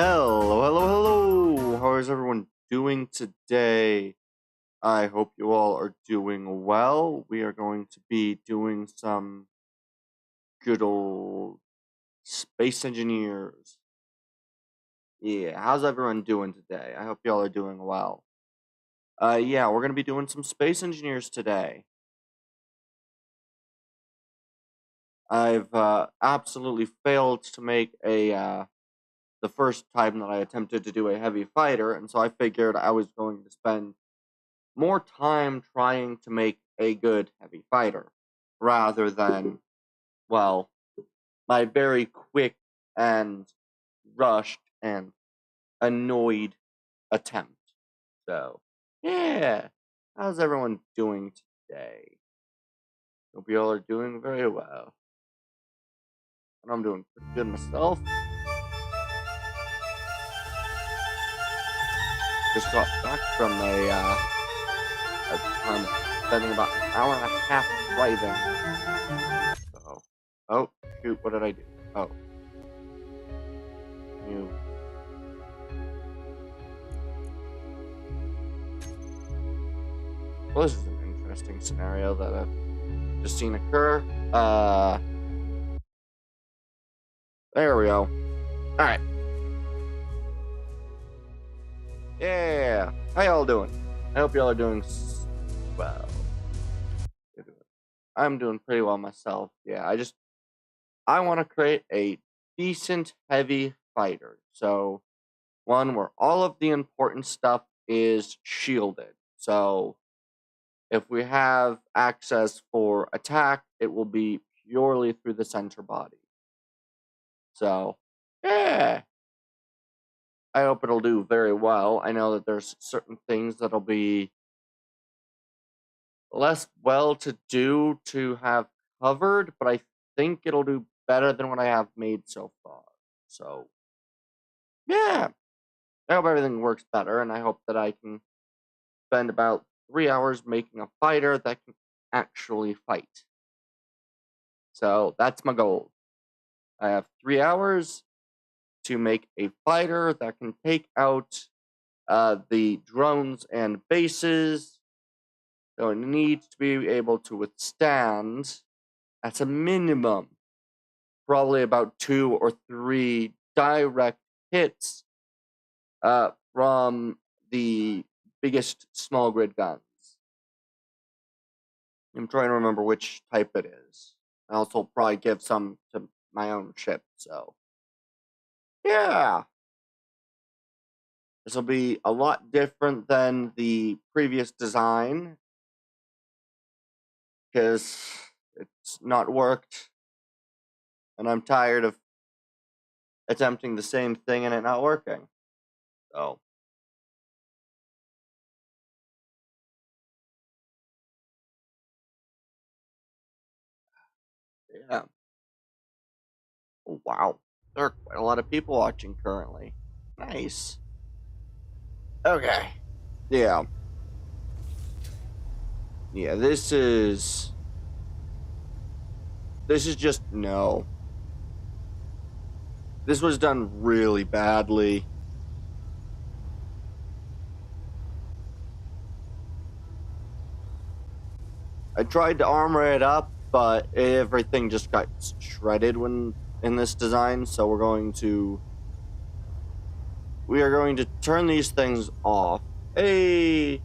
Hello. How is everyone doing today? I hope you all are doing well. We are going to be doing some good old space engineers. Yeah, how's everyone doing today? I hope y'all are doing well. Yeah, we're going to be doing some space engineers today. I've absolutely failed to make the first time that I attempted to do a heavy fighter, and so I figured I was going to spend more time trying to make a good heavy fighter rather than, well, my very quick and rushed and annoyed attempt. So, yeah. How's everyone doing today? Hope you all are doing very well. And I'm doing pretty good myself. Just got back from a time spending about an hour and a half driving. So, oh, shoot, what did I do? Oh. You. Well, this is an interesting scenario that I've just seen occur. There we go. Alright. Yeah. How y'all doing? I hope y'all are doing well. I'm doing pretty well myself. Yeah, I want to create a decent heavy fighter. So, one where all of the important stuff is shielded. So, if we have access for attack, it will be purely through the center body. So, yeah. I hope it'll do very well. I know that there's certain things that'll be less well to do to have covered, but I think it'll do better than what I have made so far. So, yeah. I hope everything works better, and I hope that I can spend about 3 hours making a fighter that can actually fight. So, that's my goal. I have 3 hours to make a fighter that can take out the drones and bases. So it needs to be able to withstand, at a minimum, probably about 2 or 3 direct hits from the biggest small grid guns. I'm trying to remember which type it is. I also probably give some to my own ship, so yeah. This will be a lot different than the previous design because it's not worked, and I'm tired of attempting the same thing and it not working. So, yeah. Oh, wow. There are quite a lot of people watching currently. Nice. Okay. Yeah. Yeah, this is just no. This was done really badly. I tried to armor it up, but everything just got shredded when in this design, so we are going to turn these things off. Hey,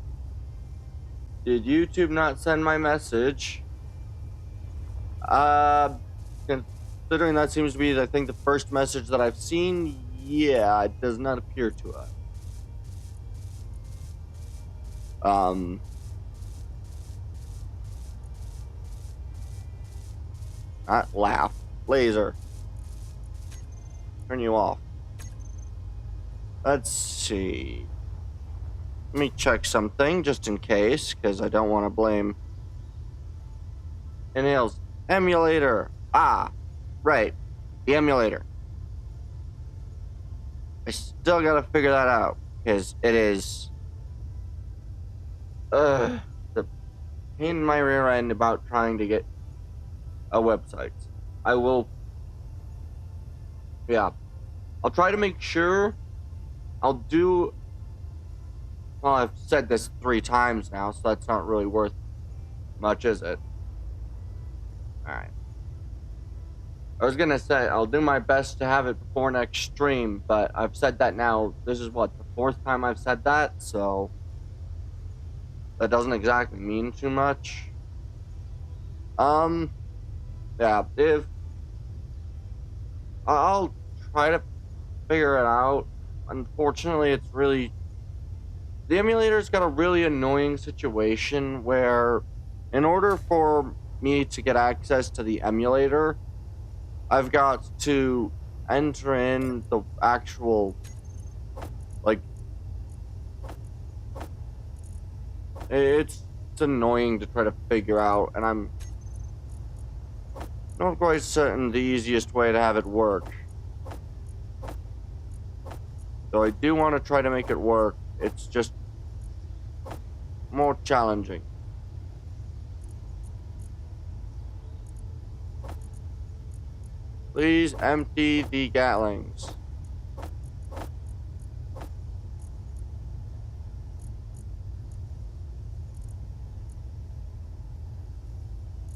did YouTube not send my message? Considering that seems to be, I think, the first message that I've seen, yeah, it does not appear to us. Not laugh. Laser. Turn you off. Let's see. Let me check something just in case, because I don't want to blame. Inhales. Emulator. Ah, right. The emulator. I still gotta figure that out, because it is the pain in my rear end about trying to get a website. I will, yeah. I'll try to make sure I'll do. Well, I've said this 3 times now, so that's not really worth much, is it? Alright. I was gonna say, I'll do my best to have it before next stream, but I've said that now. This is what, the 4th time I've said that, so that doesn't exactly mean too much. Yeah, if I'll try to figure it out. Unfortunately, it's really the emulator's got a really annoying situation where in order for me to get access to the emulator, I've got to enter in the actual, like, it's annoying to try to figure out, and I'm not quite certain the easiest way to have it work. Though I do want to try to make it work, it's just more challenging. Please empty the Gatlings.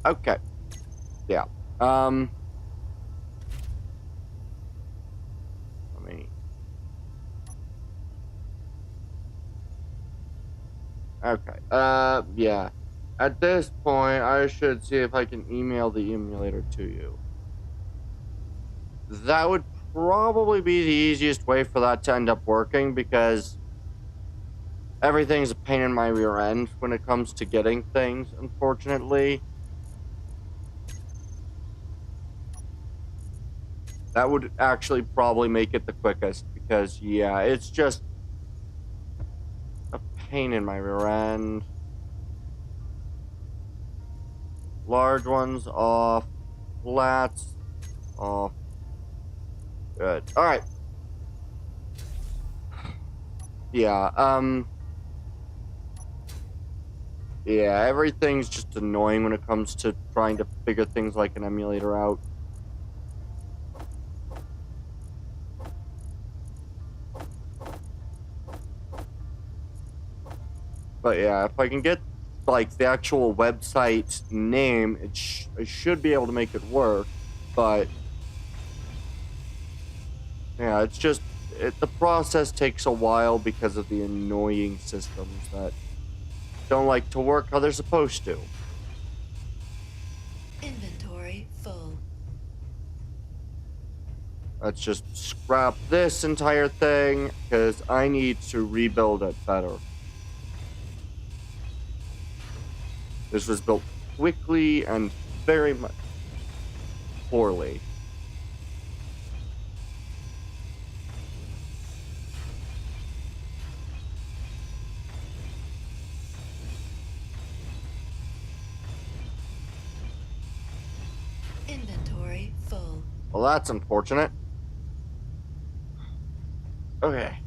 Okay. Yeah. Let me. Okay. Yeah. At this point, I should see if I can email the emulator to you. That would probably be the easiest way for that to end up working, because everything's a pain in my rear end when it comes to getting things, unfortunately. That would actually probably make it the quickest, because, yeah, it's just a pain in my rear end. Large ones off. Flats off. Good. Alright. Yeah, yeah, everything's just annoying when it comes to trying to figure things like an emulator out. But yeah, if I can get, like, the actual website name, I should be able to make it work. But yeah, it's just, the process takes a while because of the annoying systems that don't like to work how they're supposed to. Inventory full. Let's just scrap this entire thing, because I need to rebuild it better. This was built quickly and very much poorly. Inventory full. Well, that's unfortunate. Okay.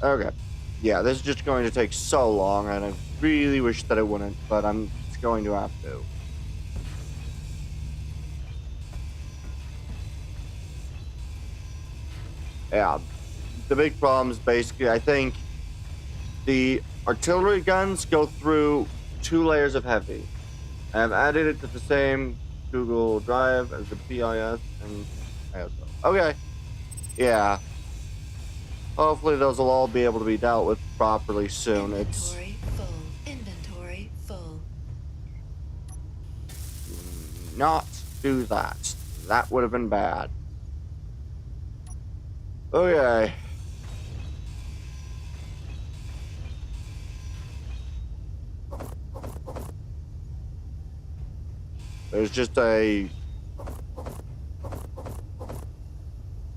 Okay. Yeah, this is just going to take so long, and I really wish that it wouldn't, but I'm just going to have to. Yeah. The big problem is basically, I think, the artillery guns go through 2 layers of heavy. I've added it to the same Google Drive as the BIS and ISO. Okay. Yeah. Hopefully those will all be able to be dealt with properly soon. Inventory full. Inventory full. Not do that. That would have been bad. Okay. There's just I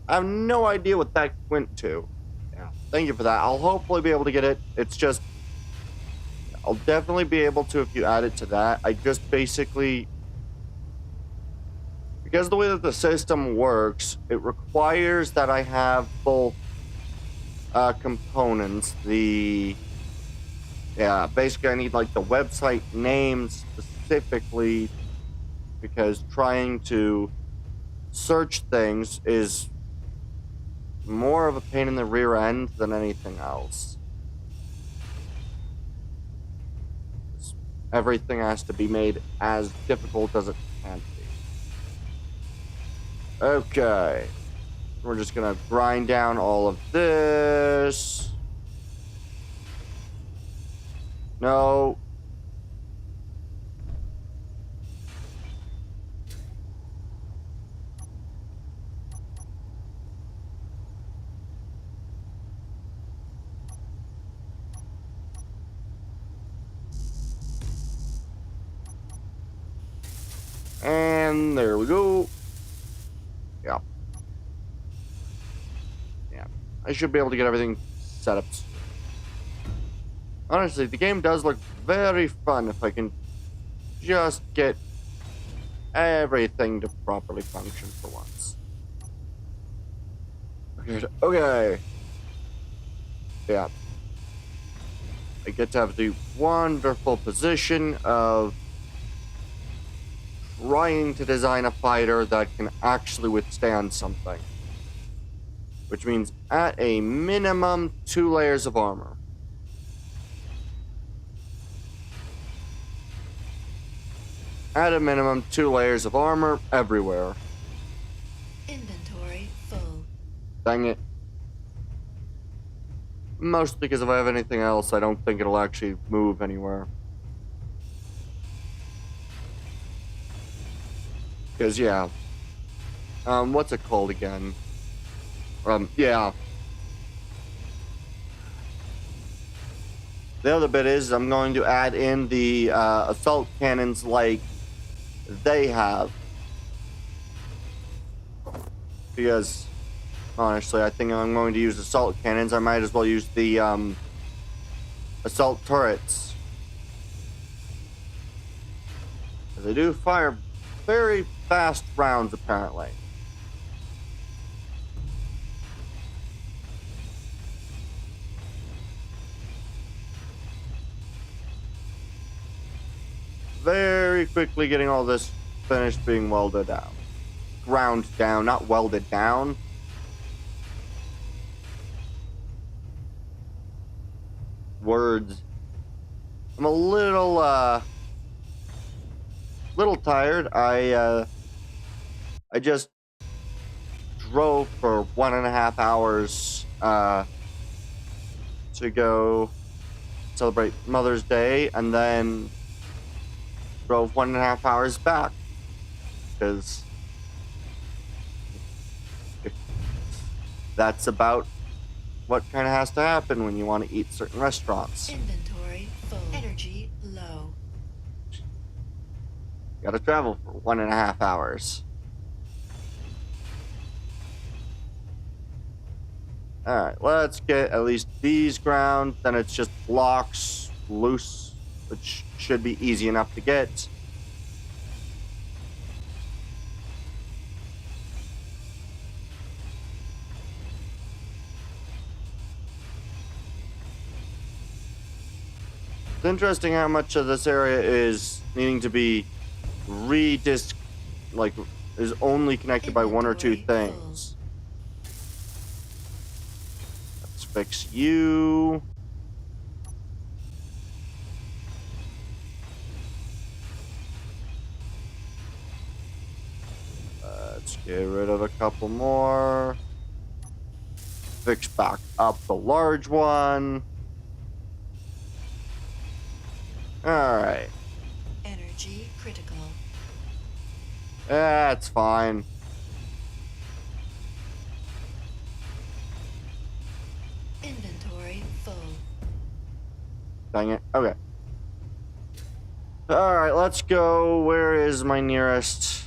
have no idea what that went to. Yeah. Thank you for that. I'll hopefully be able to get it. It's just, I'll definitely be able to if you add it to that. I just basically, because the way that the system works, it requires that I have both components. Basically I need like the website name specifically, because trying to search things is more of a pain in the rear end than anything else. Everything has to be made as difficult as it can be. Okay. We're just gonna grind down all of this. No. And there we go. Yeah. Yeah. I should be able to get everything set up. Honestly, the game does look very fun if I can just get everything to properly function for once. Okay. Yeah. I get to have the wonderful position of trying to design a fighter that can actually withstand something. Which means, at a minimum, 2 layers of armor. At a minimum, 2 layers of armor everywhere. Inventory full. Dang it. Mostly because if I have anything else, I don't think it'll actually move anywhere. Because, yeah. What's it called again? Yeah. The other bit is I'm going to add in the assault cannons like they have. Because, honestly, I think I'm going to use assault cannons. I might as well use the assault turrets. They do fire very fast rounds, apparently. Very quickly getting all this finished being welded down. Ground down, not welded down. Words. I'm a little tired. I just drove for 1.5 hours to go celebrate Mother's Day, and then drove 1.5 hours back because that's about what kind of has to happen when you want to eat certain restaurants. Inventory full. Energy low. You gotta travel for 1.5 hours. Alright, let's get at least these ground. Then it's just blocks loose, which should be easy enough to get. It's interesting how much of this area is needing to be is only connected by 1 or 2 things. Let's fix you. Let's get rid of a couple more. Fix back up the large one. Alright. Energy critical. That's fine. Inventory full. Dang it. Okay. Alright, let's go. Where is my nearest?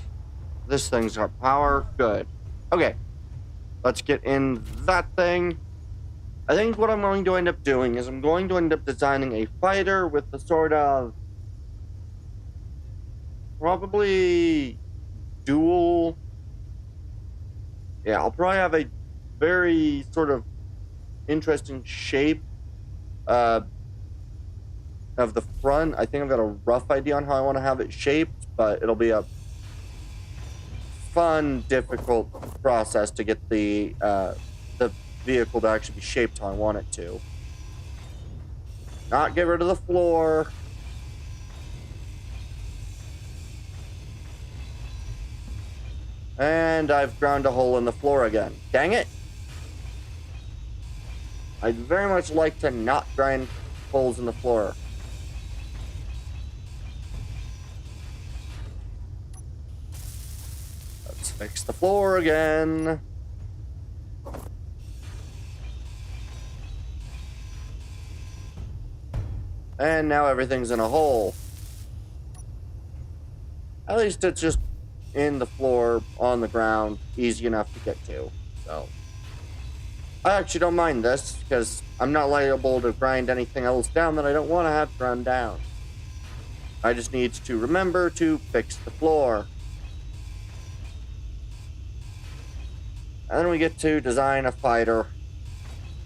This thing's got power. Good. Okay. Let's get in that thing. I think what I'm going to end up doing is I'm going to end up designing a fighter with the sort of probably dual. Yeah, I'll probably have a very sort of interesting shape of the front. I think I've got a rough idea on how I want to have it shaped, but it'll be a fun, difficult process to get the vehicle to actually be shaped how I want it to. Not get rid of the floor. And I've ground a hole in the floor again. Dang it! I'd very much like to not grind holes in the floor. Let's fix the floor again. And now everything's in a hole. At least it's just in the floor, on the ground, easy enough to get to. So, I actually don't mind this, because I'm not liable to grind anything else down that I don't want to have ground down. I just need to remember to fix the floor. And then we get to design a fighter,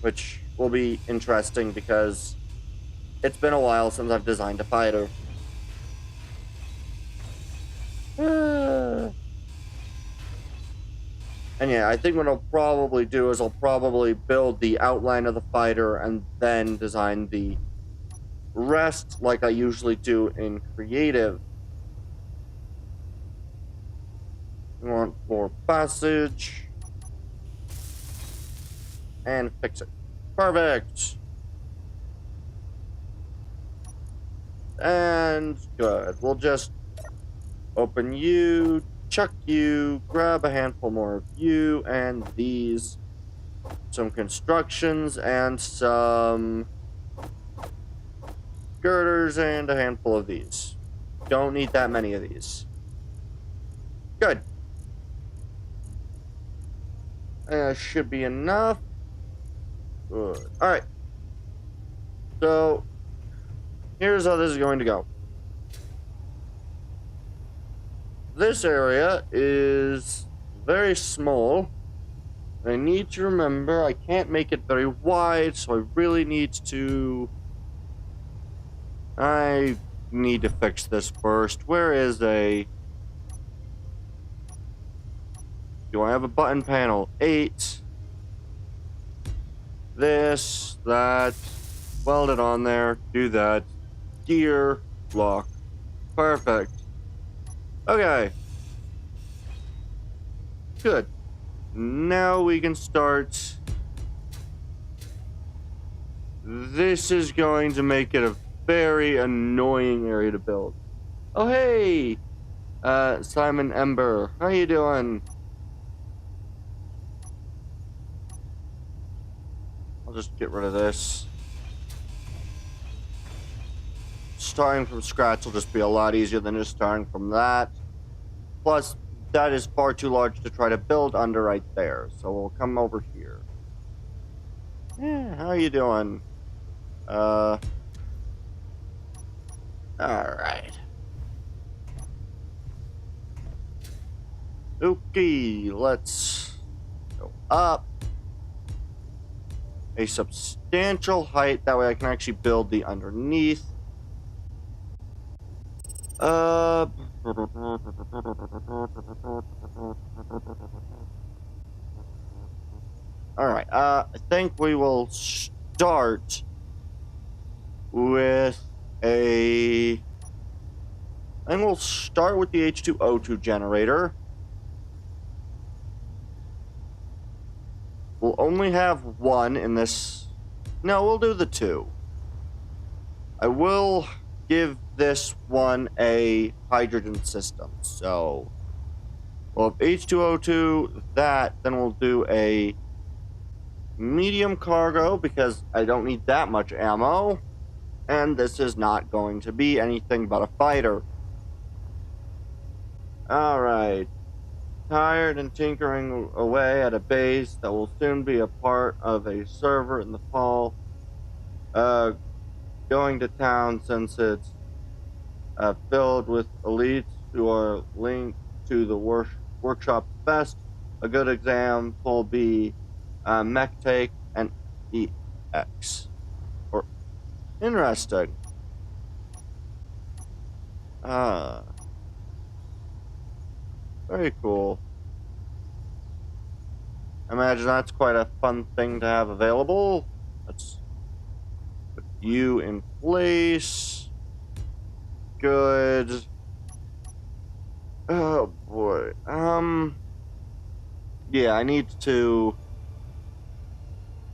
which will be interesting because it's been a while since I've designed a fighter. And yeah, I think what I'll probably do is I'll probably build the outline of the fighter and then design the rest like I usually do in creative. We want more passage. And fix it. Perfect! And good. We'll just open you, chuck you, grab a handful more of you, and these. Some constructions and some girders and a handful of these. Don't need that many of these. Good. Should be enough. Good. Alright. So, here's how this is going to go. This area is very small. I need to remember I can't make it very wide, so I really need to... I need to fix this first. Where is a... Do I have a button panel? 8. This, that, weld it on there, do that. Gear, lock. Perfect. Okay. Good. Now we can start. This is going to make it a very annoying area to build. Oh, hey! Simon Ember. How you doing? I'll just get rid of this. Starting from scratch will just be a lot easier than just starting from that. Plus, that is far too large to try to build under right there. So we'll come over here. Yeah, how you doing? Alright. Okay, let's go up a substantial height. That way I can actually build the underneath. Alright, I think we will start with a... I think we'll start with the H2O2 generator. We'll only have one in this... No, we'll do the 2. I will give this one a hydrogen system, so... We'll have H2O2, that, then we'll do a medium cargo, because I don't need that much ammo. And this is not going to be anything but a fighter. Alright. Tired and tinkering away at a base that will soon be a part of a server in the fall. Going to town since it's filled with elites who are linked to the workshop best. A good example will be Mech Take and EX. Or interesting. Very cool. imagine that's quite a fun thing to have available. Let's put you in place. Good. Oh boy. Yeah, I need to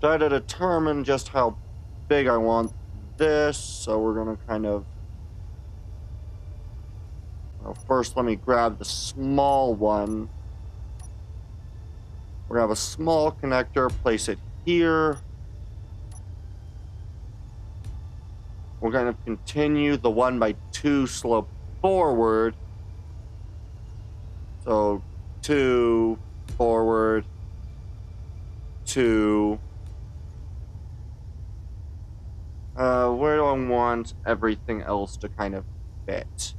try to determine just how big I want this. So we're gonna kind of. Well, first, let me grab the small one. We're gonna have a small connector. Place it here. We're gonna continue the 1x2 slope forward. So 2 forward, 2. Where do I want everything else to kind of fit?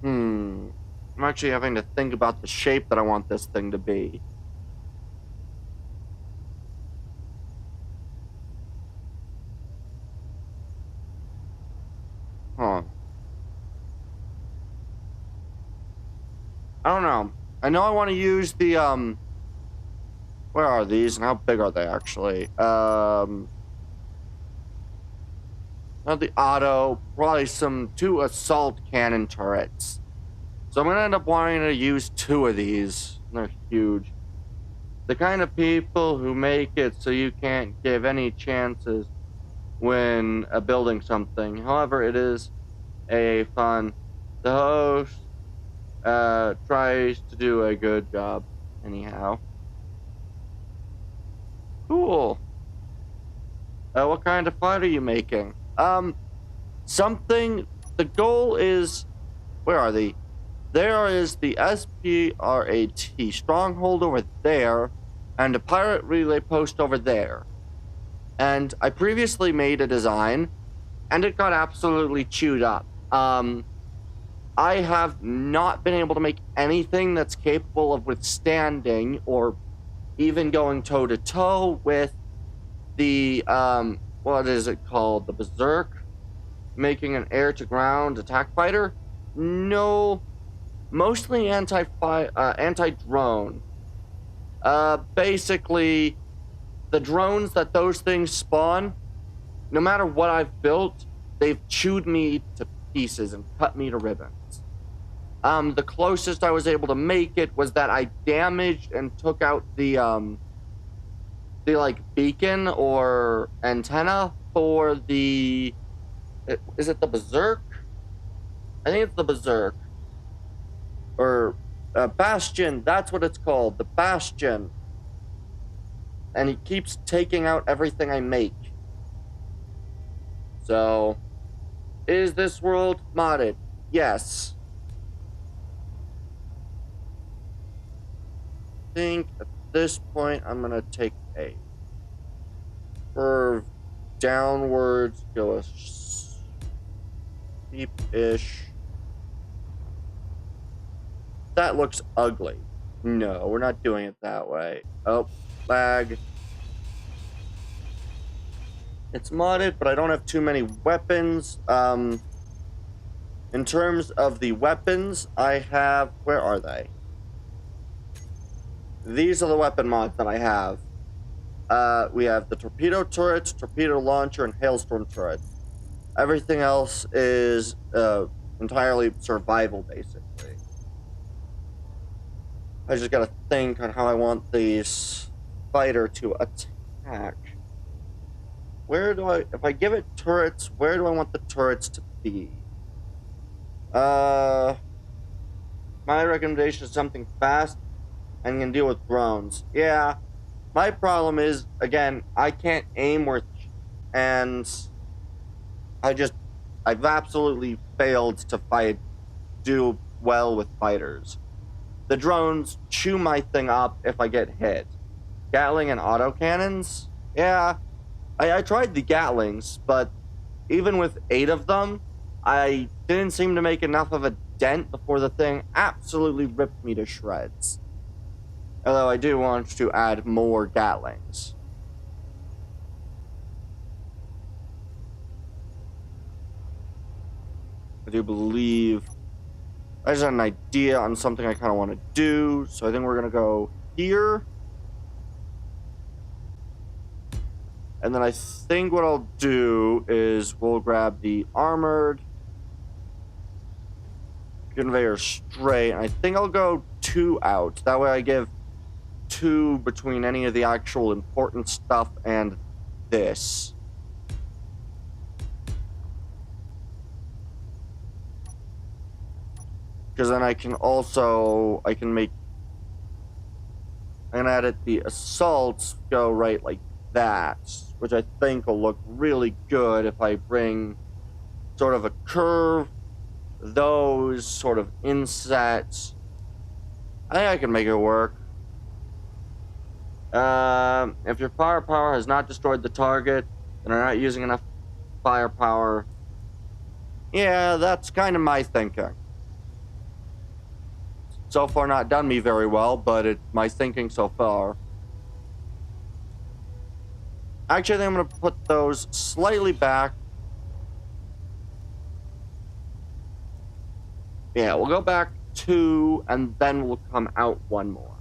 I'm actually having to think about the shape that I want this thing to be. Huh. I don't know. I know I want to use the, where are these and how big are they actually? Not the auto, probably some 2 assault cannon turrets. So I'm gonna end up wanting to use 2 of these. They're huge. The kind of people who make it so you can't give any chances when building something. However, it is a fun. The host tries to do a good job. Anyhow, cool. What kind of fight are you making? Something. The goal is. Where are they? There is the SPRAT stronghold over there, and a pirate relay post over there. And I previously made a design, and it got absolutely chewed up. I have not been able to make anything that's capable of withstanding or even going toe to toe with the what is it called? The Berserk, making an air to ground attack fighter. No, mostly anti drone. Basically, the drones that those things spawn, no matter what I've built, they've chewed me to pieces and cut me to ribbons. The closest I was able to make it was that I damaged and took out the like beacon or antenna for the, is it the Berserk? I think it's the Berserk or Bastion. That's what it's called, the Bastion. And he keeps taking out everything I make. So, is this world modded? Yes. I think at this point I'm gonna take a curve downwards, go a steep-ish. That looks ugly. No, we're not doing it that way. Oh, lag. It's modded, but I don't have too many weapons. In terms of the weapons, I have... Where are they? These are the weapon mods that I have. We have the torpedo turret, torpedo launcher, and hailstorm turret. Everything else is entirely survival, basically. I just gotta think on how I want this fighter to attack. Where do I... If I give it turrets, where do I want the turrets to be? My recommendation is something fast and can deal with drones. Yeah. My problem is, again, I can't aim and I've absolutely failed to do well with fighters. The drones chew my thing up if I get hit. Gatling and autocannons? Yeah. I tried the Gatlings, but even with 8 of them, I didn't seem to make enough of a dent before the thing absolutely ripped me to shreds. Although I do want to add more Gatlings. I do believe I just had an idea on something I kind of want to do, so I think we're gonna go here. And then I think what I'll do is we'll grab the armored conveyor straight. And I think I'll go 2 out. That way I give 2 between any of the actual important stuff and this. Because then I can edit the assaults go right like that, which I think will look really good if I bring sort of a curve, those sort of insets. I think I can make it work. If your firepower has not destroyed the target, then are not using enough firepower. Yeah, that's kind of my thinking. So far not done me very well, but it's my thinking so far. Actually, I think I'm going to put those slightly back. Yeah, we'll go back 2, and then we'll come out 1 more.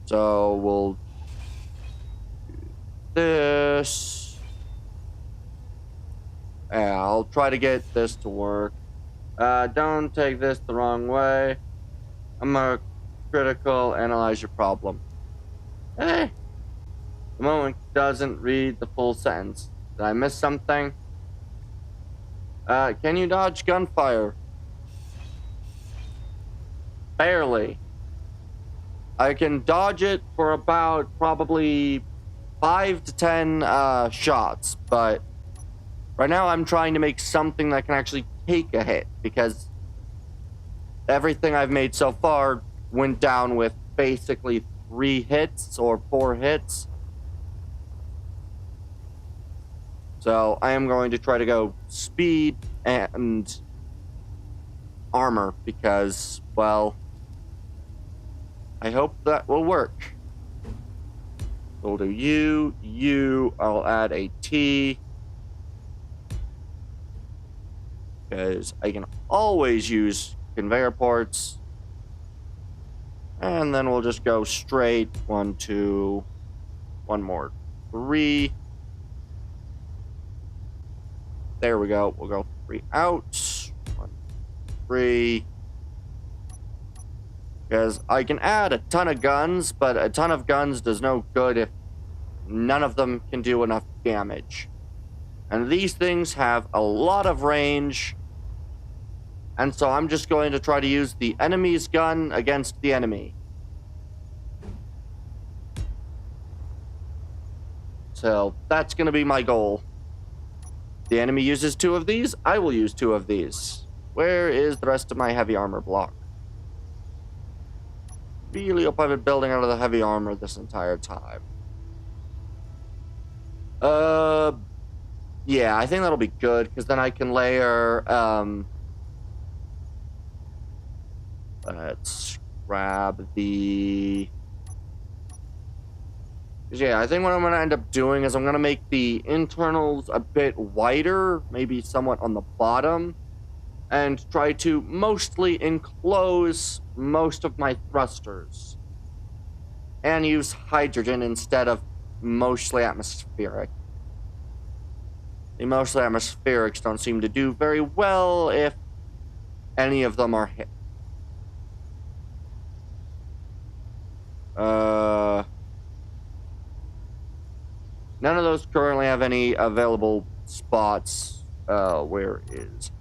So we'll do this. Yeah, I'll try to get this to work. Don't take this the wrong way. I'm a critical analyze your problem. Hey, the moment doesn't read the full sentence. Did I miss something? Can you dodge gunfire? Barely. I can dodge it for about probably 5 to 10 shots, but right now I'm trying to make something that can actually take a hit, because everything I've made so far went down with basically 3 hits or 4 hits. So I am going to try to go speed and armor because, well, I hope that will work. We'll do you, I'll add a T. Because I can always use conveyor ports. And then we'll just go straight 1, 2, 1 more, 3. There we go. We'll go 3 out, 1, 3. Because I can add a ton of guns, but a ton of guns does no good if none of them can do enough damage. And these things have a lot of range. And so I'm just going to try to use the enemy's gun against the enemy. So that's going to be my goal. The enemy uses 2 of these, I will use 2 of these. Where is the rest of my heavy armor block? Really hope I've been building out of the heavy armor this entire time. Yeah, I think that'll be good, because then I can layer, let's grab the... Yeah, I think what I'm going to end up doing is I'm going to make the internals a bit wider, maybe somewhat on the bottom, and try to mostly enclose most of my thrusters. And use hydrogen instead of mostly atmospheric. The mostly atmospherics don't seem to do very well if any of them are hit. None of those currently have any available spots. Where is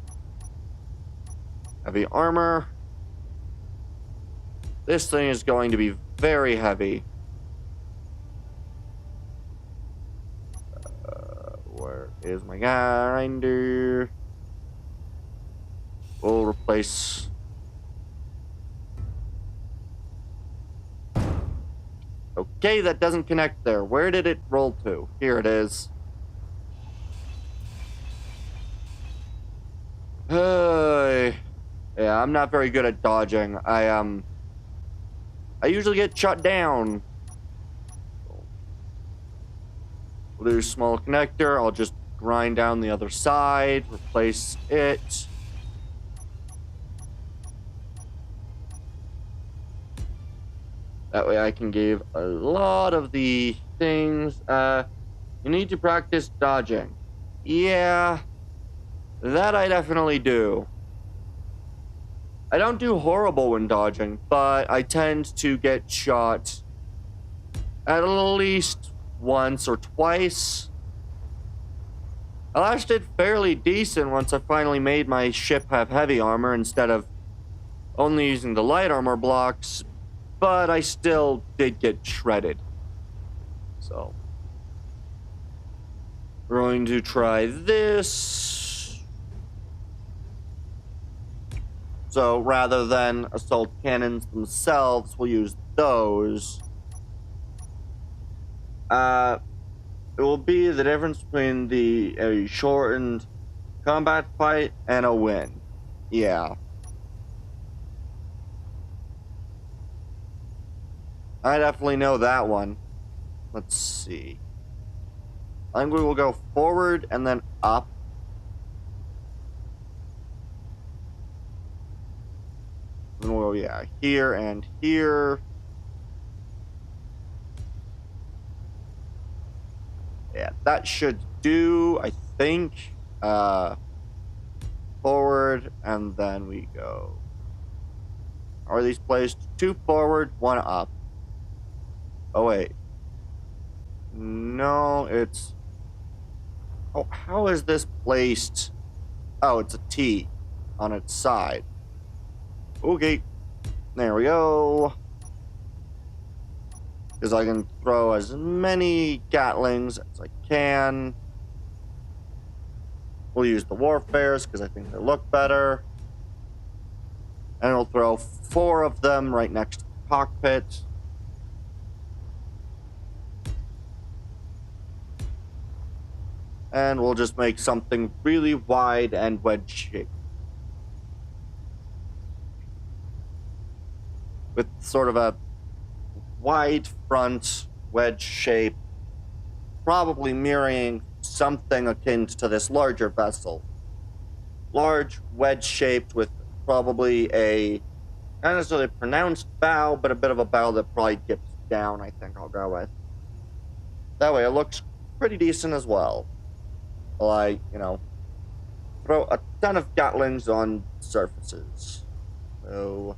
heavy armor? This thing is going to be very heavy. Where is my grinder? We'll replace... Okay, that doesn't connect there. Where did it roll to? Here it is. Yeah, I'm not very good at dodging. I usually get shut down. We'll do a small connector. I'll just grind down the other side, replace it. That way I can give a lot of the things. You need to practice dodging. Yeah, that I definitely do. I don't do horrible when dodging, but I tend to get shot at least once or twice. I last did fairly decent once I finally made my ship have heavy armor instead of only using the light armor blocks, but I still did get shredded. So, we're going to try this. So, rather than assault cannons themselves, we'll use those. It will be the difference between a shortened combat fight and a win. Yeah. I definitely know that one. Let's see. I think we will go forward and then up. And we'll, yeah, here and here. Yeah, that should do, I think. Forward, and then we go. Are these placed? 2 forward, 1 up. Oh, wait. No, it's... Oh, how is this placed? Oh, it's a T on its side. Okay. There we go. Because I can throw as many Gatlings as I can. We'll use the Warfares because I think they look better. And we'll throw 4 of them right next to the cockpit. And we'll just make something really wide and wedge-shaped. With sort of a wide front wedge shape, probably mirroring something akin to this larger vessel. Large wedge shaped with probably a not necessarily pronounced bow, but a bit of a bow that probably dips down, I think I'll go with. That way it looks pretty decent as well. While I, throw a ton of Gatlings on surfaces. So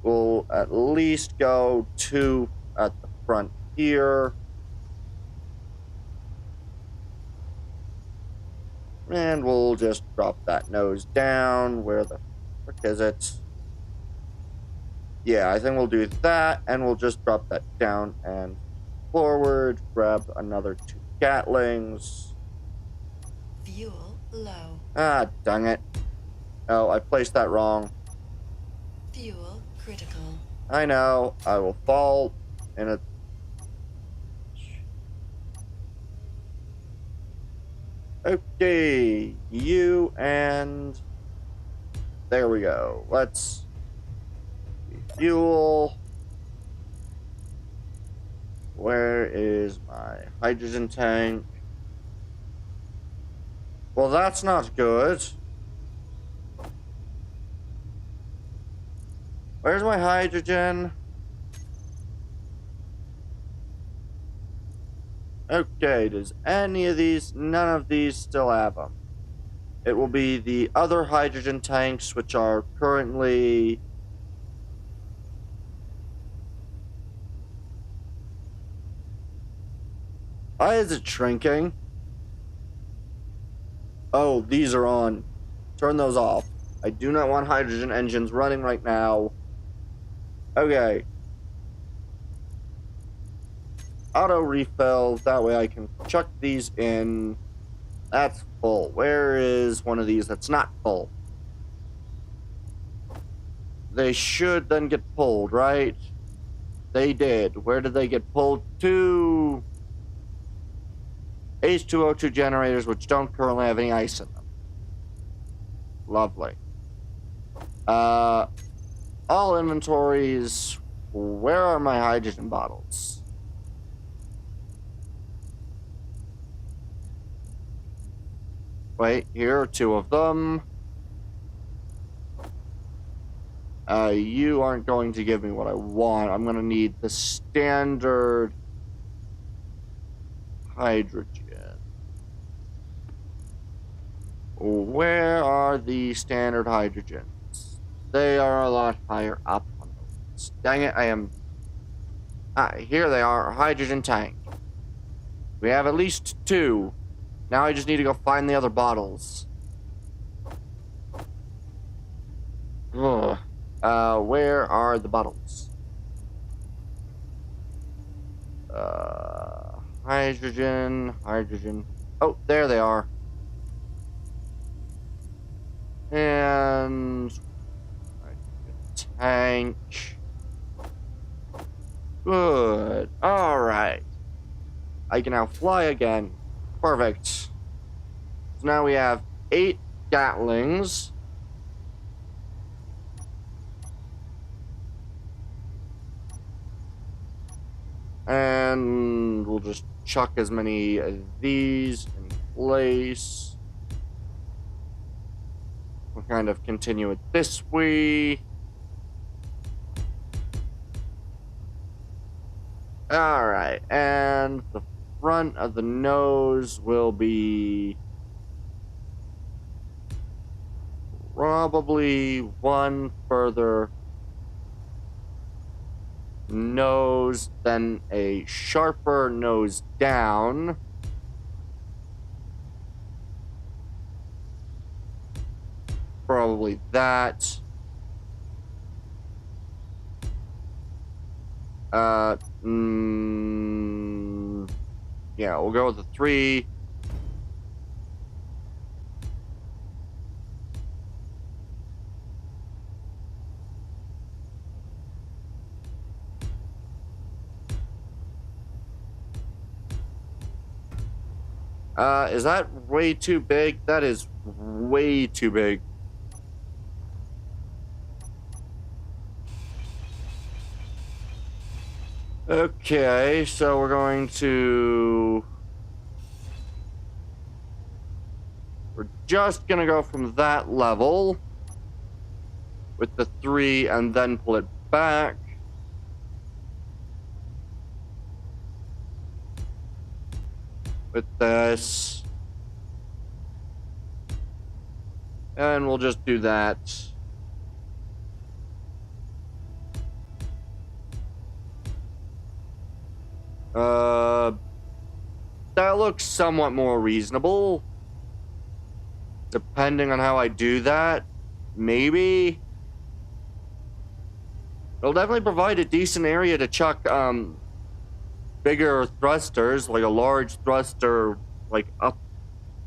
we'll at least go 2 at the front here. And we'll just drop that nose down. Where the frick is it? Yeah, I think we'll do that, and we'll just drop that down and forward. Grab another 2 Gatlings. Fuel low. Ah, dang it. Oh, I placed that wrong. Fuel critical. I know. I will fall in a... Okay, you and... There we go. Let's... Fuel. Where is my hydrogen tank? Well, that's not good. Where's my hydrogen? Okay, does any of these... None of these still have them. It will be the other hydrogen tanks, which are currently... Why is it shrinking? Oh, these are on. Turn those off. I do not want hydrogen engines running right now. Okay. Auto refill. That way I can chuck these in. That's full. Where is one of these that's not full? They should then get pulled, right? They did. Where did they get pulled to? H2O2 generators, which don't currently have any ice in them. Lovely. All inventories. Where are my hydrogen bottles? Wait, here are 2 of them. You aren't going to give me what I want. I'm gonna need the standard hydrogen. Where are the standard hydrogens? They are a lot higher up on the list. Dang it, I am... here they are, hydrogen tank. We have at least 2. Now I just need to go find the other bottles. Ugh. Where are the bottles? Hydrogen. Oh, there they are. And tank. Good. Alright. I can now fly again. Perfect. So now we have 8 Gatlings. And we'll just chuck as many of these in place. We'll kind of continue it this way. Alright, and the front of the nose will be probably one further nose, then a sharper nose down. Probably that. Yeah, we'll go with the 3. Is that way too big? That is way too big. Okay, so we're going to... We're just gonna go from that level with the 3 and then pull it back. With this. And we'll just do that. That looks somewhat more reasonable. Depending on how I do that. Maybe. It'll definitely provide a decent area to chuck, bigger thrusters, like a large thruster, like up,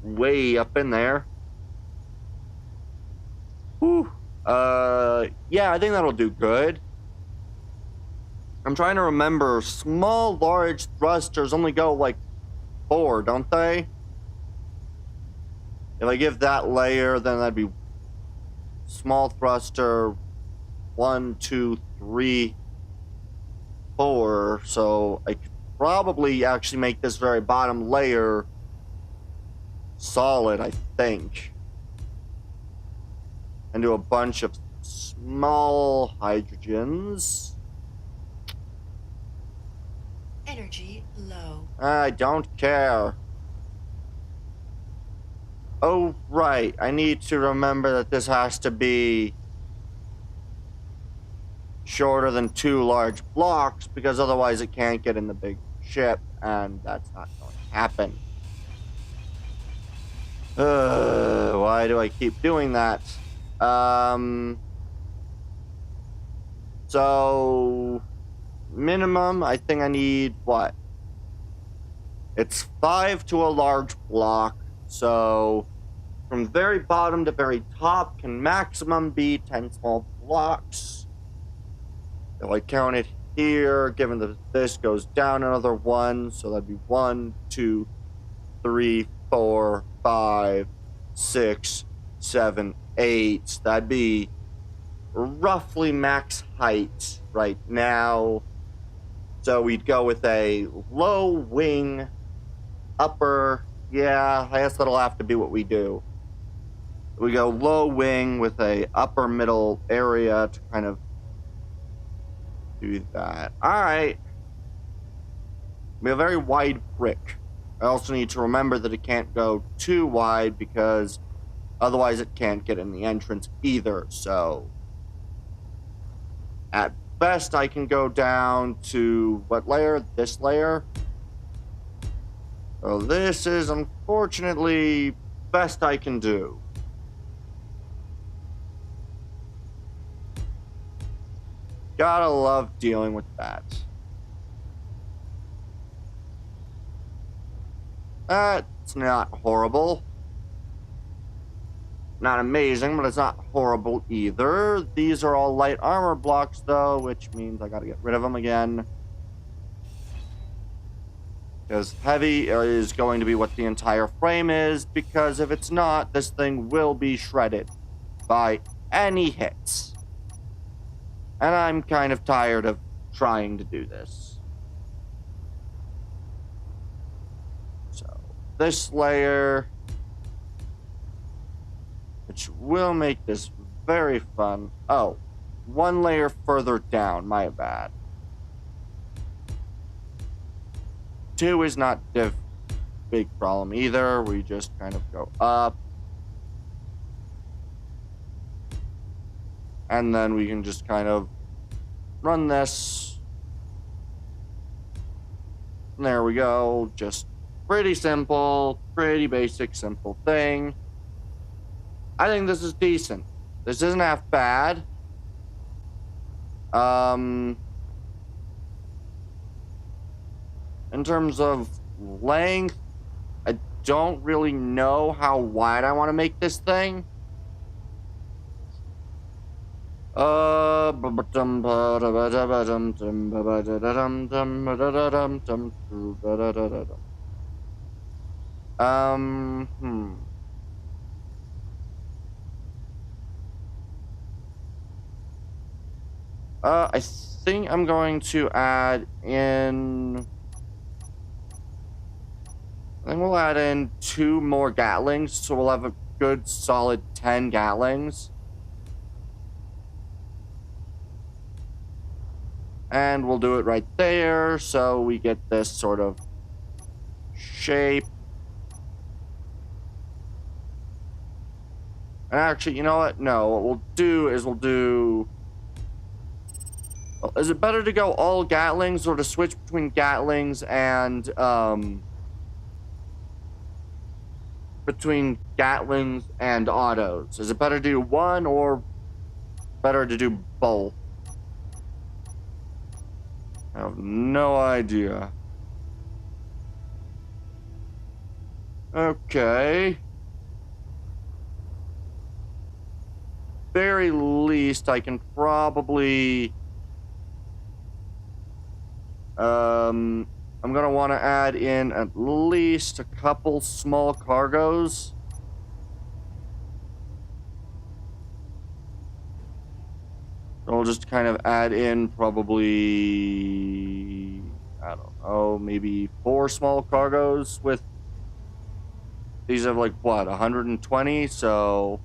way up in there. Whew. Yeah, I think that'll do good. I'm trying to remember, small, large thrusters only go, like, 4, don't they? If I give that layer, then that'd be small thruster, 1, 2, 3, 4. So I could probably actually make this very bottom layer solid, I think. And do a bunch of small hydrogens. Energy low. I don't care. Oh, right. I need to remember that this has to be shorter than 2 large blocks, because otherwise it can't get in the big ship, and that's not going to happen. Why do I keep doing that? So minimum, I think I need what? It's 5 to a large block, so from very bottom to very top can maximum be 10 small blocks. If I count it here, given that this goes down another 1, so that'd be 1, 2, 3, 4, 5, 6, 7, 8. That'd be roughly max height right now. So we'd go with a low wing, upper. Yeah, I guess that'll have to be what we do. We go low wing with a upper middle area to kind of do that. All right. We have a very wide brick. I also need to remember that it can't go too wide because otherwise it can't get in the entrance either. So at best I can go down to what layer? This layer. So this is unfortunately best I can do. Gotta love dealing with that. That's not horrible. Not amazing, but it's not horrible either. These are all light armor blocks, though, which means I gotta get rid of them again. Because heavy is going to be what the entire frame is, because if it's not, this thing will be shredded by any hits. And I'm kind of tired of trying to do this. So, this layer, which will make this very fun. Oh, one layer further down, my bad. 2 is not a big problem either. We just kind of go up. And then we can just kind of run this. And there we go. Just pretty simple, pretty basic, simple thing. I think this is decent. This isn't half bad. In terms of length, I don't really know how wide I want to make this thing. I think I'm going to add in. I think we'll add in 2 more Gatlings, so we'll have a good solid 10 Gatlings. And we'll do it right there, so we get this sort of shape. And actually, you know what? No, what we'll do is we'll do... Well, is it better to go all Gatlings or to switch between Gatlings and, between Gatlings and autos? Is it better to do one or better to do both? I have no idea. Okay. Very least, I can probably... I'm gonna want to add in at least a couple small cargos. I'll just kind of add in probably, I don't know, maybe 4 small cargos with, these have like, what, 120, so...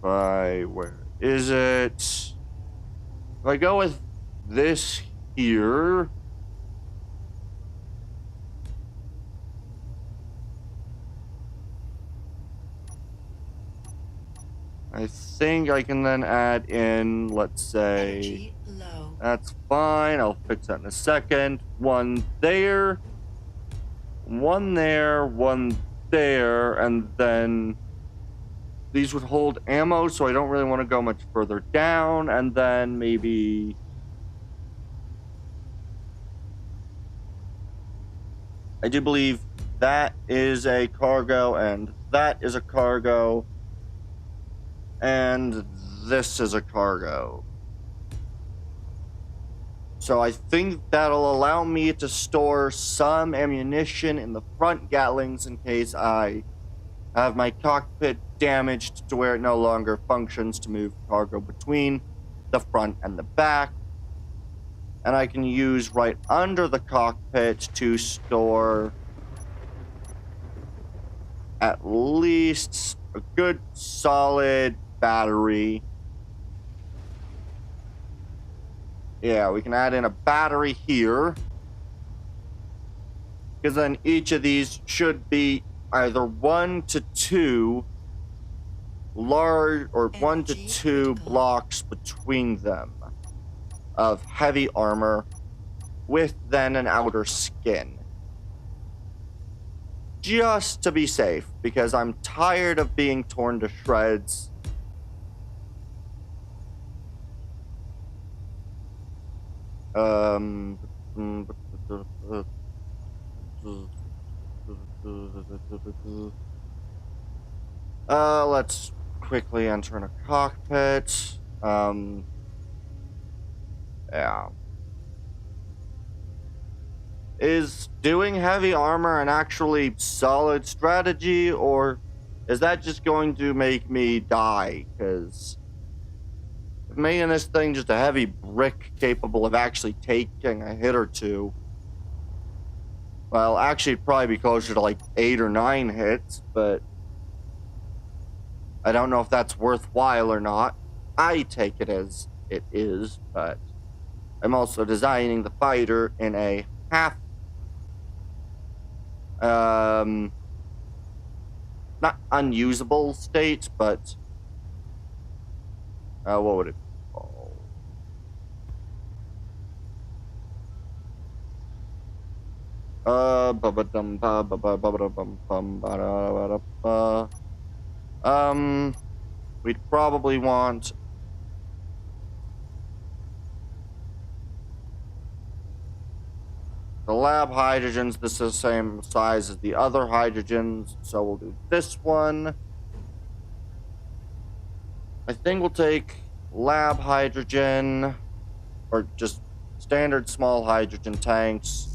where is it? If I go with this here... I think I can then add in, let's say... Energy low. That's fine. I'll fix that in a second. 1 there. 1 there. 1 there. And then... these would hold ammo, so I don't really want to go much further down. And then maybe... I do believe that is a cargo, and that is a cargo. And this is a cargo. So I think that'll allow me to store some ammunition in the front Gatlings in case I have my cockpit damaged to where it no longer functions to move cargo between the front and the back. And I can use right under the cockpit to store at least a good solid battery. Yeah, we can add in a battery here. Because then each of these should be either 1 to 2 large or 1 to Energy 2 critical. blocks between them of heavy armor with then an outer skin. Just to be safe, because I'm tired of being torn to shreds. Let's quickly enter in a cockpit. Yeah. Is doing heavy armor an actually solid strategy, or is that just going to make me die? Because making this thing just a heavy brick capable of actually taking a hit or two. Well, actually, it'd probably be closer to like 8 or 9 hits, but I don't know if that's worthwhile or not. I take it as it is, but I'm also designing the fighter in a half, not unusable state, but what would it be called? We'd probably want the lab hydrogens. This is the same size as the other hydrogens, so we'll do this one. I think we'll take lab hydrogen, or just standard small hydrogen tanks.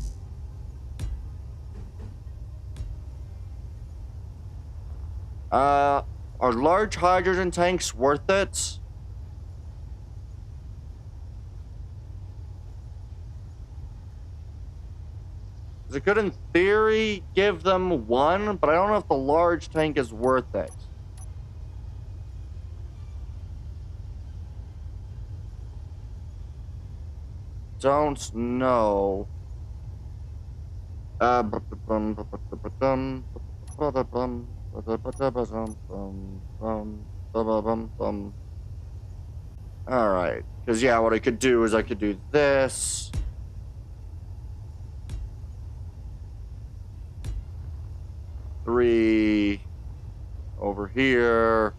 Are large hydrogen tanks worth it? It could, in theory, give them one, but I don't know if the large tank is worth it. Don't know. Alright. Because, yeah, what I could do is I could do this. Three over here.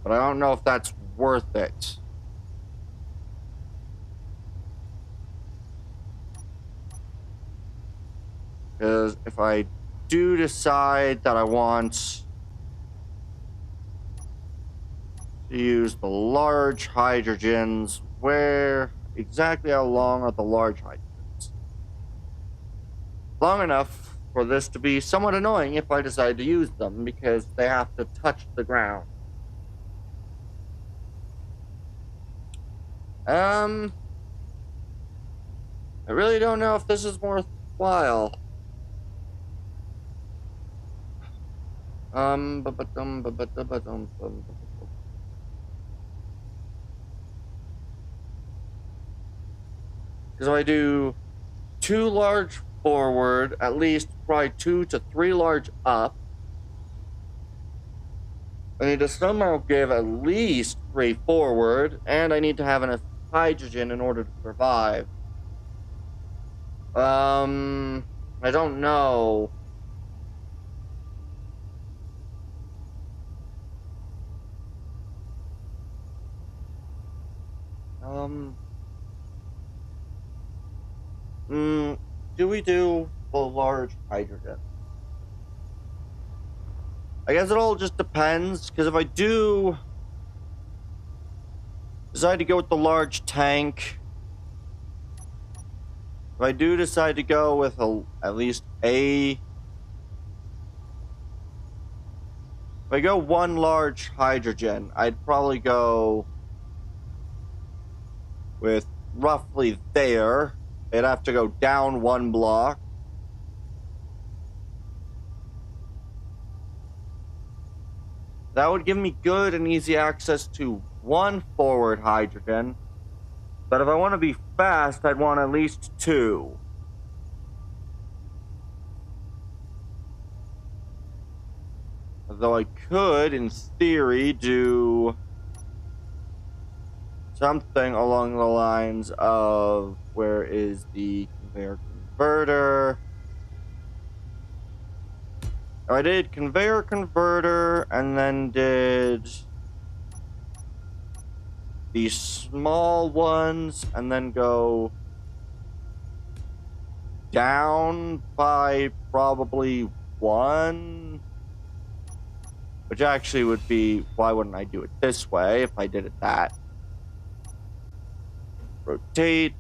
But I don't know if that's worth it. Because if I do decide that I want to use the large hydrogens, where exactly how long are the large hydrogens? Long enough for this to be somewhat annoying if I decide to use them, because they have to touch the ground. I really don't know if this is worthwhile. Because I do 2 large forward, at least probably 2 to 3 large up. I need to somehow give at least 3 forward, and I need to have enough hydrogen in order to survive. I don't know. Do we do the large hydrogen? I guess it all just depends, because if I do decide to go with the large tank, if I do decide to go with at least if I go 1 large hydrogen, I'd probably go with roughly there. It'd have to go down 1 block. that would give me good and easy access to one forward hydrogen. But if I want to be fast, I'd want at least two. Though I could, in theory, do something along the lines of where is the conveyor converter? Oh, I did conveyor converter and then did these small ones and then go down by probably one, which actually would be, why wouldn't I do it this way if I did it that? Rotate.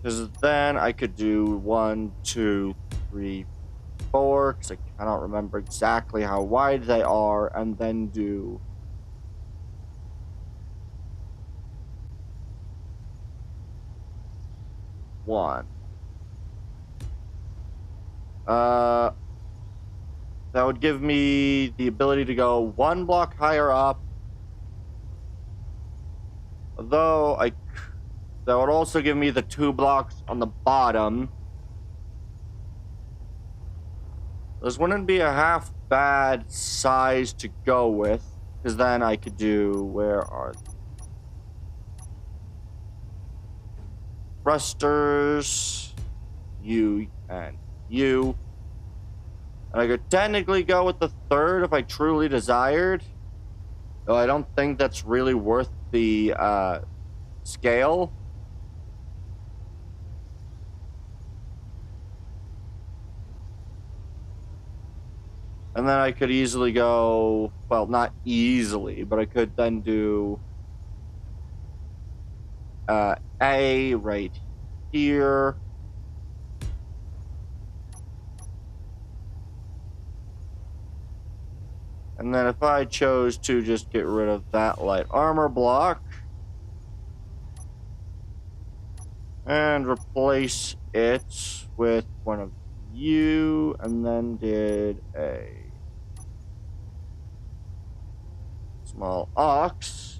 Because then I could do 1, 2, 3, 4, because I cannot remember exactly how wide they are, and then do one. That would give me the ability to go one block higher up. Although that would also give me the 2 blocks on the bottom. This wouldn't be a half bad size to go with, because then I could do, where are the thrusters? You and you. And I could technically go with the third if I truly desired. Though I don't think that's really worth the scale. And then I could easily go, well, not easily, but I could then do A right here. And then if I chose to just get rid of that light armor block and replace it with one of you, and then did a small ox.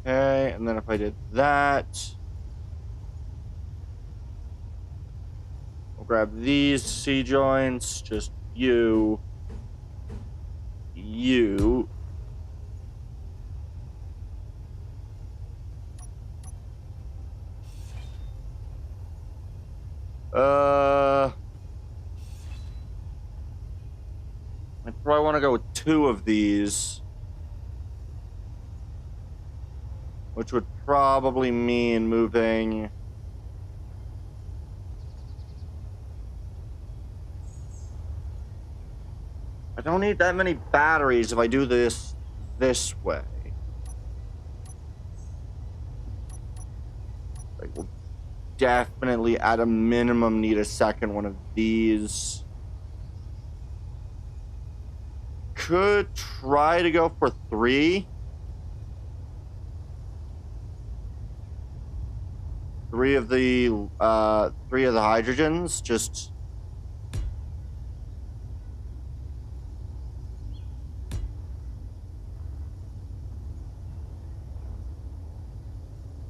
Okay, and then if I did that, I'll grab these C-joints, just you. I probably want to go with 2 of these, which would probably mean moving. I don't need that many batteries if I do this way. Like, we'll definitely at a minimum need a second one of these. Could try to go for 3. 3 of the 3 of the hydrogens, just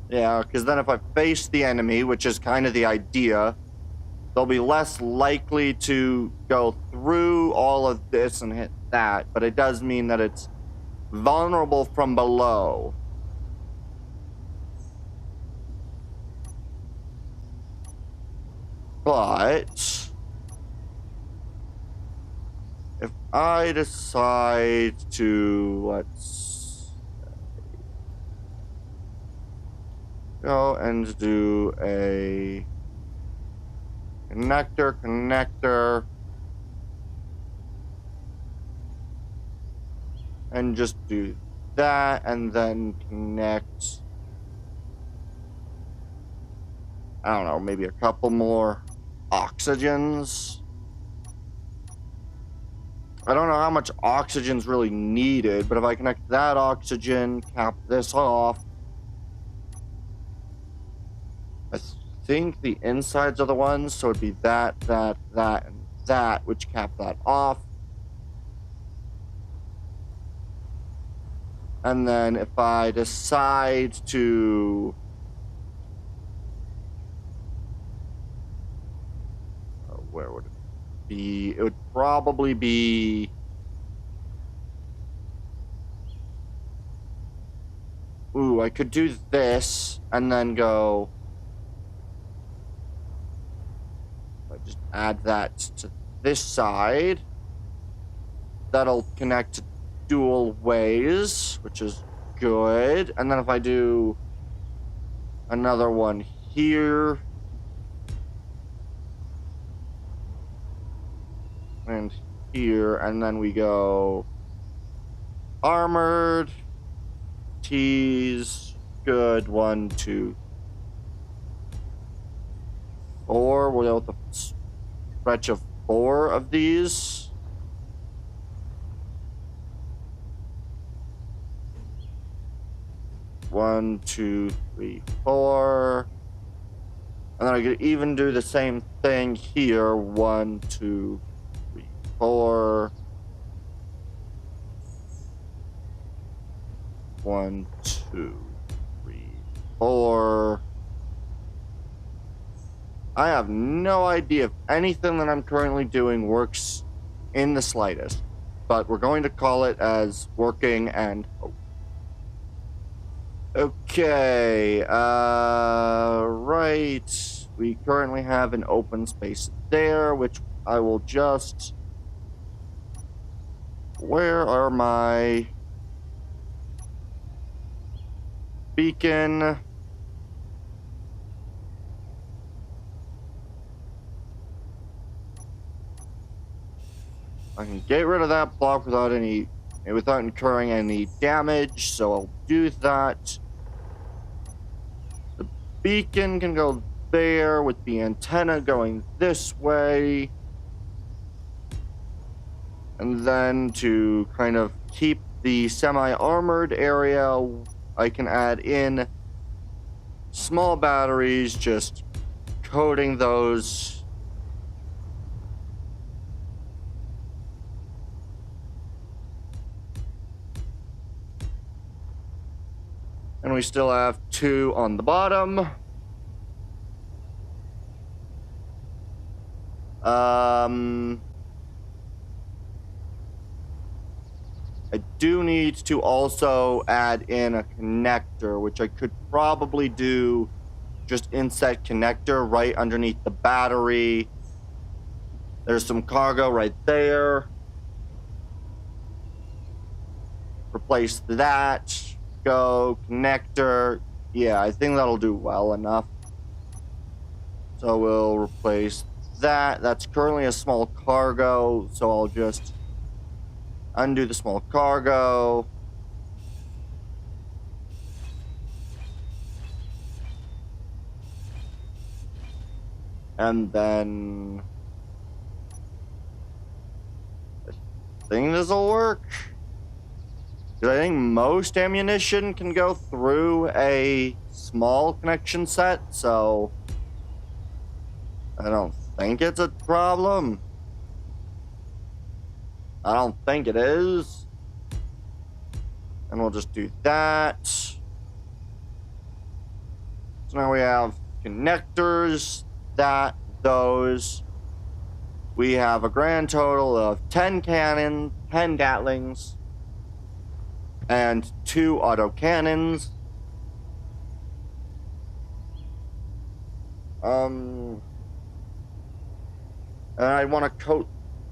yeah, because then if I face the enemy, which is kind of the idea, they'll be less likely to go through all of this and hit that, but it does mean that it's vulnerable from below. But if I decide to, let's go and do a connector, and just do that, and then connect, I don't know, maybe a couple more oxygens. I don't know how much oxygen's really needed, but if I connect that oxygen, cap this off, I think the insides are the ones, so it'd be that, and that, which cap that off. And then if I decide to where would it be? It would probably be I could do this and then go I just add that to this side. That'll connect dual ways, which is good. And then if I do another one here and here, and then we go armored, T's, good, 1, 2, 4. We'll go with a stretch of 4 of these. One, 2, 3, 4. And then I could even do the same thing here. 1, 2, 3, 4. 1, 2, 3, 4. I have no idea if anything that I'm currently doing works in the slightest, but we're going to call it as working and hope. Okay, right. We currently have an open space there, which I will just... Where are my... beacon? I can get rid of that block without incurring any damage, so I'll do that. The beacon can go there with the antenna going this way. And then to kind of keep the semi-armored area, I can add in small batteries, just coating those. And we still have 2 on the bottom. I do need to also add in a connector, which I could probably do just inset connector right underneath the battery. There's some cargo right there. Replace that. Go connector. Yeah, I think that'll do well enough. So we'll replace that. That's currently a small cargo, so I'll just undo the small cargo. And then I think this will work. Because I think most ammunition can go through a small connection set, so I don't think it's a problem. I don't think it is. And we'll just do that. So now we have connectors, those. We have a grand total of 10 cannons, 10 Gatlings, and 2 autocannons. And I want to coat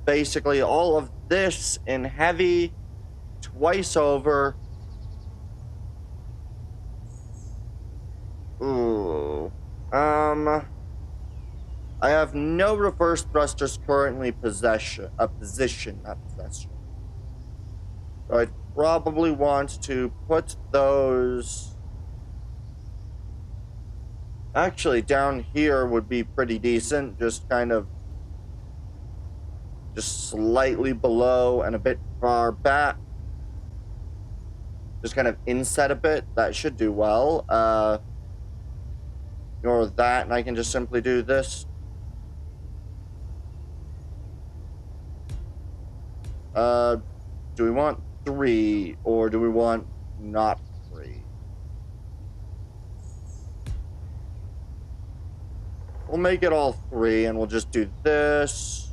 basically all of this in heavy twice over. Ooh. I have no reverse thrusters currently position, not possession. So I'd probably want to put those... Actually, down here would be pretty decent, just kind of just slightly below and a bit far back. Just kind of inset a bit. That should do well. Ignore that, and I can just simply do this. Do we want 3, or do we want not 3? We'll make it all 3, and we'll just do this.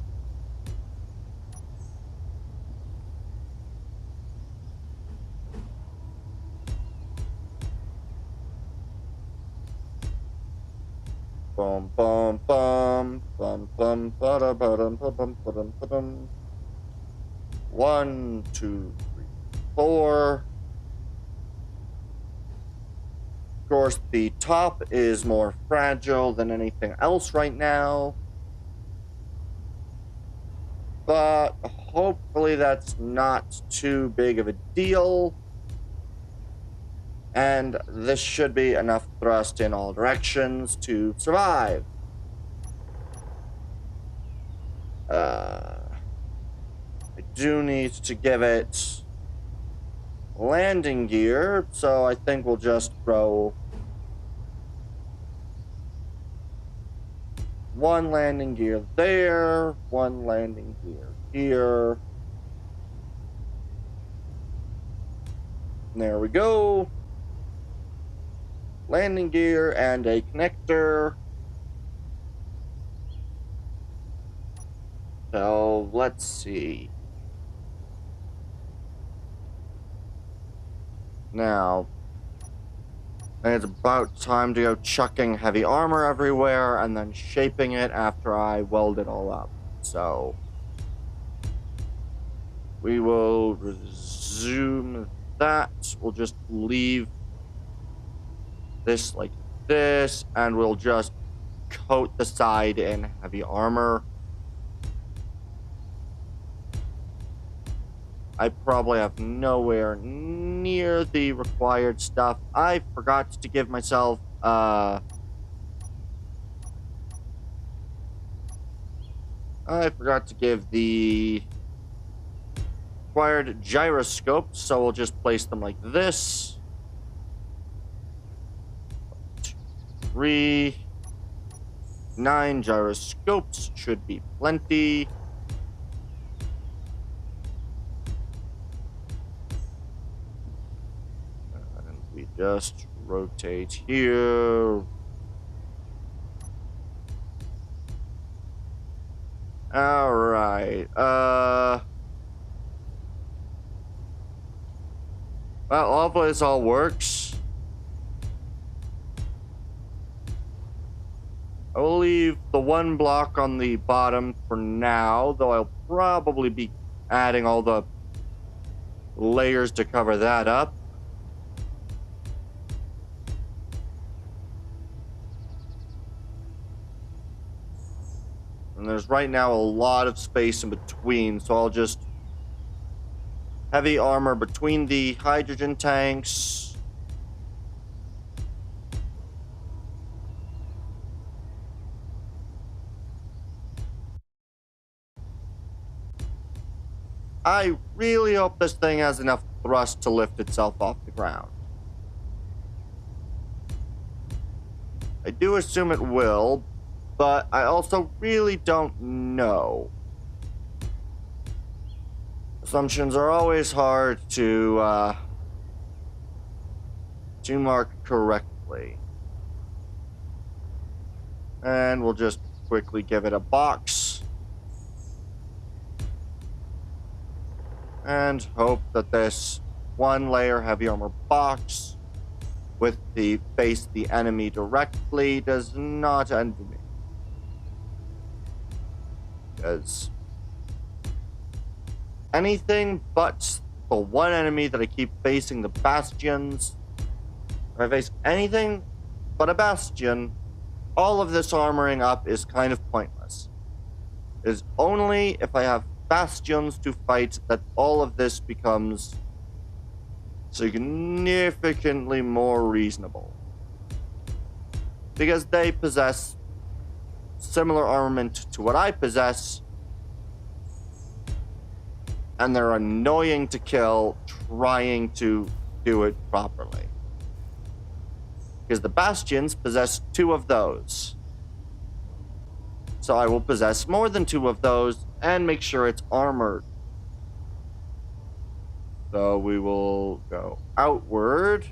Bum bum bum bum bum bada bum bum bum bum. 1, 2, 3, 4. Of course, the top is more fragile than anything else right now. But hopefully that's not too big of a deal. And this should be enough thrust in all directions to survive. I do need to give it landing gear, so I think we'll just throw 1 landing gear there, 1 landing gear here. There we go. Landing gear and a connector. So let's see. Now, it's about time to go chucking heavy armor everywhere and then shaping it after I weld it all up. So we will resume that. We'll just leave this like this, and we'll just coat the side in heavy armor. I probably have nowhere near the required stuff. I forgot to give myself, I forgot to give the required gyroscopes, so we'll just place them like this. 2, 3, 9 gyroscopes should be plenty. We just rotate here. All right. Well, hopefully this all works. I will leave the 1 block on the bottom for now, though I'll probably be adding all the layers to cover that up. And there's right now a lot of space in between, so I'll just heavy armor between the hydrogen tanks. I really hope this thing has enough thrust to lift itself off the ground. I do assume it will, but I also really don't know. Assumptions are always hard to mark correctly. And we'll just quickly give it a box. And hope that this 1 layer heavy armor box with the face the enemy directly does not end me. Because anything but the 1 enemy that I keep facing, the bastions, if I face anything but a bastion, all of this armoring up is kind of pointless. It is only if I have bastions to fight that all of this becomes significantly more reasonable. Because they possess similar armament to what I possess, and they're annoying to kill trying to do it properly. Because the bastions possess 2 of those. So I will possess more than 2 of those and make sure it's armored. So we will go outward.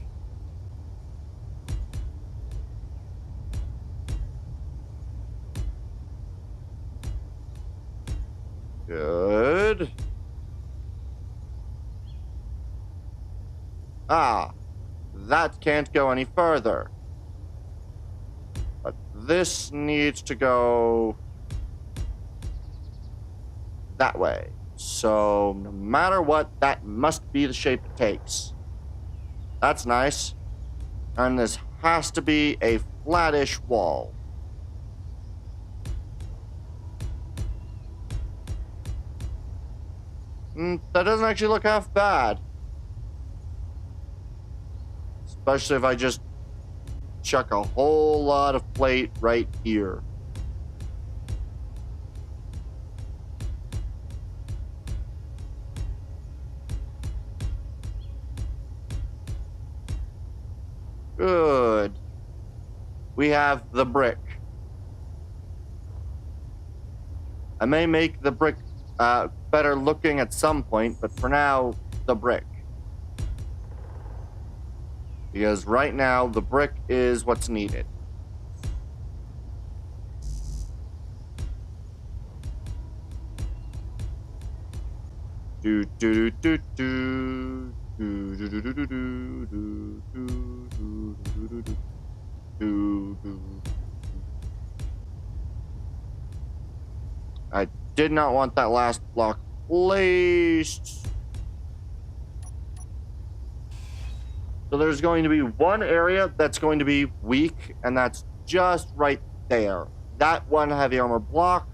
Good. Ah, that can't go any further. But this needs to go that way. So no matter what, that must be the shape it takes. That's nice. And this has to be a flattish wall. That doesn't actually look half bad. Especially if I just chuck a whole lot of plate right here. Good. We have the brick. I may make the brick better looking at some point, but for now, the brick. Because right now, the brick is what's needed. Do do do do do do do do do do do do do do do. I did not want that last block placed. So there's going to be one area that's going to be weak, and that's just right there. That one heavy armor block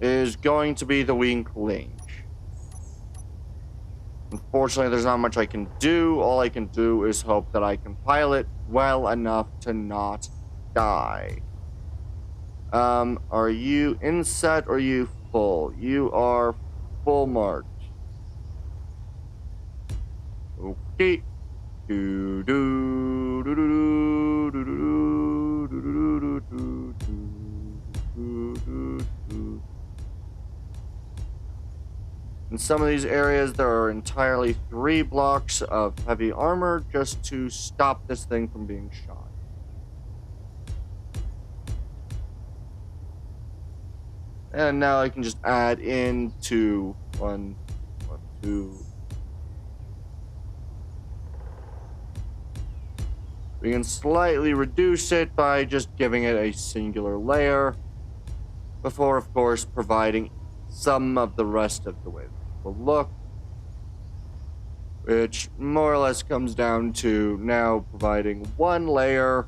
is going to be the weak link. Unfortunately, there's not much I can do. All I can do is hope that I can pilot well enough to not die. Are you inset or are you full? You are full marked. Okay. Do do do do do do do do do do do do do. In some of these areas, there are entirely 3 blocks of heavy armor just to stop this thing from being shot. And now I can just add in 2, 1, 1, 2. We can slightly reduce it by just giving it a singular layer before, of course, providing some of the rest of the way it will look, which more or less comes down to now providing 1 layer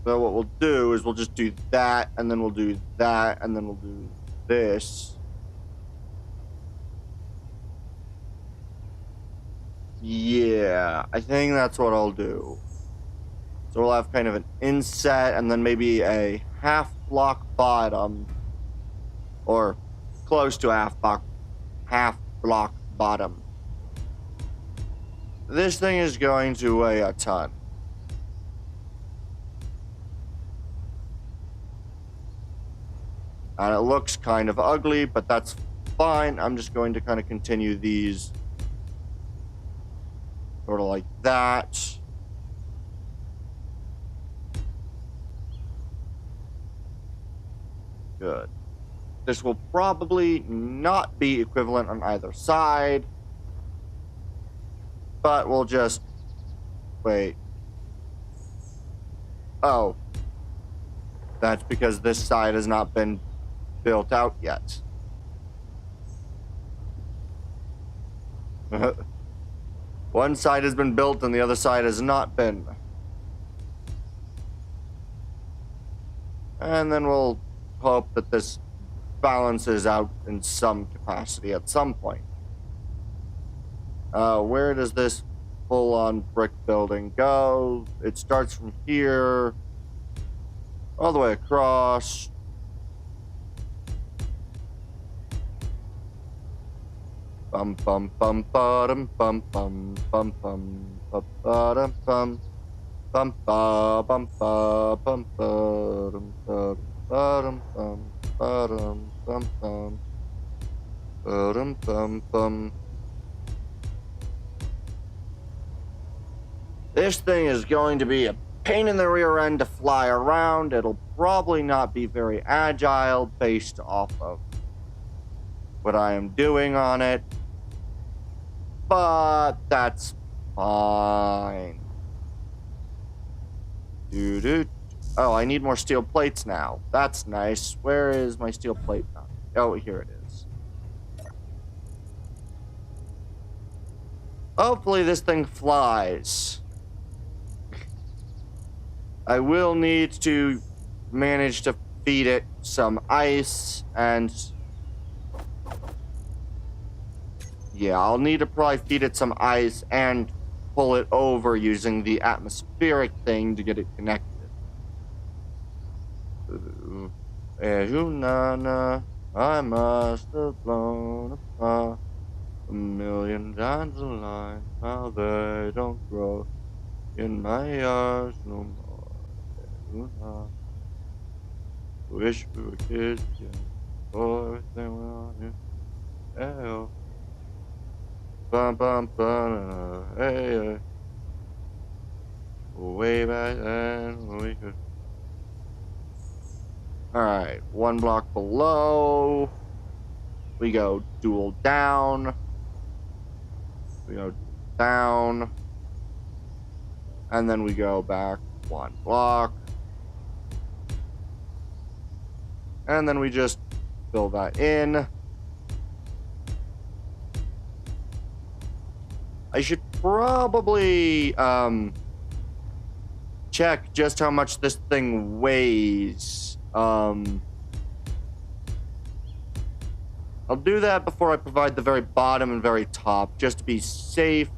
So what we'll do is we'll just do that, and then we'll do that, and then we'll do this. Yeah, I think that's what I'll do. So we'll have kind of an inset, and then maybe a half block bottom, or close to half block bottom. This thing is going to weigh a ton. And it looks kind of ugly, but that's fine. I'm just going to kind of continue these sort of like that. Good. This will probably not be equivalent on either side, but we'll just wait. Oh, that's because this side has not been built out yet. One side has been built and the other side has not been. And then we'll hope that this balances out in some capacity at some point. Where does this full-on brick building go? It starts from here, all the way across. Bum bum bum bum bum bum bum bum bum bum bum bum ba bum ba bum bum bum bum bum bum bum bum bum bum. This thing is going to be a pain in the rear end to fly around. It'll probably not be very agile based off of what I am doing on it, but that's fine. Doo-doo. Oh, I need more steel plates now. That's nice. Where is my steel plate now? Oh, here it is. Hopefully this thing flies. I will need to manage to feed it some ice and... yeah, I'll need to probably feed it some ice and pull it over using the atmospheric thing to get it connected. Nana, I must have blown apart 1,000,000 dandelions. Now they don't grow in my eyes no more. Wish we were kids again. For everything we wanted. Hey, oh. Bum, bum, bum, hey, hey. Way back then we could. Alright, one block below. We go dual down. We go down. And then we go back one block. And then we just fill that in. I should probably check just how much this thing weighs. I'll do that before I provide the very bottom and very top, just to be safe.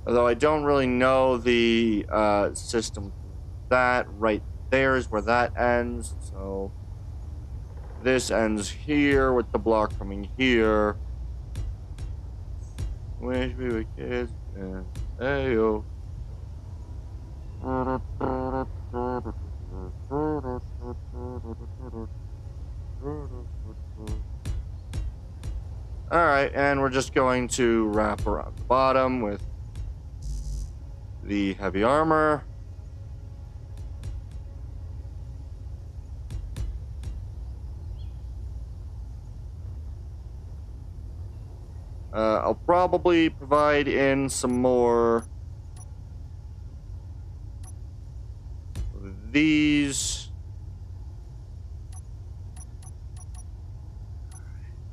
Although I don't really know the system. That right there is where that ends. So this ends here with the block coming here. Wish we were kids and hey yo. Alright, and we're just going to wrap around the bottom with the heavy armor. I'll probably provide in some more of these.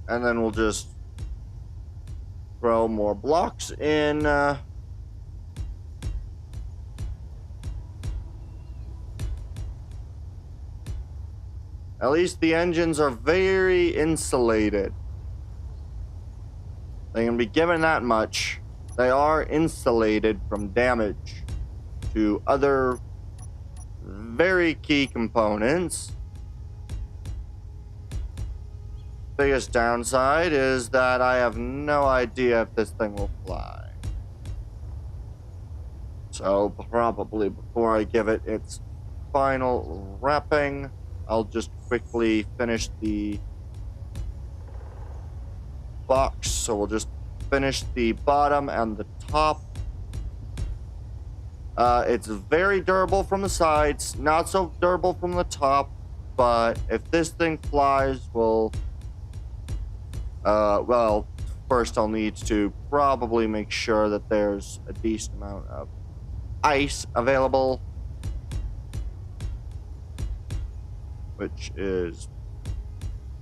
And then we'll just throw more blocks in. At least the engines are very insulated. They can be given that much. They are insulated from damage to other very key components. Biggest downside is that I have no idea if this thing will fly. So probably before I give it its final wrapping, I'll just quickly finish the box. So we'll just finish the bottom and the top. It's very durable from the sides, not so durable from the top, but if this thing flies, well, first I'll need to probably make sure that there's a decent amount of ice available, which is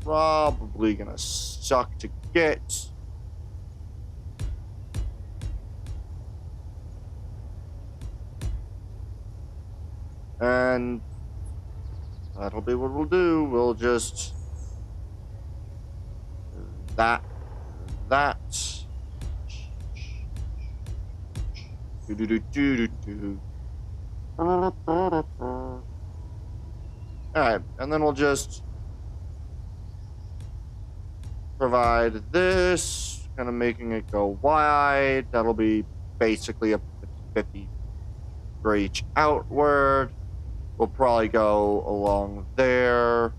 probably gonna suck to get. And that'll be what we'll do. We'll just that. Do-do-do-do-do-do. Alright, and then we'll just provide this, kind of making it go wide. That'll be basically a 50 for each outward. We'll probably go along there.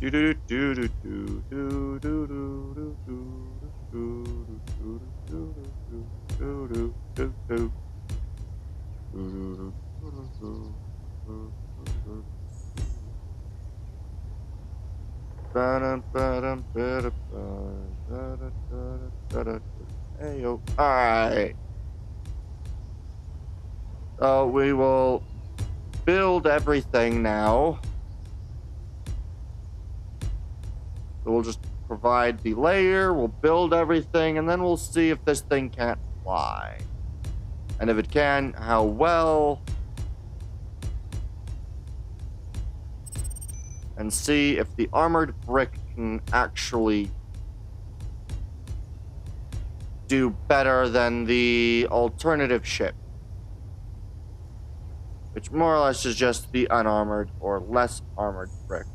Do do do do do do do do do do do do. Hey, alright. So we will build everything now. So we'll just provide the layer, we'll build everything, and then we'll see if this thing can't fly. And if it can, how well. And see if the armored brick can actually do better than the alternative ship. Which more or less is just the unarmored or less armored brick.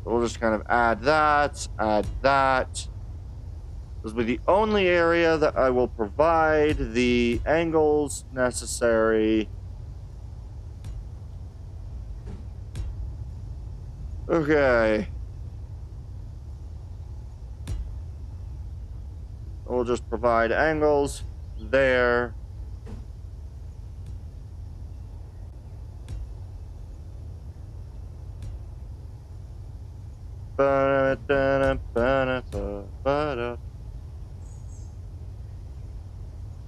We'll just kind of add that, add that. This will be the only area that I will provide the angles necessary. Okay. We'll just provide angles there.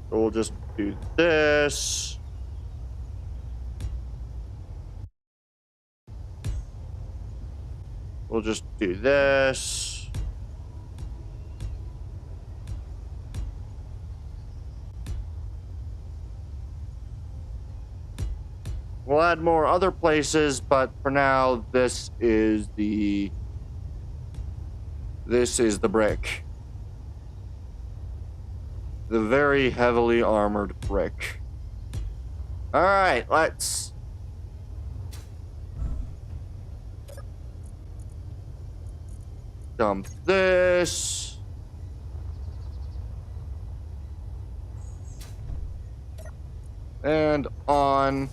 So we'll just do this. We'll just do this. We'll add more other places, but for now, this is the brick. The very heavily armored brick. All right, let's dump this. And on.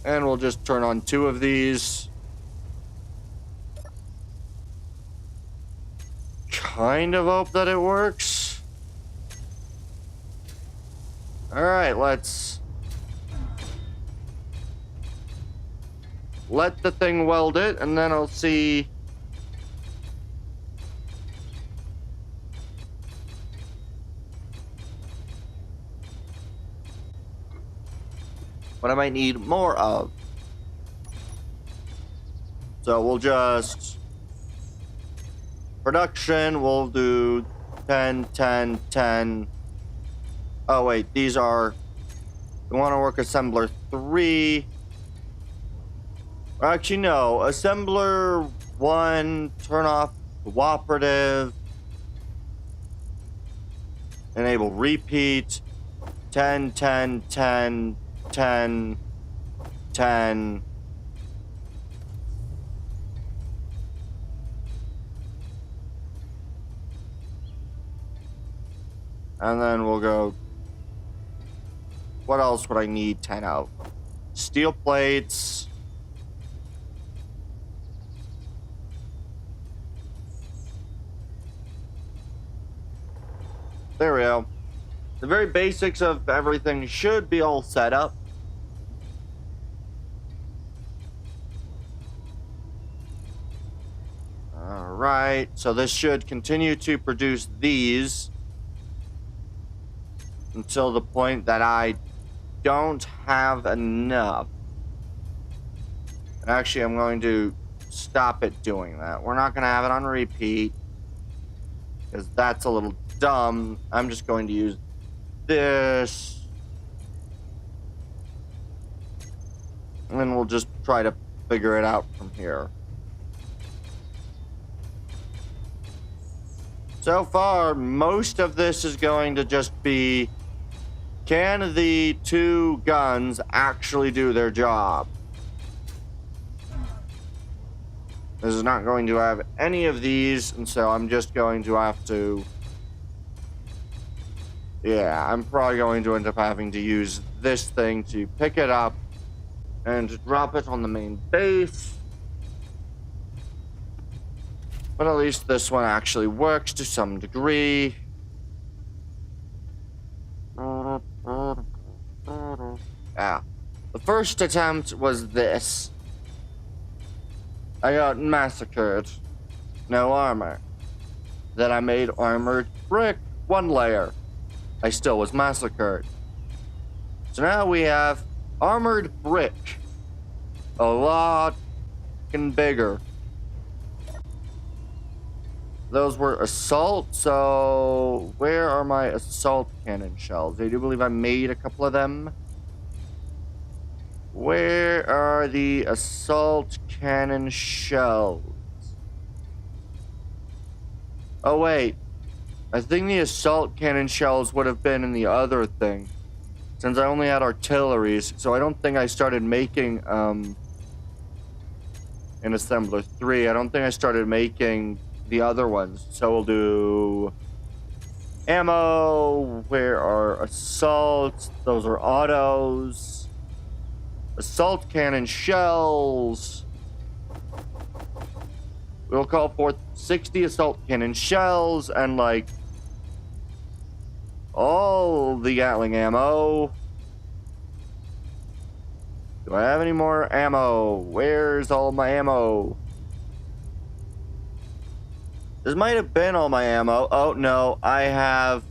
And we'll just turn on 2 of these. Kind of hope that it works. All right, let's let the thing weld it, and then I'll see what I might need more of. So we'll just production, we'll do 10, 10, 10. Oh wait, these are, we want to work assembler 3. Actually no, assembler 1, turn off cooperative, enable repeat, 10, 10, 10, 10, 10. And then we'll go, what else would I need 10 of? Steel plates. There we go. The very basics of everything should be all set up. Alright, so this should continue to produce these until the point that I don't have enough. Actually, I'm going to stop it doing that. We're not going to have it on repeat, because that's a little dumb. I'm just going to use this. And then we'll just try to figure it out from here. So far, most of this is going to just be, can the two guns actually do their job? This is not going to have any of these, and so I'm just going to have to... Yeah, I'm probably going to end up having to use this thing to pick it up and drop it on the main base. But at least this one actually works to some degree. Yeah. The first attempt was this. I got massacred. No armor. Then I made armored brick, 1 layer. I still was massacred. So now we have armored brick. A lot bigger. Those were assault, so where are my assault cannon shells? I do believe I made a couple of them. Where are the assault cannon shells? Oh wait, I think the assault cannon shells would have been in the other thing, since I only had artilleries, so I don't think I started making in Assembler 3. I don't think I started making the other ones. So we'll do ammo. Where are assaults? Those are autos. Assault cannon shells. We'll call forth 60 assault cannon shells and like all the Gatling ammo. Do I have any more ammo? Where's all my ammo? This might have been all my ammo. Oh, no. I have...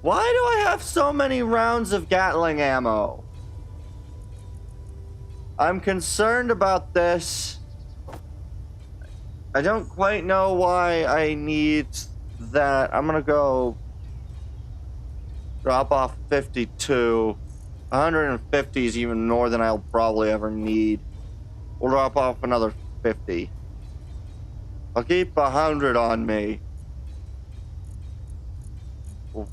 Why do I have so many rounds of Gatling ammo? I'm concerned about this. I don't quite know why I need that. I'm gonna go... drop off 52. 150 is even more than I'll probably ever need. We'll drop off another 50. I'll keep 100 on me. Well,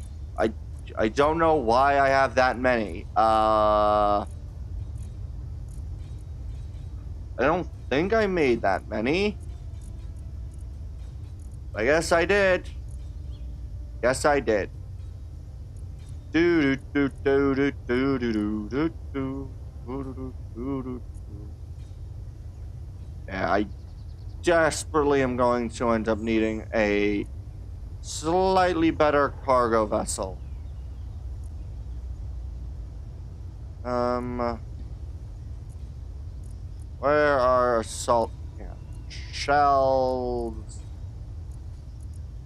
I don't know why I have that many. I don't think I made that many. I guess I did. Yes, I did. Yeah, I desperately am going to end up needing a slightly better cargo vessel. Where are assault shells?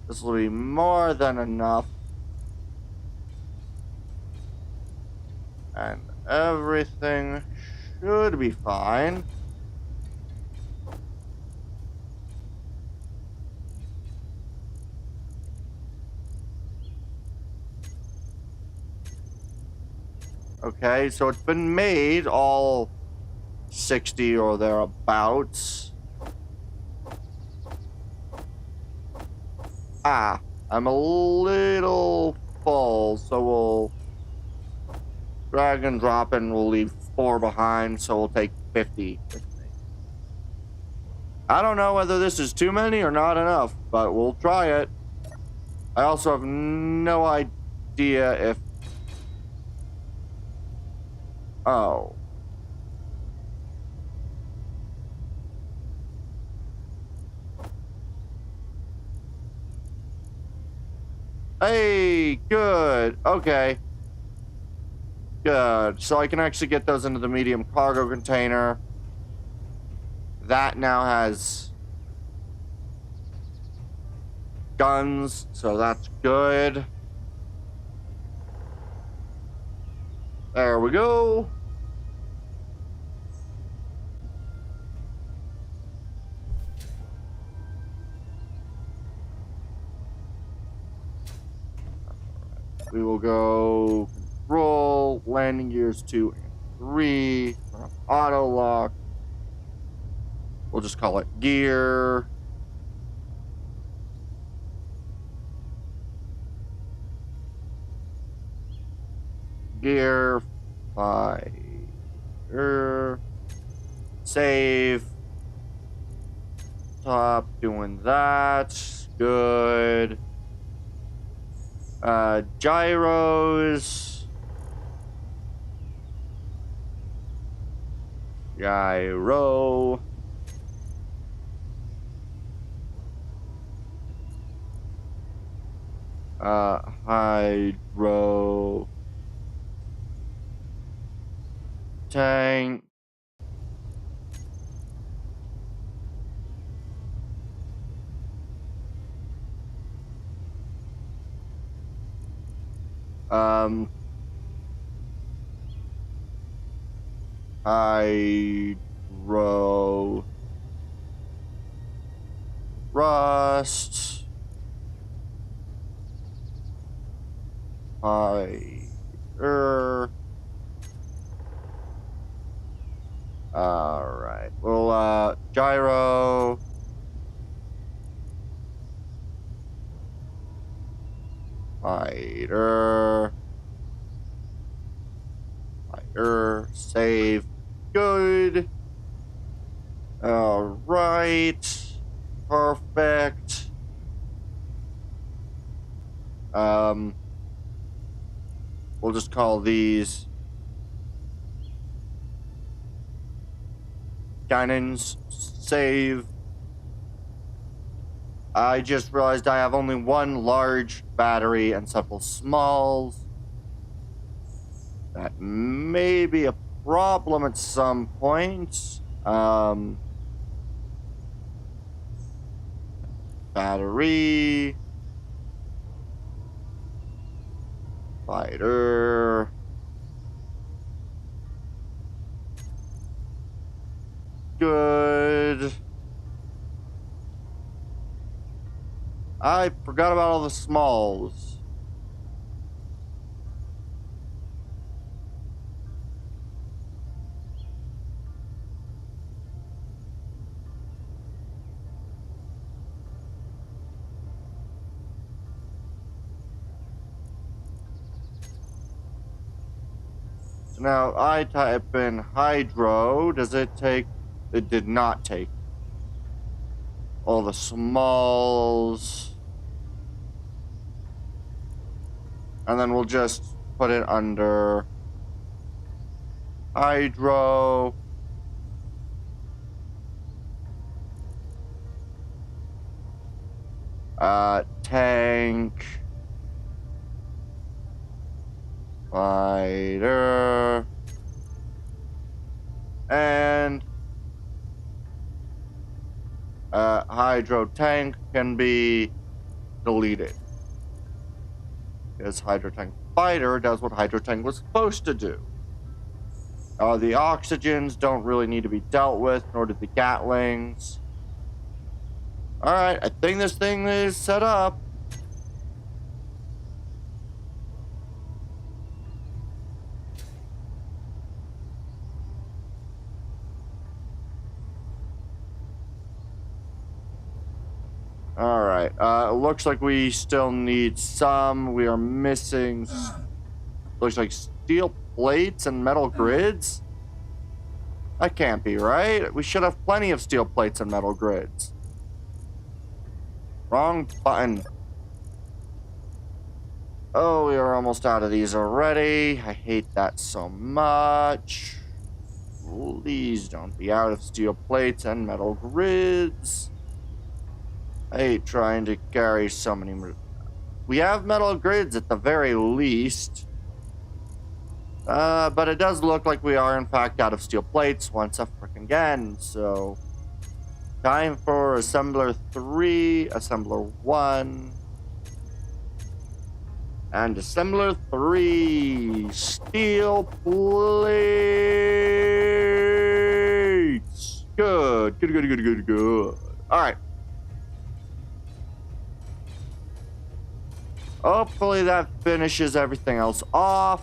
This will be more than enough. And everything should be fine. Okay, so it's been made, all 60 or thereabouts. Ah, I'm a little full, so we'll drag and drop and we'll leave 4 behind, so we'll take 50 with me. I don't know whether this is too many or not enough, but we'll try it. I also have no idea if... Oh. Hey, good. Okay. Good. So I can actually get those into the medium cargo container. That now has guns, so that's good. There we go. We will go control, landing gears 2 and 3, turn off auto lock. We'll just call it gear. Gear, fire, save. Stop doing that. Good. Gyros. Gyro. Hydro. Tank. Hydro. Rust. Fire. Alright. Well, gyro. Fighter. Fighter. Save. Good. Alright. Perfect. We'll just call these cannons. Save. I just realized I have only one large battery and several smalls. That may be a problem at some point. Battery. Fighter. Good. I forgot about all the smalls. So now I type in hydro. Does it take? It did not take all the smalls. And then we'll just put it under hydro. Tank. Fighter. And hydro tank can be deleted. Because hydro tank fighter does what hydro tank was supposed to do. The oxygens don't really need to be dealt with, nor do the Gatlings. Alright, I think this thing is set up. Alright, it looks like we still need some. We are missing, looks like steel plates and metal grids. That can't be right. We should have plenty of steel plates and metal grids. Wrong button. Oh, we are almost out of these already. I hate that so much. Please don't be out of steel plates and metal grids. I hate trying to carry so many. We have metal grids at the very least. But it does look like we are in fact out of steel plates once again, so time for assembler 3, assembler 1, And assembler 3. Steel plates. Good. Good. Alright. Hopefully that finishes everything else off.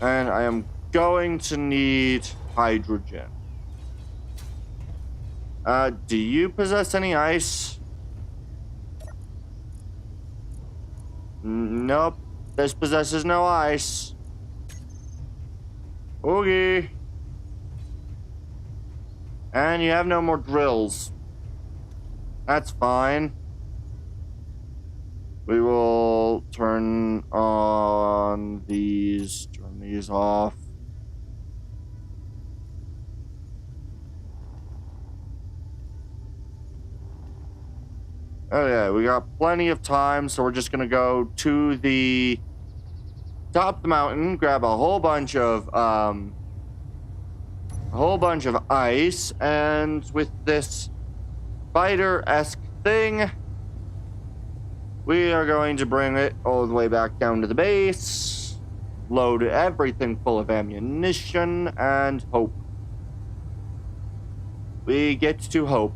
And I am going to need hydrogen. Do you possess any ice? Nope. This possesses no ice. Okay. And you have no more drills. That's fine. We will turn these off. Okay, we got plenty of time, so we're just gonna go to the top of the mountain, grab a whole bunch of ice, and with this spider-esque thing, we are going to bring it all the way back down to the base, load everything full of ammunition, and hope. We get to hope.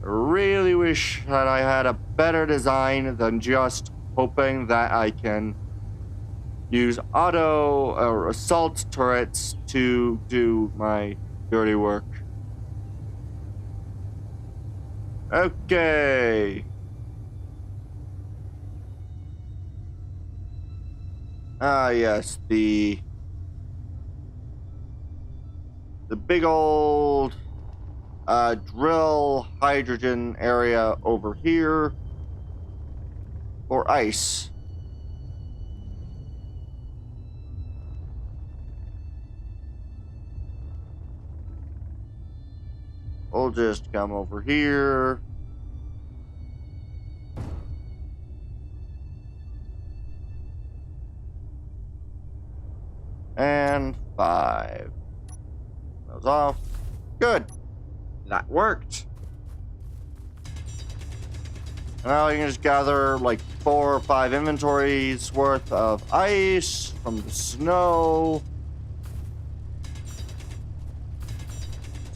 I really wish that I had a better design than just hoping that I can use auto or assault turrets to do my dirty work. Okay. Yes, the big old drill hydrogen area over here for ice. We'll just come over here. And 5. Those off. Good. That worked. Now you can just gather like 4 or 5 inventories worth of ice from the snow.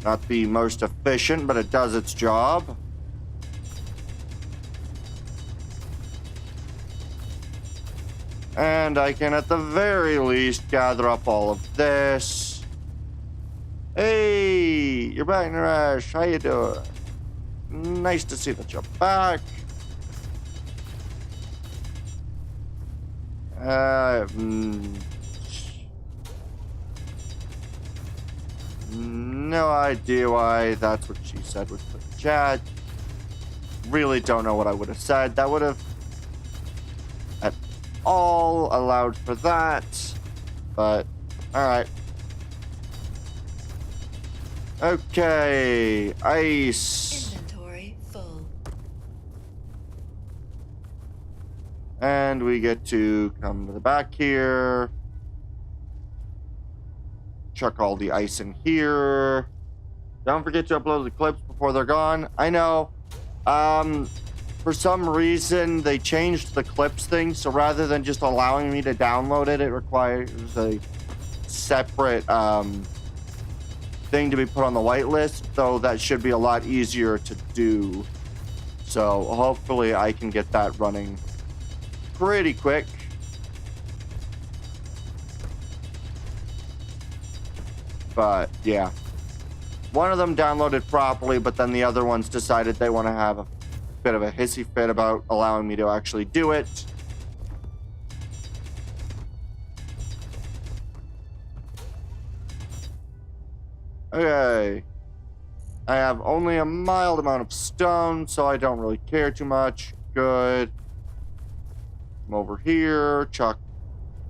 Not the most efficient, but it does its job. And I can at the very least gather up all of this. Hey, you're back, Naresh. How you doing? Nice to see that you're back. No idea why that's what she said with the chat. Really don't know what I would have said. That would have at all allowed for that. But, alright. Okay, ice. Inventory full. And we get to come to the back here. Chuck all the ice in here. Don't forget to upload the clips before they're gone. I know. For some reason, they changed the clips thing, so rather than just allowing me to download it, it requires a separate thing to be put on the whitelist, so that should be a lot easier to do. So hopefully I can get that running pretty quick. But yeah, one of them downloaded properly, but then the other ones decided they want to have a bit of a hissy fit about allowing me to actually do it. Okay. I have only a mild amount of stone, so I don't really care too much. Good. Come over here, chuck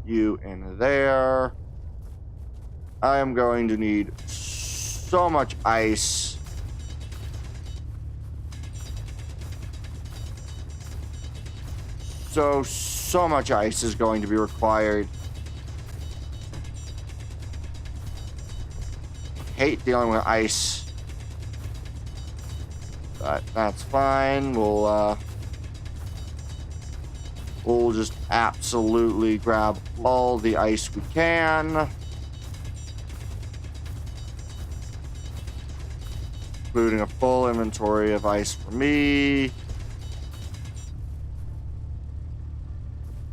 you in there. I am going to need so much ice. So much ice is going to be required. Hate dealing with ice. But that's fine. We'll just absolutely grab all the ice we can. Including a full inventory of ice for me.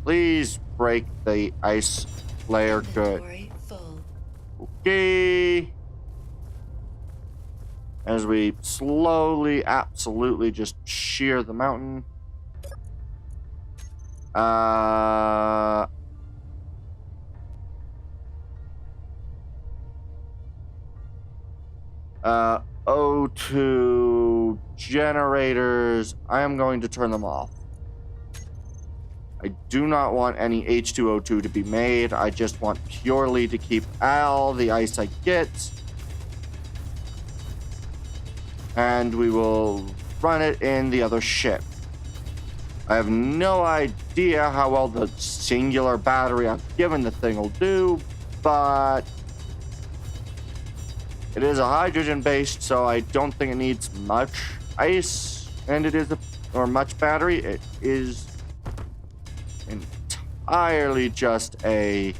Please break the ice layer. Good. Inventory full. Okay. As we slowly, absolutely just shear the mountain. O2 generators. I am going to turn them off. I do not want any H2O2 to be made. I just want purely to keep all the ice I get. And we will run it in the other ship. I have no idea how well the singular battery I've given the thing will do, but it is a hydrogen based, so I don't think it needs much ice, and it is much battery. It is entirely just a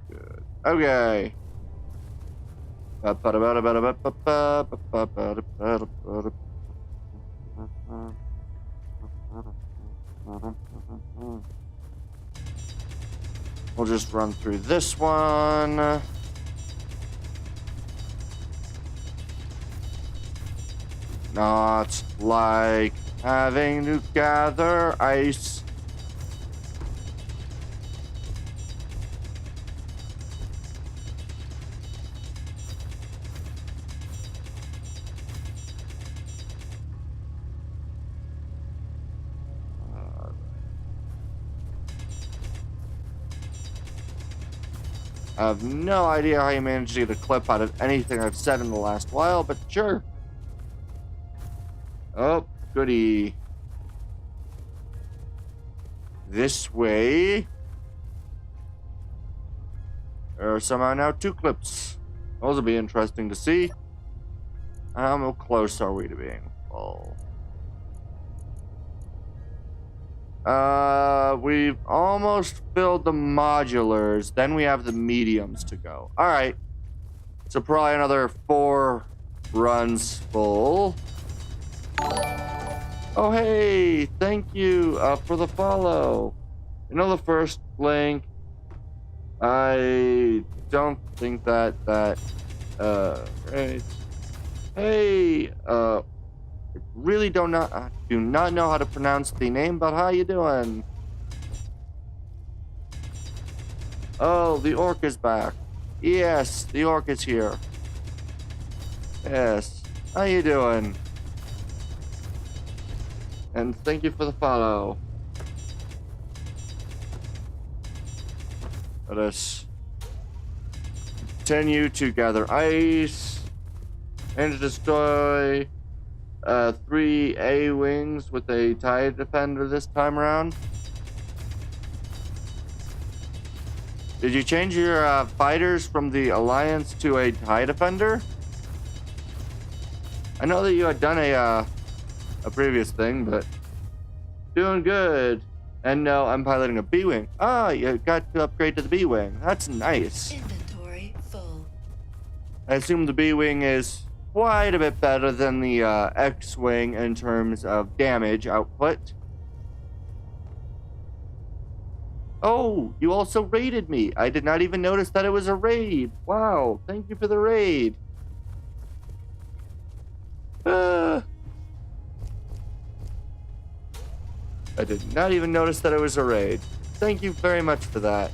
good. Okay. We'll just run through this one. Not like having to gather ice. I have no idea how you managed to get a clip out of anything I've said in the last while, but sure. Oh, goody. This way. There are somehow now 2 clips. Those will be interesting to see. How close are we to being full? We've almost filled the modulars. Then we have the mediums to go. All right. So probably another 4 runs full. Oh, hey. Thank you for the follow. You know, the first link, I don't think that, right. Hey, really do not know how to pronounce the name, but how you doing? Oh, the orc is back. Yes, the orc is here. Yes, how you doing? And thank you for the follow. Let us continue to gather ice and to destroy 3 A-wings with a TIE defender this time around. Did you change your fighters from the Alliance to a TIE defender? I know that you had done a previous thing, but doing good. And no, I'm piloting a B-wing. Ah, you got to upgrade to the B-wing. That's nice. Inventory full. I assume the B-wing is quite a bit better than the X-wing in terms of damage output. Oh, you also raided me. I did not even notice that it was a raid. Wow, thank you for the raid. I did not even notice that it was a raid. Thank you very much for that.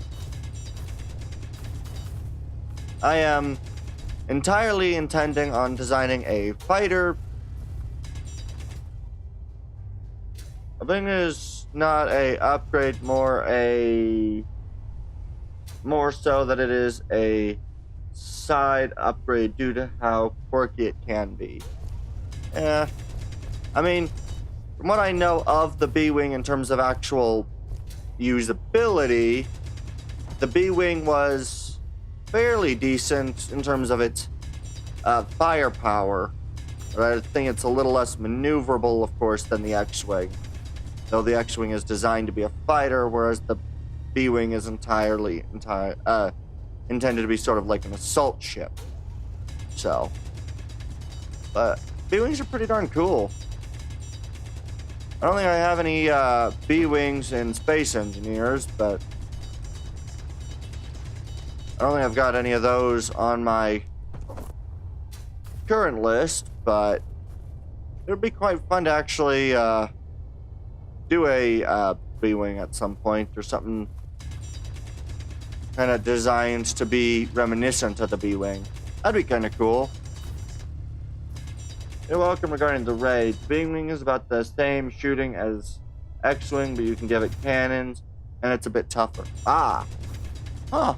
I am entirely intending on designing a fighter. I think it is not a upgrade, more so that it is a side upgrade due to how quirky it can be. Yeah, I mean, from what I know of the B-wing in terms of actual usability, the B-wing was fairly decent in terms of its firepower. But I think it's a little less maneuverable, of course, than the X-Wing. Though the X-Wing is designed to be a fighter, whereas the B-Wing is intended to be sort of like an assault ship. So, but B-Wings are pretty darn cool. I don't think I have any B-Wings in Space Engineers, but I don't think I've got any of those on my current list, but it would be quite fun to actually do a B-Wing at some point, or something kind of designed to be reminiscent of the B-Wing. That'd be kind of cool. You're welcome. Regarding the raid, B-Wing is about the same shooting as X-Wing, but you can give it cannons, and it's a bit tougher. Ah. Huh.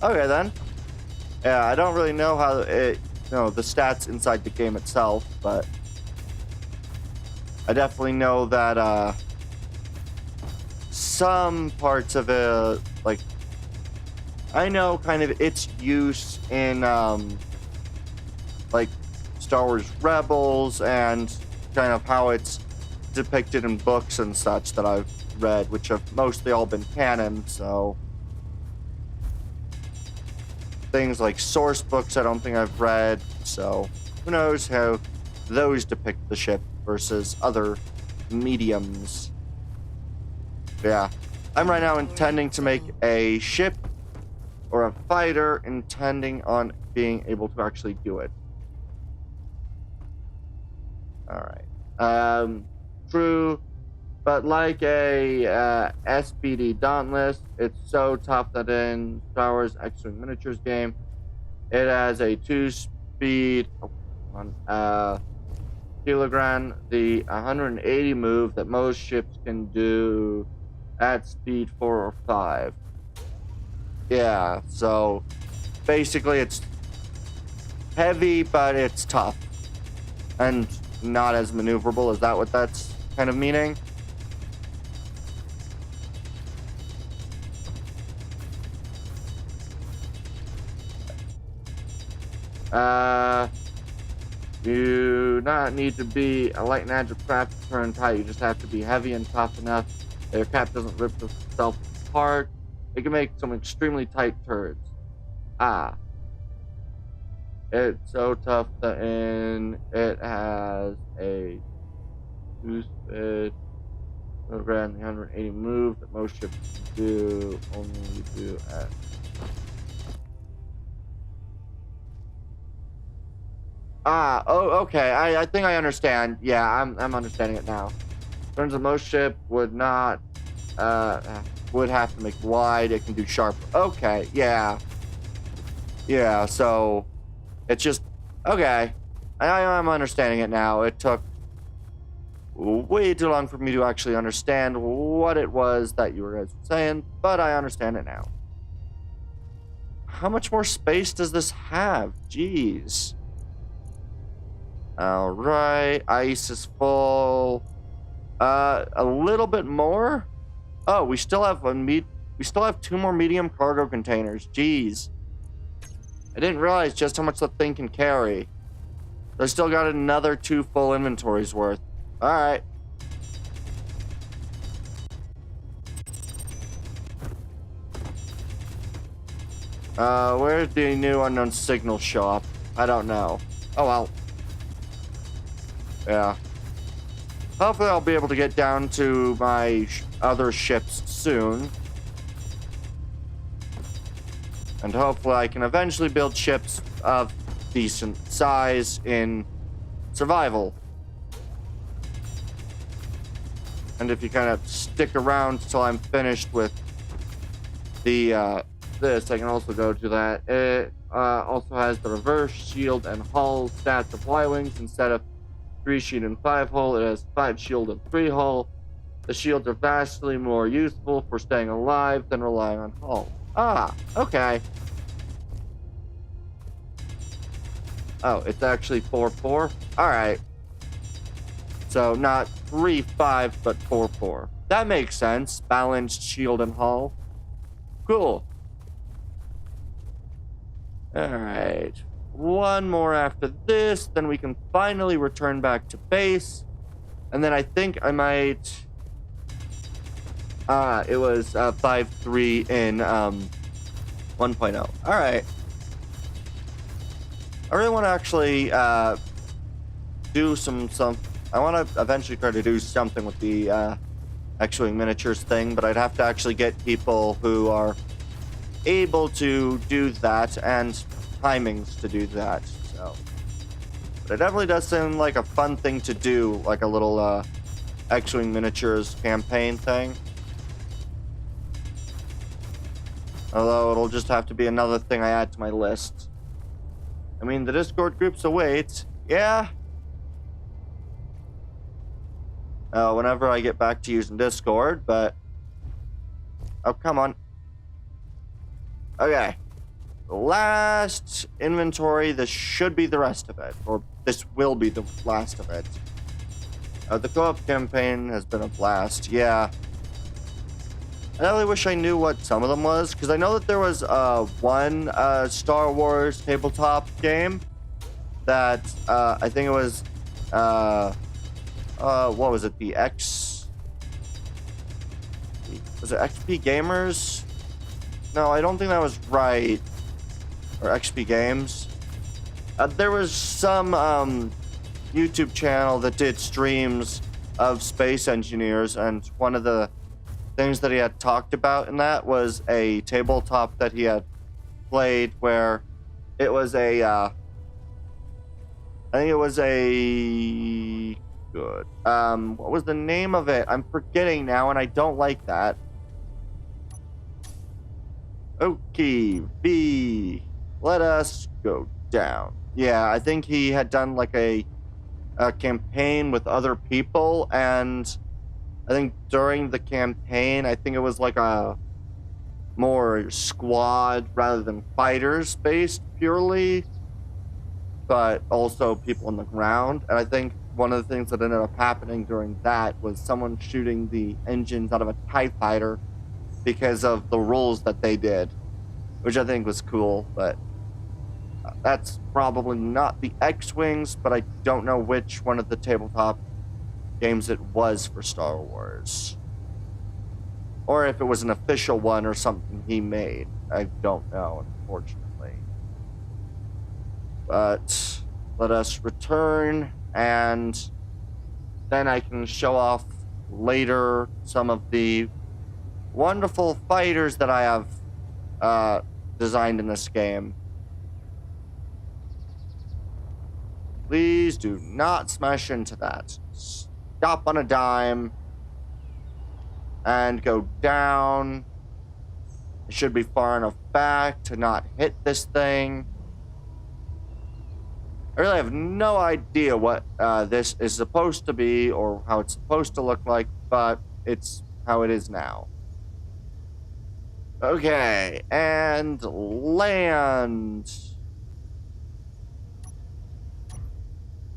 Okay, then. Yeah, I don't really know how it, the stats inside the game itself, but I definitely know that, some parts of it, like, I know kind of its use in, like, Star Wars Rebels, and kind of how it's depicted in books and such that I've read, which have mostly all been canon, so things like source books I don't think I've read, so who knows how those depict the ship versus other mediums. Yeah, I'm right now intending to make a ship or a fighter, intending on being able to actually do it. Alright. True, but like a SPD Dauntless, it's so tough that in Star Wars X-Wing Miniatures game, it has a 2-speed kilogram, the 180 move that most ships can do at speed 4 or 5. Yeah, so basically it's heavy, but it's tough. And not as maneuverable. Is that what that's kind of meaning? You not need to be a light and agile craft to turn tight. You just have to be heavy and tough enough that your cap doesn't rip itself apart. It can make some extremely tight turds. Ah. It's so tough that it has a 2-speed program, the 180 move that most ships do only do at. Oh, okay. I think I understand. Yeah, I'm understanding it now. Turns of most ship would not would have to make wide. It can do sharp. Okay, yeah. Yeah, so it's just okay. I'm understanding it now. It took way too long for me to actually understand what it was that you guys were saying, but I understand it now. How much more space does this have? Jeez. All right, ice is full. A little bit more. Oh, we still have we still have 2 more medium cargo containers. Jeez. I didn't realize just how much the thing can carry. I still got another 2 full inventories worth. All right. Where's the new unknown signal show up? I don't know. Oh well. Yeah. Hopefully I'll be able to get down to my other ships soon. And hopefully I can eventually build ships of decent size in survival. And if you kind of stick around until I'm finished with the this, I can also go to that. It also has the reverse shield and hull stats of Y-Wings. Instead of 3 shield and 5 hull, it has 5 shield and 3 hull. The shields are vastly more useful for staying alive than relying on hull. Ah, okay. Oh, it's actually 4-4? Alright. So not 3-5, but 4-4. That makes sense. Balanced shield and hull. Cool. Alright. one more after this, then we can finally return back to base. And then I think I might... it was 5.3 in 1.0. Alright. I really want to actually do some... I want to eventually try to do something with the X-Wing miniatures thing, but I'd have to actually get people who are able to do that and timings to do that. So, but it definitely does seem like a fun thing to do, like a little X-Wing miniatures campaign thing. Although it'll just have to be another thing I add to my list. I mean, the Discord groups await. Yeah. Whenever I get back to using Discord, but... Oh, come on. Okay. Last inventory. This should be the rest of it. Or this will be the last of it. The co-op campaign has been a blast. Yeah. I really wish I knew what some of them was, because I know that there was one Star Wars tabletop game that I think it was what was it? The X... Was it XP Gamers? No, I don't think that was right. Or XP Games. There was some YouTube channel that did streams of space engineers, and one of the things that he had talked about in that was a tabletop that he had played where it was a I think it was a good what was the name of it? I'm forgetting now, and I don't like that. Okay, V, let us go down. Yeah, I think he had done like a campaign with other people, and I think during the campaign, I think it was like a more squad rather than fighters based purely, but also people on the ground. And I think one of the things that ended up happening during that was someone shooting the engines out of a TIE fighter because of the rules that they did, which I think was cool. But that's probably not the X-Wings, but I don't know which one of the tabletop games it was for Star Wars, or if it was an official one or something he made. I don't know, unfortunately. But let us return, and then I can show off later some of the wonderful fighters that I have designed in this game. Please do not smash into that. Stop on a dime and go down. It should be far enough back to not hit this thing. I really have no idea what this is supposed to be or how it's supposed to look like, but it's how it is now. Okay, and land.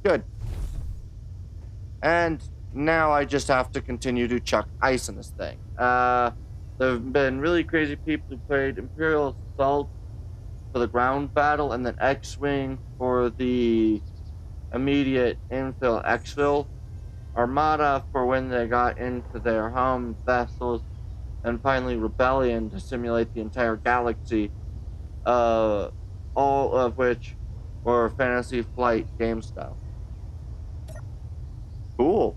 Good. And now I just have to continue to chuck ice in this thing. There have been really crazy people who played Imperial Assault for the ground battle, and then X-Wing for the immediate infill exfil, Armada for when they got into their home vessels, and finally Rebellion to simulate the entire galaxy, all of which were Fantasy Flight game style. Cool.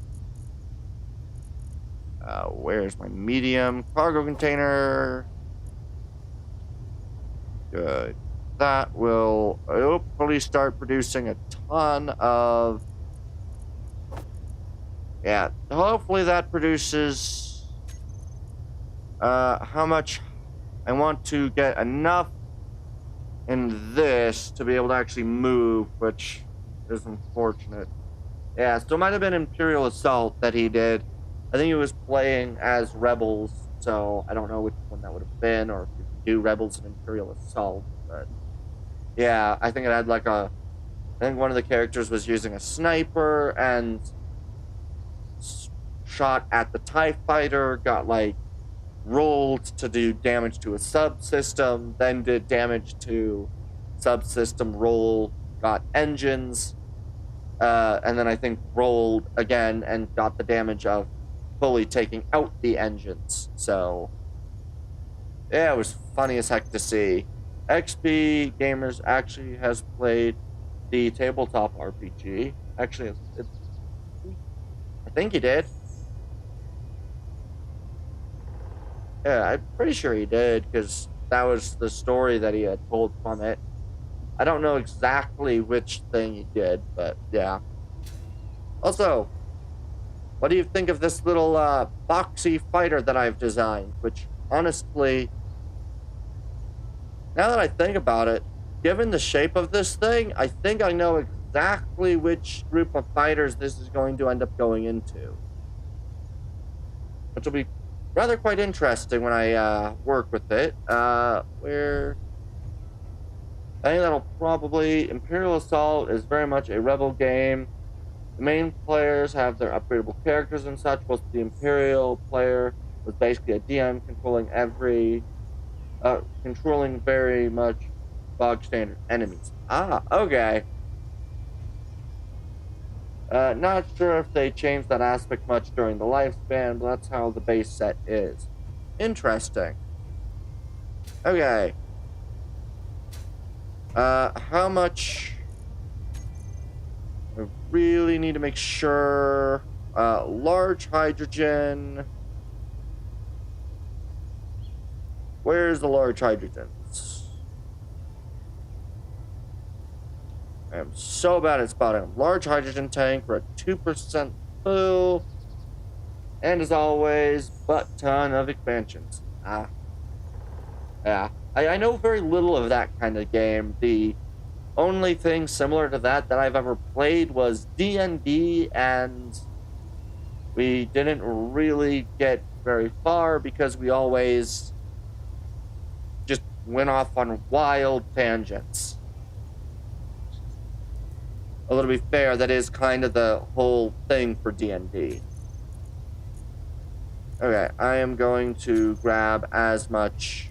Where's my medium cargo container? Good. That will hopefully start producing a ton of... Yeah, hopefully that produces... how much... I want to get enough in this to be able to actually move, which is unfortunate. Yeah, so it might have been Imperial Assault that he did. I think he was playing as Rebels, so I don't know which one that would have been, or if you could do Rebels and Imperial Assault, but... Yeah, I think it had like a... I think one of the characters was using a sniper and shot at the TIE fighter, got like rolled to do damage to a subsystem, then did damage to subsystem roll, got engines, and then I think rolled again and got the damage of fully taking out the engines. So, yeah, it was funny as heck to see. XP Gamers actually has played the tabletop RPG. Actually, I think he did. Yeah, I'm pretty sure he did, because that was the story that he had told from it. I don't know exactly which thing he did, but yeah. Also, what do you think of this little boxy fighter that I've designed? Which, honestly, now that I think about it, given the shape of this thing, I think I know exactly which group of fighters this is going to end up going into. Which will be rather quite interesting when I work with it. Where I think that'll probably... Imperial Assault is very much a rebel game. The main players have their upgradable characters and such, whilst the Imperial player was basically a DM controlling very much bog standard enemies. Ah, okay. Not sure if they changed that aspect much during the lifespan, but that's how the base set is. Interesting. Okay. How much... I really need to make sure... large hydrogen... Where's the large hydrogens? I am so bad at spotting them. Large hydrogen tank for a 2% full. And as always, butt ton of expansions. Ah. Yeah. I know very little of that kind of game. The only thing similar to that I've ever played was D&D, and we didn't really get very far because we always just went off on wild tangents. Although to be fair, that is kind of the whole thing for D&D. Okay, I am going to grab as much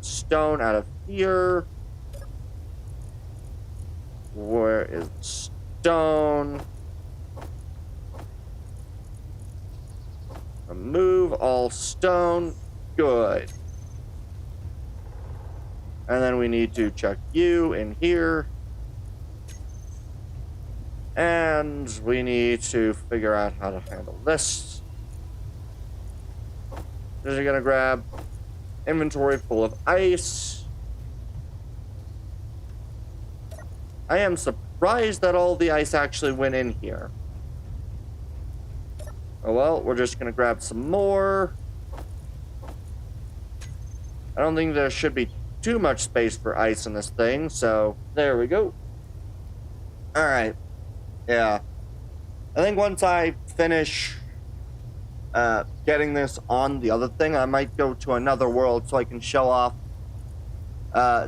stone out of here. Where is stone? Remove all stone. Good. And then we need to check you in here. And we need to figure out how to handle this. Just gonna grab inventory full of ice. I am surprised that all the ice actually went in here. Oh well, we're just gonna grab some more. I don't think there should be too much space for ice in this thing, so there we go. Alright. Yeah. I think once I finish getting this on the other thing, I might go to another world so I can show off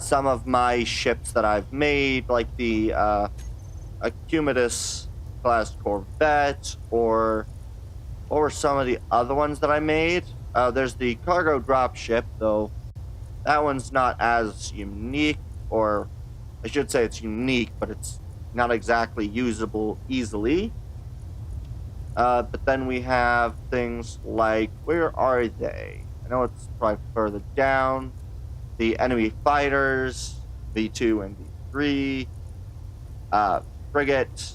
some of my ships that I've made, like the Acumitus class Corvette, or some of the other ones that I made. There's the cargo drop ship, though that one's not as unique, or I should say it's unique, but it's not exactly usable easily. But then we have things like, where are they? I know it's probably further down. The enemy fighters, V2 and V3, frigate,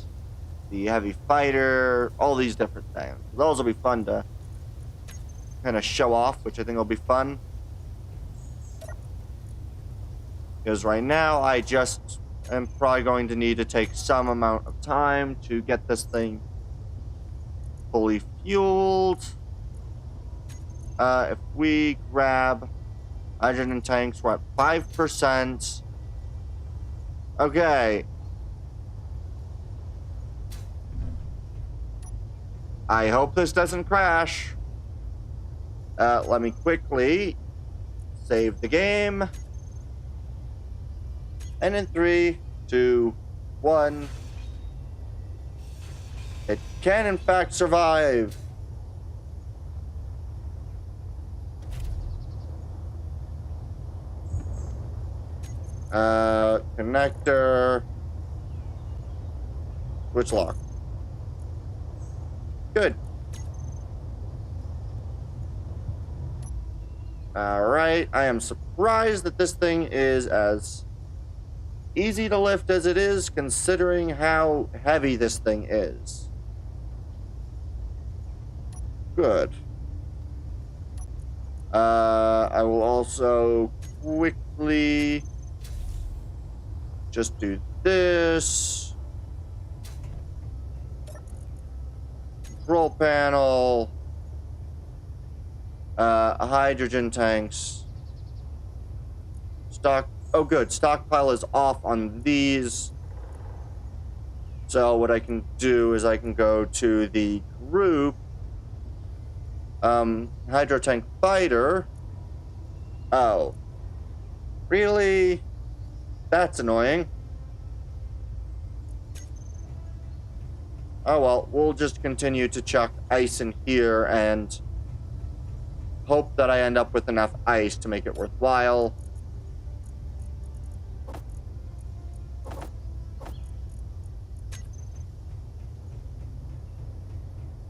the heavy fighter, all these different things. Those will be fun to kind of show off, which I think will be fun. Because right now, I just am probably going to need to take some amount of time to get this thing fully fueled. If we grab hydrogen tanks, we're at 5%. Okay. I hope this doesn't crash. Let me quickly save the game. And in 3, 2, 1. It can, in fact, survive. Connector. Switch lock. Good. Alright, I am surprised that this thing is as easy to lift as it is, considering how heavy this thing is. Good. I will also quickly just do this. Control panel. Hydrogen tanks. Oh, good. Stockpile is off on these. So what I can do is I can go to the group. Hydro tank fighter. Oh. Really? That's annoying. Oh well, we'll just continue to chuck ice in here and hope that I end up with enough ice to make it worthwhile.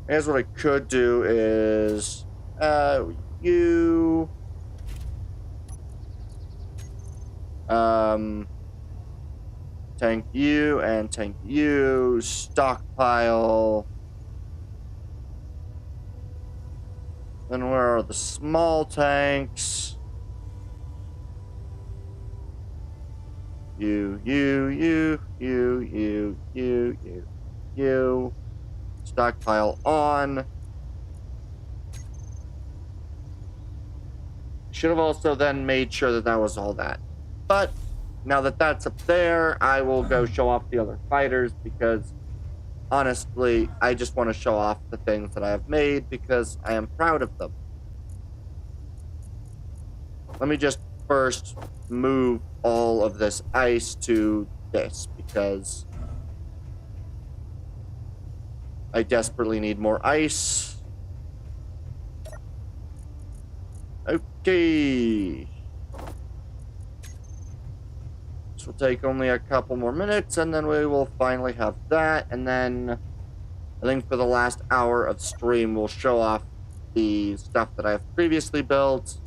I guess what I could do is you tank you and tank you, stockpile. Then where are the small tanks? You. Stockpile on. Should have also then made sure that that was all that. But now that that's up there, I will go show off the other fighters because honestly, I just want to show off the things that I have made because I am proud of them. Let me just first move all of this ice to this because I desperately need more ice. Okay. This will take only a couple more minutes and then we will finally have that. And then I think for the last hour of stream, we'll show off the stuff that I've previously built.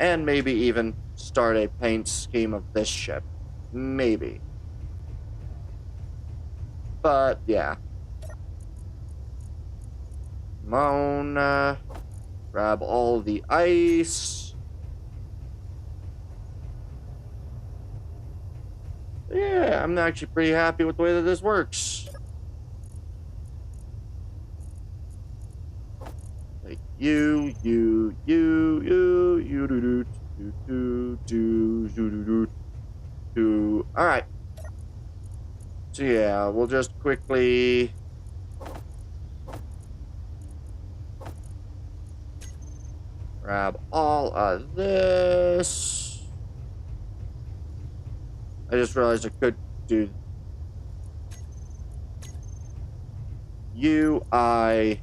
And maybe even start a paint scheme of this ship. Maybe. But, yeah. Come on, grab all the ice. Yeah, I'm actually pretty happy with the way that this works. Like you, alright. So yeah, we'll just quickly grab all of this. I just realized I could do UI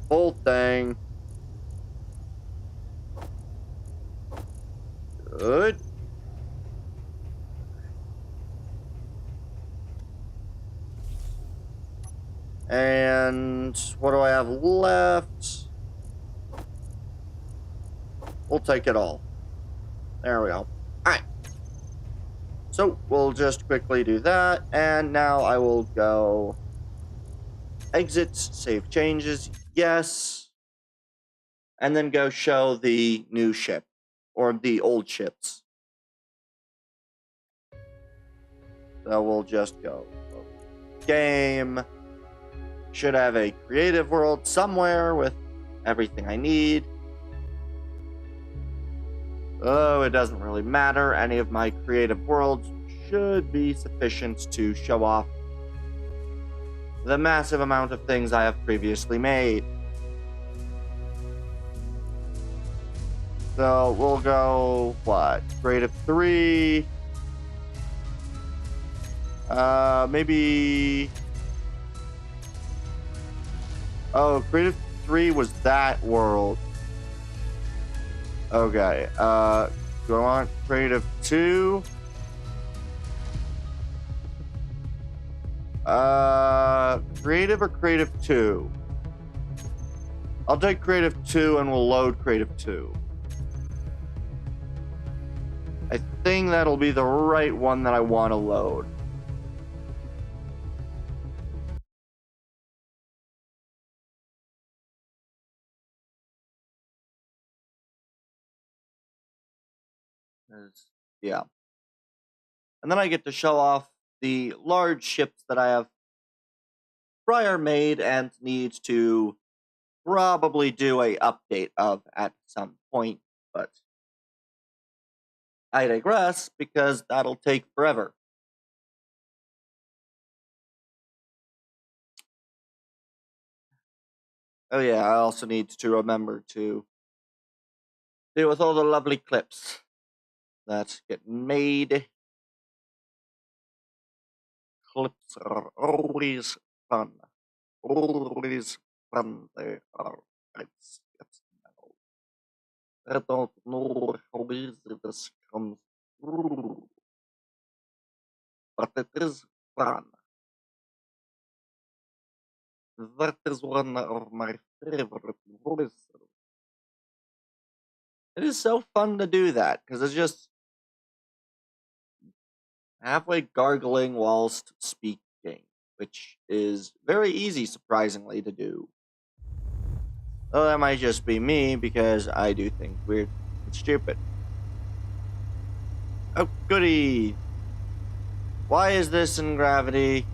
whole thing. Good. And what do I have left? We'll take it all. There we go. Alright. So we'll just quickly do that. And now I will go exit, save changes, yes. And then go show the new ship. Or the old ships. So we'll just go game. Should have a creative world somewhere with everything I need. Oh, it doesn't really matter. Any of my creative worlds should be sufficient to show off the massive amount of things I have previously made. So we'll go, what? Creative 3. Maybe... Oh, Creative 3 was that world. Okay, Do I want creative 2? Creative or creative 2? I'll take creative 2 and we'll load creative 2. I think that'll be the right one that I want to load. Yeah. And then I get to show off the large ships that I have prior made and need to probably do a update of at some point, but I digress because that'll take forever. Oh yeah, I also need to remember to deal with all the lovely clips that get made. Clips are always fun. Always fun. They are clips. I don't know how easy this comes through, but it is fun. That is one of my favorite voices. It is so fun to do that, because it's just halfway gargling whilst speaking, which is very easy, surprisingly, to do. Though that might just be me, because I do think weird and stupid. Oh, goody! Why is this in gravity?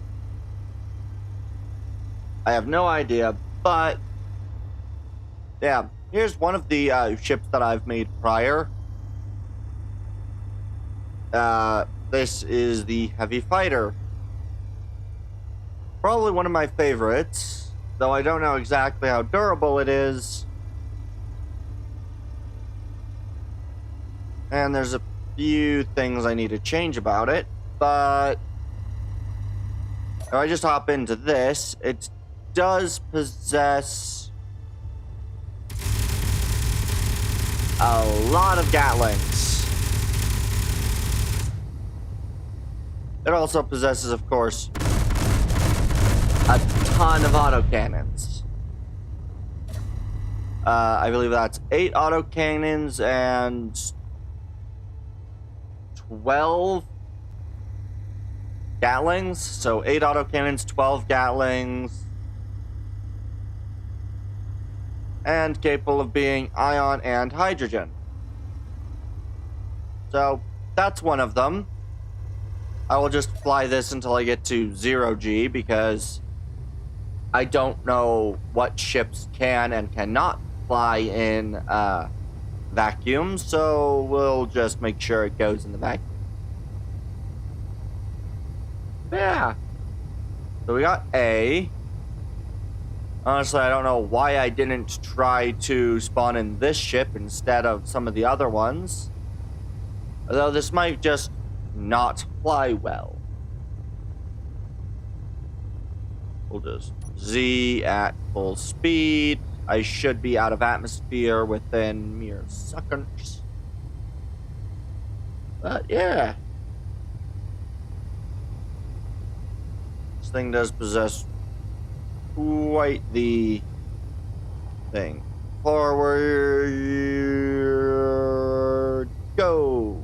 I have no idea, but yeah, here's one of the ships that I've made prior. This is the Heavy Fighter. Probably one of my favorites, though I don't know exactly how durable it is. And there's a few things I need to change about it, but if I just hop into this, it does possess a lot of Gatlings. It also possesses, of course, a ton of autocannons. I believe that's 8 autocannons and 12 Gatlings. So 8 autocannons, 12 Gatlings. And capable of being ion and hydrogen. So that's one of them. I will just fly this until I get to 0G because I don't know what ships can and cannot fly in vacuum, so we'll just make sure it goes in the vacuum. Yeah. So we got A. Honestly, I don't know why I didn't try to spawn in this ship instead of some of the other ones. Although this might just not fly well. We'll just Z at full speed. I should be out of atmosphere within mere seconds. But yeah. This thing does possess quite the thing. Forward, go.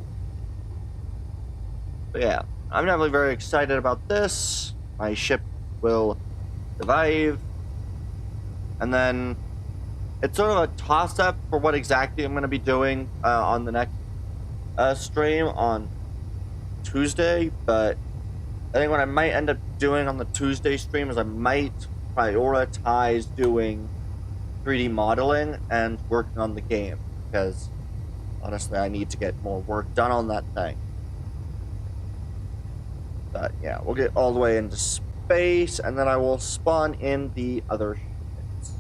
But yeah, I'm definitely very excited about this. My ship will survive. And then it's sort of a toss-up for what exactly I'm going to be doing on the next stream on Tuesday. But I think what I might end up doing on the Tuesday stream is I might prioritize doing 3D modeling and working on the game. Because honestly, I need to get more work done on that thing. But yeah, we'll get all the way into space, and then I will spawn in the other ships.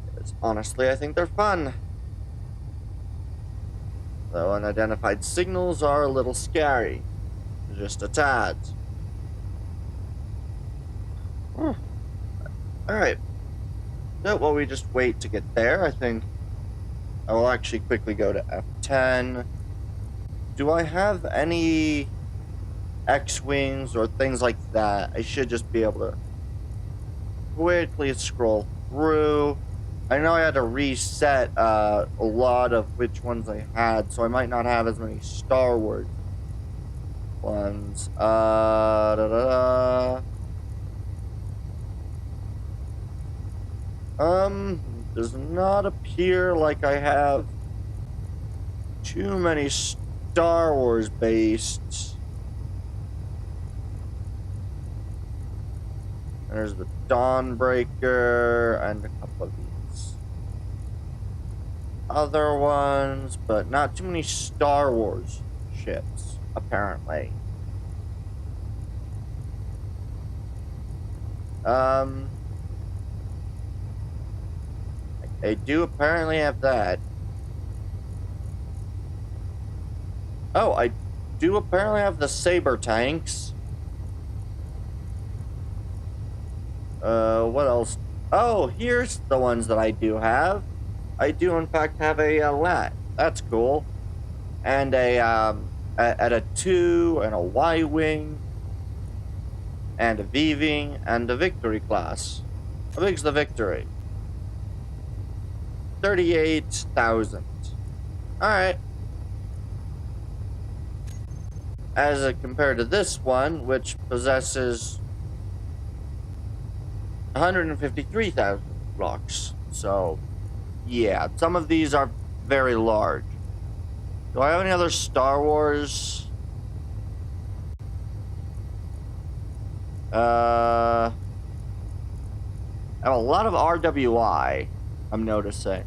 Because honestly, I think they're fun. Though unidentified signals are a little scary. Just a tad. Alright. So while we just wait to get there, I think I will actually quickly go to F10. Do I have any X-Wings or things like that? I should just be able to quickly scroll through. I know I had to reset a lot of which ones I had, so I might not have as many Star Wars ones. Does not appear like I have too many Star Wars based. There's the Dawnbreaker and a couple of these other ones, but not too many Star Wars ships, apparently. I do apparently have that. Oh, I do apparently have the Saber tanks. What else? Oh, here's the ones that I do have. I do, in fact, have a LAT. That's cool. And at a 2, and a Y-Wing, and a V-Wing, and a Victory class. How big's the Victory? 38,000. Alright. As compared to this one, which possesses 153,000 blocks. So, yeah, some of these are very large. Do I have any other Star Wars? I have a lot of RWI, I'm noticing.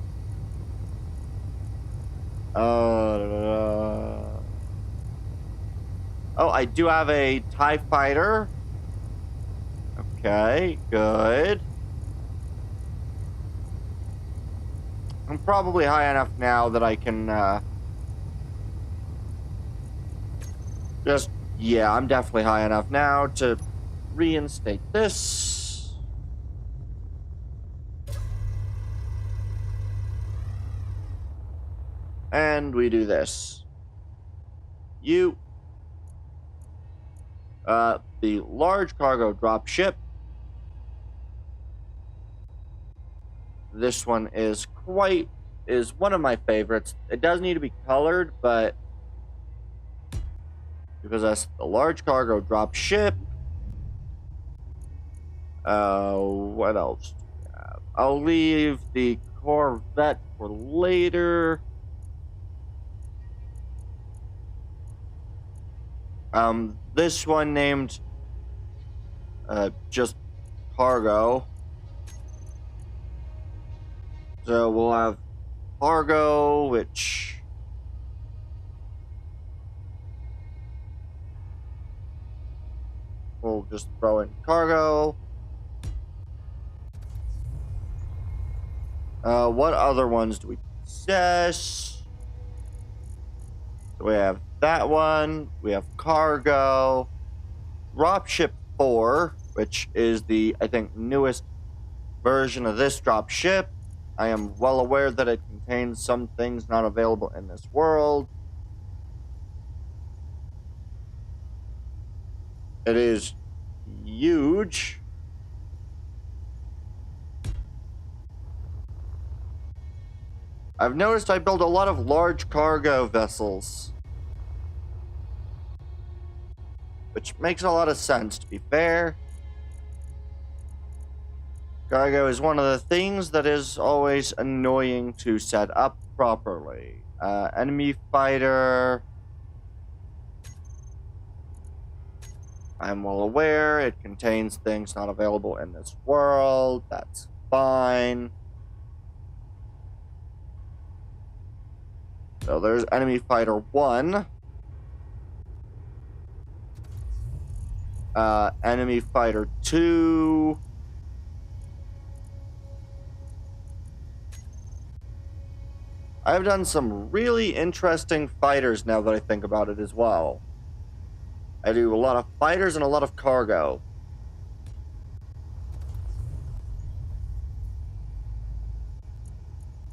Oh, I do have a TIE Fighter. Okay, good. I'm probably high enough now that I can, yeah, I'm definitely high enough now to reinstate this. And we do this. The large cargo drop ship. This one is one of my favorites. It does need to be colored, but because that's the large cargo drop ship. What else do we have? I'll leave the Corvette for later. This one named just cargo. So we'll have cargo, which we'll just throw in cargo. What other ones do we possess? So we have that one. We have cargo. Dropship 4, which is the, I think, newest version of this dropship. I am well aware that it contains some things not available in this world. It is huge. I've noticed I build a lot of large cargo vessels, which makes a lot of sense, to be fair. Cargo is one of the things that is always annoying to set up properly. Enemy fighter. I'm well aware it contains things not available in this world. That's fine. So there's enemy fighter 1. Enemy fighter 2. I've done some really interesting fighters now that I think about it as well. I do a lot of fighters and a lot of cargo.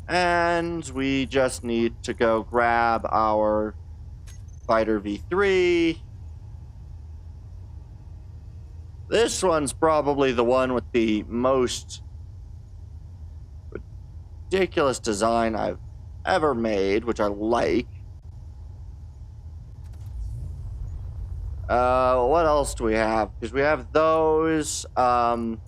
And we just need to go grab our Fighter V3. This one's probably the one with the most ridiculous design I've ever made, which I like. What else do we have? Because we have those, those are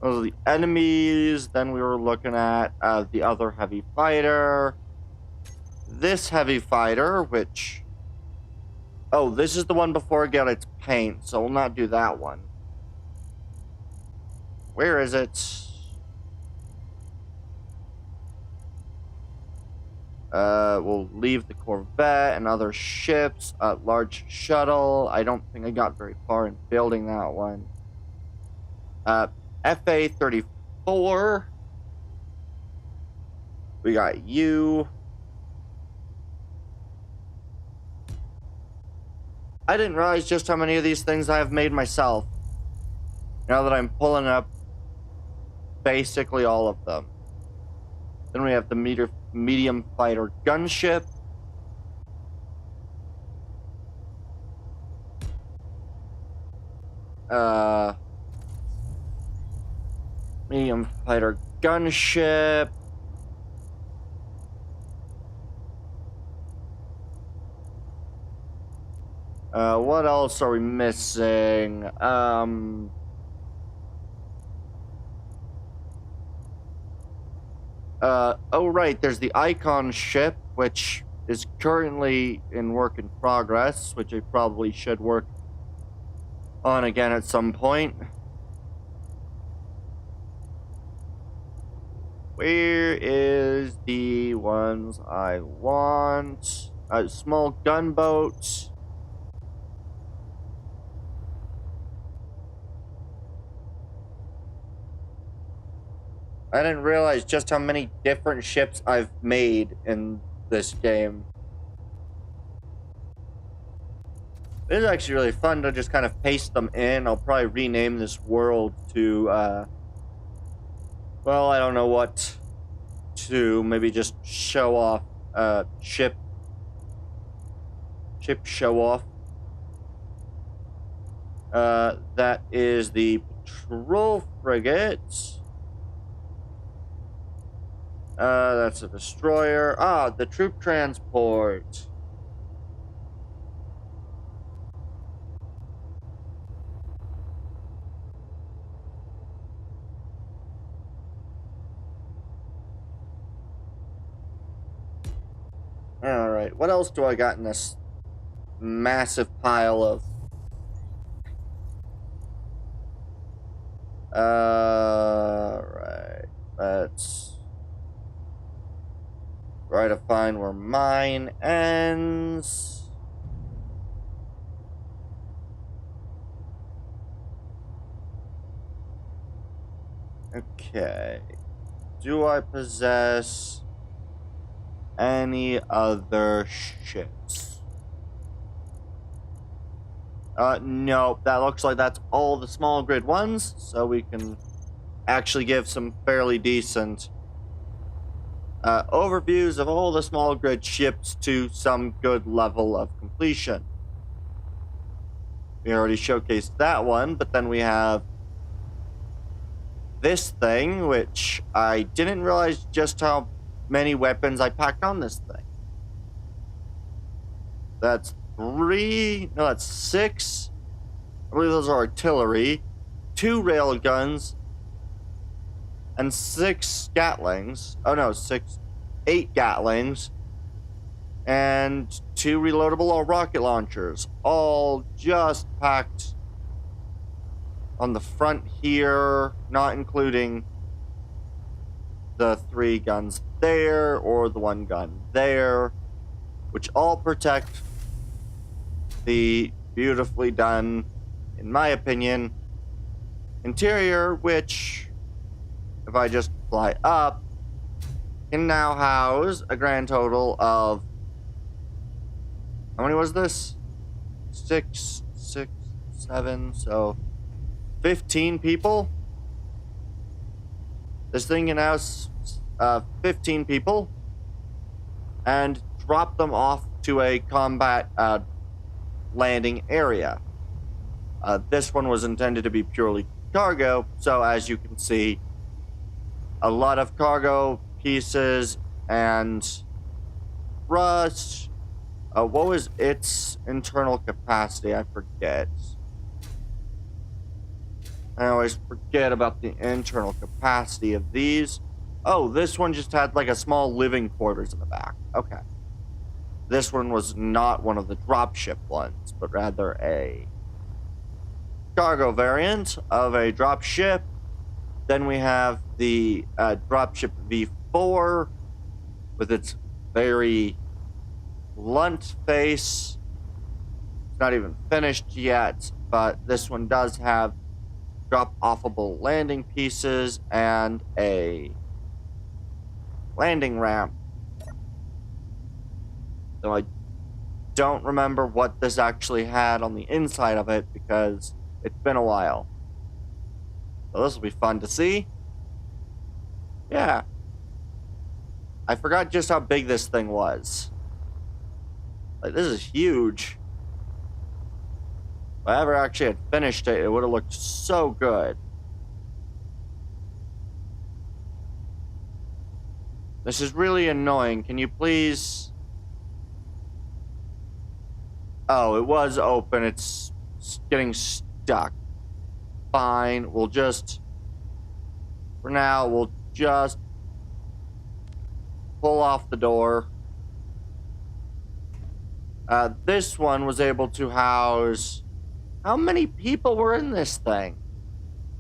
the enemies. Then we were looking at the other heavy fighter. This heavy fighter, which... Oh, this is the one before it got its paint, so we'll not do that one. Where is it? We'll leave the Corvette and other ships. Large shuttle. I don't think I got very far in building that one. FA-34. We got you. I didn't realize just how many of these things I have made myself. Now that I'm pulling up basically all of them. Then we have the medium fighter gunship. Medium fighter gunship. What else are we missing? Oh right, there's the Icon ship, which is currently in work in progress, which I probably should work on again at some point. Where is the ones I want? Small gunboats. I didn't realize just how many different ships I've made in this game. It is actually really fun to just kind of paste them in. I'll probably rename this world to, well, I don't know what to, maybe just show off, ship show off. That is the patrol frigate. That's a destroyer. Ah, the troop transport. Alright, what else do I got in this massive pile of... Alright, let's try to find where mine ends. Okay. Do I possess any other ships? No, that looks like that's all the small grid ones, so we can actually give some fairly decent overviews of all the small grid ships to some good level of completion. We already showcased that one, but then we have this thing, which I didn't realize just how many weapons I packed on this thing. That's 3, no, that's 6. I believe those are artillery, 2 rail guns, and 6 Gatlings. Oh no, 8 Gatlings, and 2 reloadable rocket launchers, all just packed on the front here, not including the 3 guns there or the 1 gun there, which all protect the beautifully done, in my opinion, interior, which, if I just fly up, can now house a grand total of, how many was this? 6, 7, so 15 people. This thing can house 15 people and drop them off to a combat landing area. This one was intended to be purely cargo, so as you can see, a lot of cargo pieces and rust. What was its internal capacity? I forget. I always forget about the internal capacity of these. Oh, this one just had like a small living quarters in the back. Okay. This one was not one of the dropship ones, but rather a cargo variant of a dropship. Then we have the dropship V4 with its very blunt face. It's not even finished yet, but this one does have drop-offable landing pieces and a landing ramp. Though I don't remember what this actually had on the inside of it because it's been a while. So this will be fun to see. Yeah. I forgot just how big this thing was. Like, this is huge. If I ever actually had finished it, it would have looked so good. This is really annoying. Can you please... Oh, it was open. It's getting stuck. Fine. We'll just... For now, we'll just pull off the door. This one was able to house... How many people were in this thing?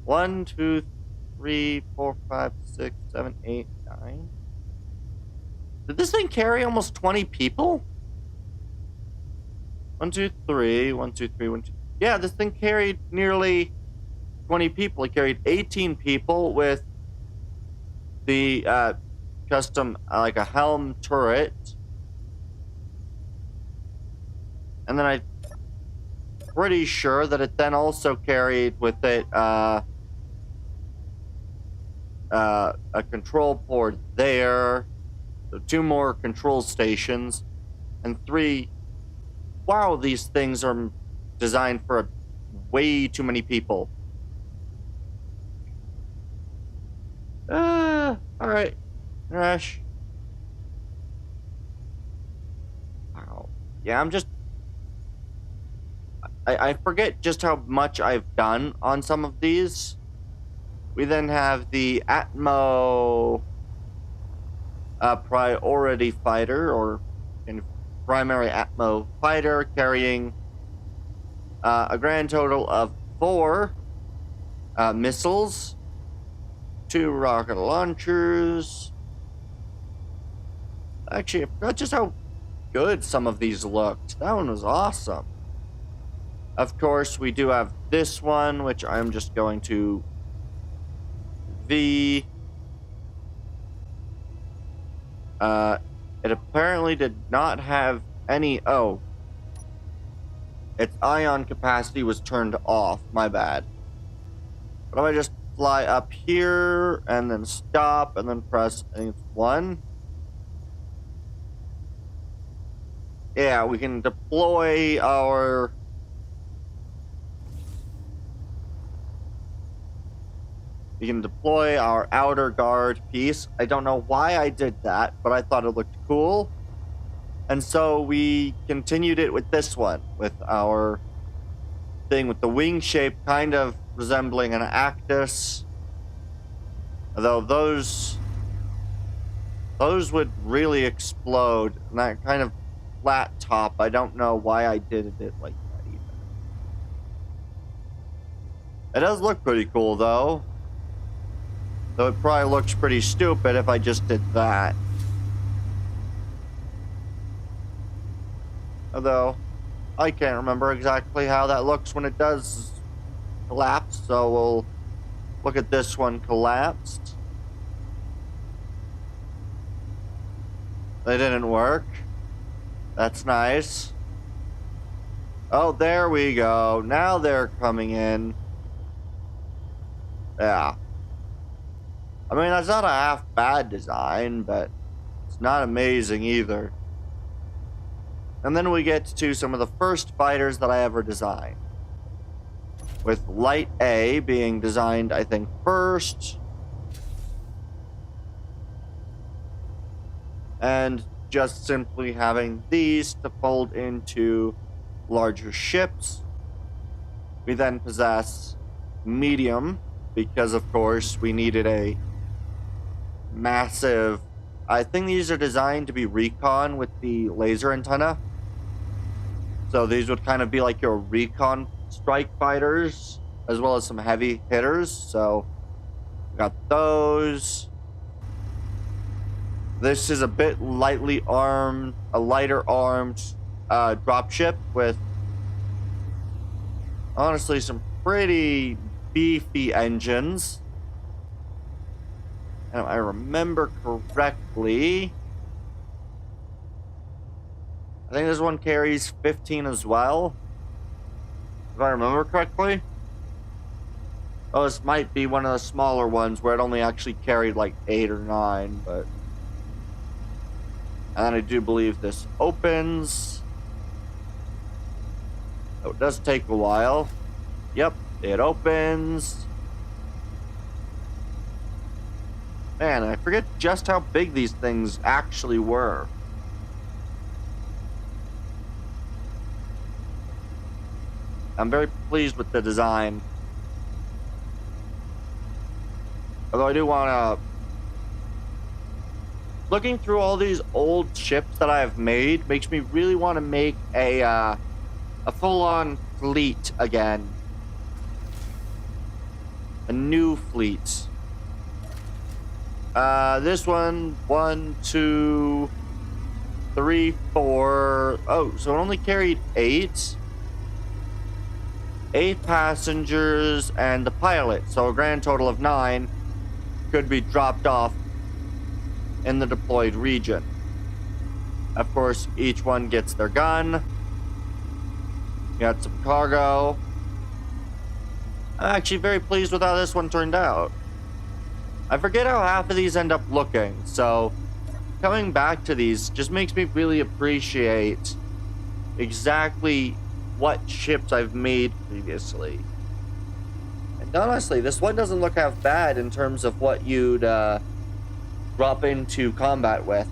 1, 2, 3, 4, 5, 6, 7, 8, 9. Did this thing carry almost 20 people? 1, 2, 3, 1, 2, 3, 1, 2. Yeah, this thing carried nearly 20 people. It carried 18 people with the custom, like a helm turret. And then I'm pretty sure that it then also carried with it a control port there. So 2 more control stations. And 3... Wow, these things are designed for way too many people. Alright. Rush. Wow. Yeah, I'm just... I forget just how much I've done on some of these. We then have the Atmo priority fighter, or primary Atmo fighter, carrying a grand total of 4 missiles, 2 rocket launchers. Actually, I forgot just how good some of these looked. That one was awesome. Of course, we do have this one, which I'm just going to V. It apparently did not have any... Oh. Its ion capacity was turned off. My bad. But if I just fly up here, and then stop, and then press, I think it's 1. Yeah, we can deploy our... We can deploy our outer guard piece. I don't know why I did that, but I thought it looked cool. And so we continued it with this one, with our thing with the wing shape kind of resembling an Actus. Although those would really explode. And that kind of flat top, I don't know why I did it like that either. It does look pretty cool though. Though it probably looks pretty stupid if I just did that. Although, I can't remember exactly how that looks when it does collapse, so we'll look at this one collapsed. They didn't work. That's nice. Oh, there we go. Now they're coming in. Yeah. I mean, that's not a half bad design, but it's not amazing either. And then we get to some of the first fighters that I ever designed. With Light A being designed, I think, first. And just simply having these to fold into larger ships. We then possess Medium, because of course we needed a massive... I think these are designed to be recon with the laser antenna. So these would kind of be like your recon strike fighters, as well as some heavy hitters. So we got those. This is a bit lightly armed, a lighter armed dropship with honestly some pretty beefy engines. And if I remember correctly, I think this one carries 15 as well. If I remember correctly. Oh, this might be one of the smaller ones where it only actually carried like 8 or 9, but... And I do believe this opens. Oh, it does take a while. Yep, it opens. Man, I forget just how big these things actually were. I'm very pleased with the design. Although I do want to... Looking through all these old ships that I've made makes me really want to make a full-on fleet again. A new fleet. This one, 1, 2, 3, 4. Oh, so it only carried 8. 8 passengers and the pilot. So a grand total of 9 could be dropped off in the deployed region. Of course, each one gets their gun. Got some cargo. I'm actually very pleased with how this one turned out. I forget how half of these end up looking, so coming back to these just makes me really appreciate exactly what ships I've made previously. And honestly, this one doesn't look half bad in terms of what you'd drop into combat with.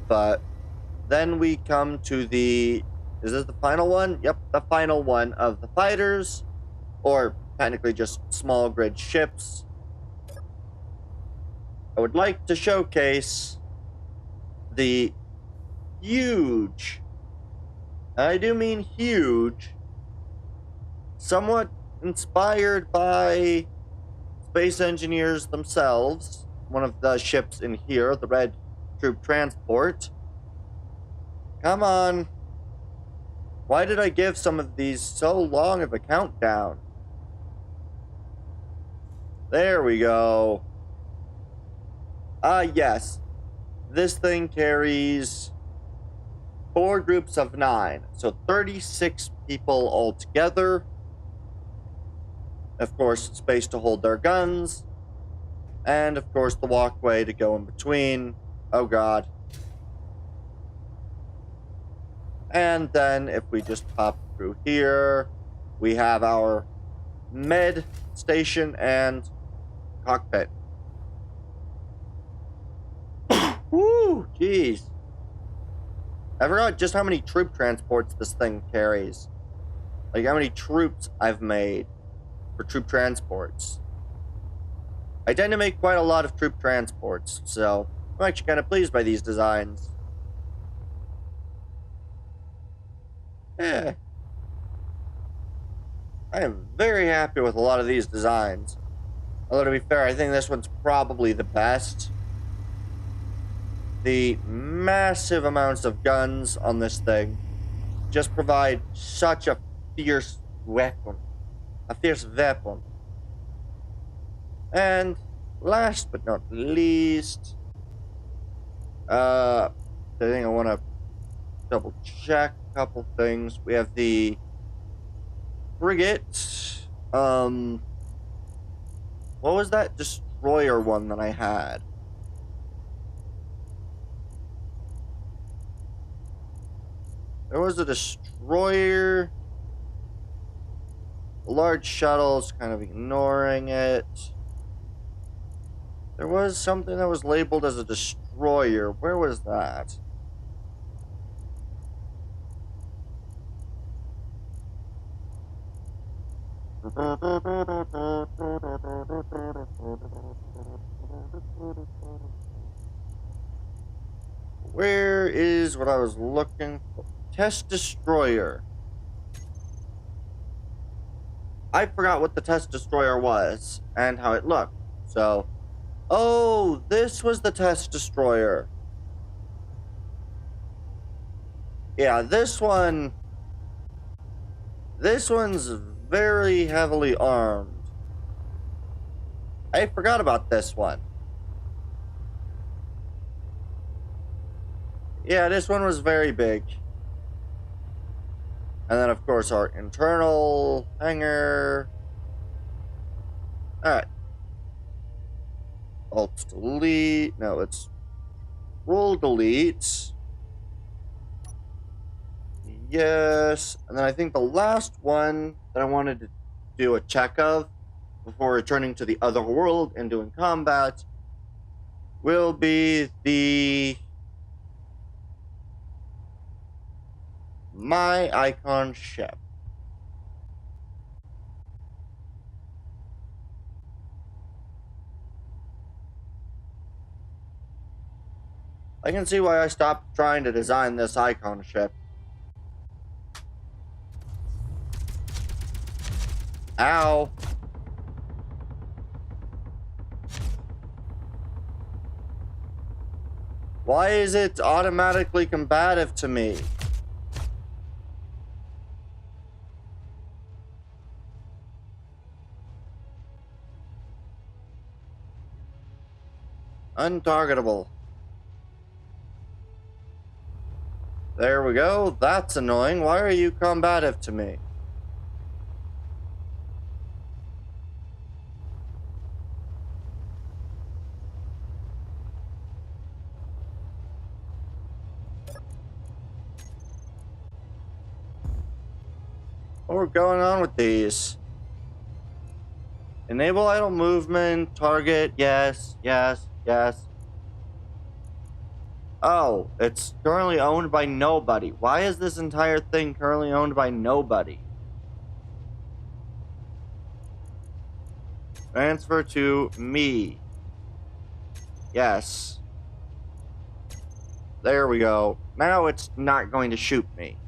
But then we come to the... Is this the final one? Yep, the final one of the fighters. Or technically just small grid ships. I would like to showcase the huge, I do mean huge, somewhat inspired by space engineers themselves. One of the ships in here, the Red Troop Transport. Come on. Why did I give some of these so long of a countdown? There we go. Yes. This thing carries 4 groups of 9. So 36 people altogether. Of course, space to hold their guns. And of course, the walkway to go in between. Oh god. And then if we just pop through here, we have our med station and cockpit. Woo, jeez. I forgot just how many troop transports this thing carries. Like how many troops I've made for troop transports. I tend to make quite a lot of troop transports, so I'm actually kind of pleased by these designs. Yeah. I am very happy with a lot of these designs. Although to be fair, I think this one's probably the best. The massive amounts of guns on this thing just provide such a fierce weapon. A fierce weapon. And last but not least, the thing I want to double check a couple things. We have the frigate. What was that destroyer one that I had? There was a destroyer. A large shuttle's kind of ignoring it. There was something that was labeled as a destroyer. Where was that? Where is what I was looking for? Test destroyer. I forgot what the test destroyer was and how it looked. So, oh, this was the test destroyer. Yeah, this one's very heavily armed. I forgot about this one. Yeah, this one was very big. And then, of course, our internal hangar. Alright. Alt delete. No, it's roll delete. Yes. And then I think the last one that I wanted to do a check of before returning to the other world and doing combat will be the My Icon ship. I can see why I stopped trying to design this icon ship. Ow. Why is it automatically combative to me? Untargetable. There we go. That's annoying. Why are you combative to me? What's going on with these? Enable idle movement, target, yes, yes, yes. Oh, it's currently owned by nobody. Why is this entire thing currently owned by nobody? Transfer to me. Yes. There we go. Now it's not going to shoot me.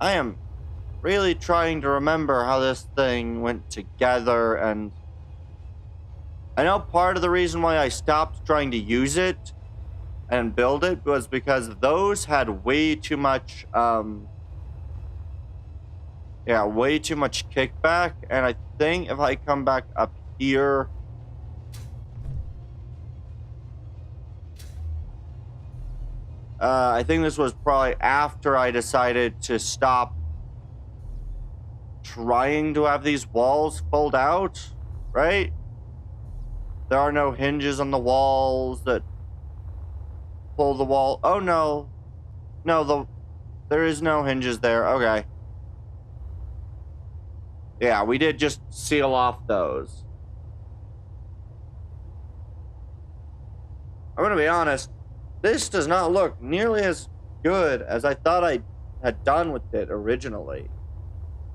I am really trying to remember how this thing went together, and I know part of the reason why I stopped trying to use it and build it was because those had way too much, way too much kickback, and I think if I come back up here, I think this was probably after I decided to stop trying to have these walls fold out, right? There are no hinges on the walls that pull the wall. Oh no. No, there is no hinges there. Okay. Yeah, we did just seal off those. I'm gonna be honest, this does not look nearly as good as I thought I had done with it originally.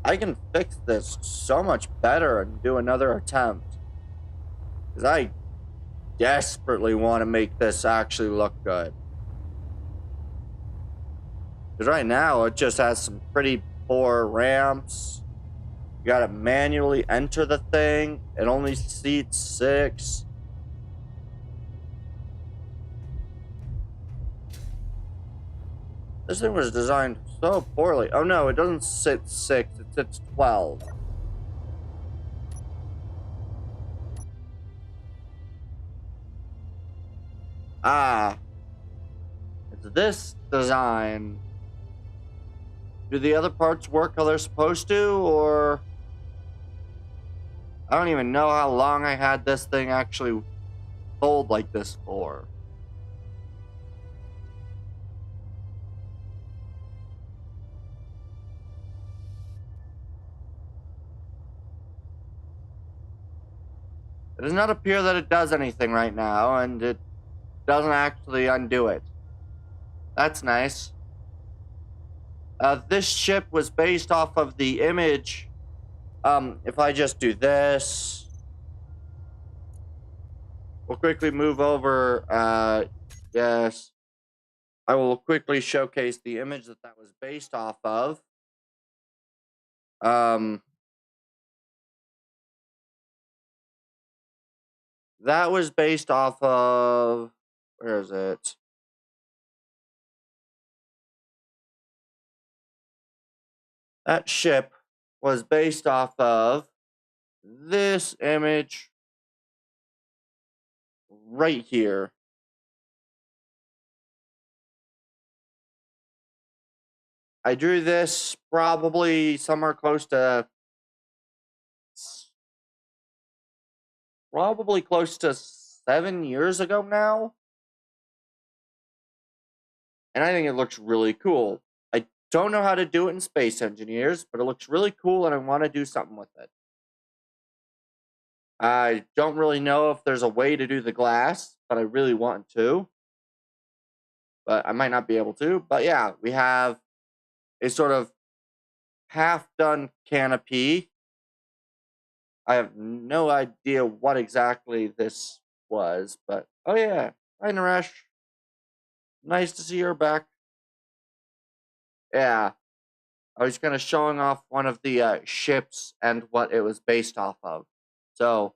I can fix this so much better and do another attempt. Because I desperately want to make this actually look good. Because right now, it just has some pretty poor ramps. You gotta manually enter the thing. It only seats 6. This thing was designed so poorly. Oh no, it doesn't sit 6, it sits 12. Ah. It's this design. Do the other parts work how they're supposed to, or... I don't even know how long I had this thing actually sold like this for. It does not appear that it does anything right now, and it doesn't actually undo it. That's nice. This ship was based off of the image. If I just do this, we'll quickly move over. Yes. I will quickly showcase the image that was based off of. That was based off of... Where is it? That ship was based off of this image right here. I drew this probably somewhere close to 7 years ago now. And I think it looks really cool. I don't know how to do it in Space Engineers, but it looks really cool and I want to do something with it. I don't really know if there's a way to do the glass, but I really want to. But I might not be able to. But yeah, we have a sort of half-done canopy. I have no idea what exactly this was, but... Oh yeah, hi Naresh. Nice to see you're back. Yeah, I was kind of showing off one of the ships and what it was based off of. So,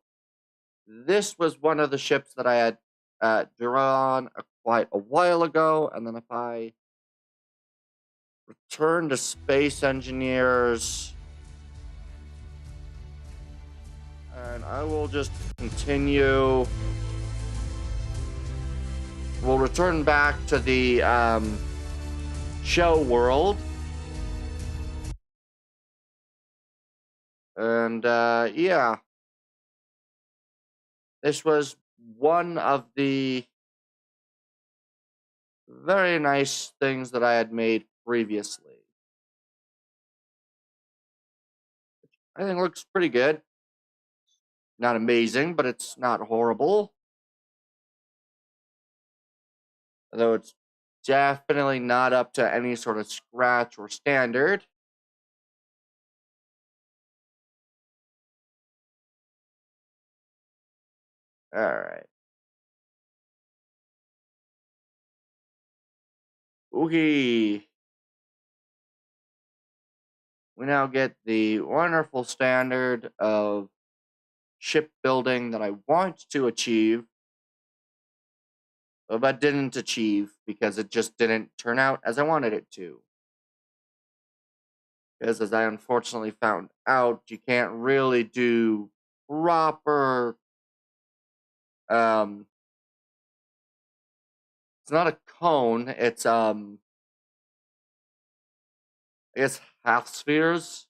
this was one of the ships that I had drawn quite a while ago, and then if I return to Space Engineers, and I will just continue. We'll return back to the show world. And yeah. This was one of the very nice things that I had made previously. I think it looks pretty good. Not amazing, but it's not horrible. Although it's definitely not up to any sort of scratch or standard. Alright. Okay. We now get the wonderful standard of shipbuilding that I want to achieve, but didn't achieve because it just didn't turn out as I wanted it to. Because as I unfortunately found out, you can't really do proper... it's not a cone, it's, I guess half spheres.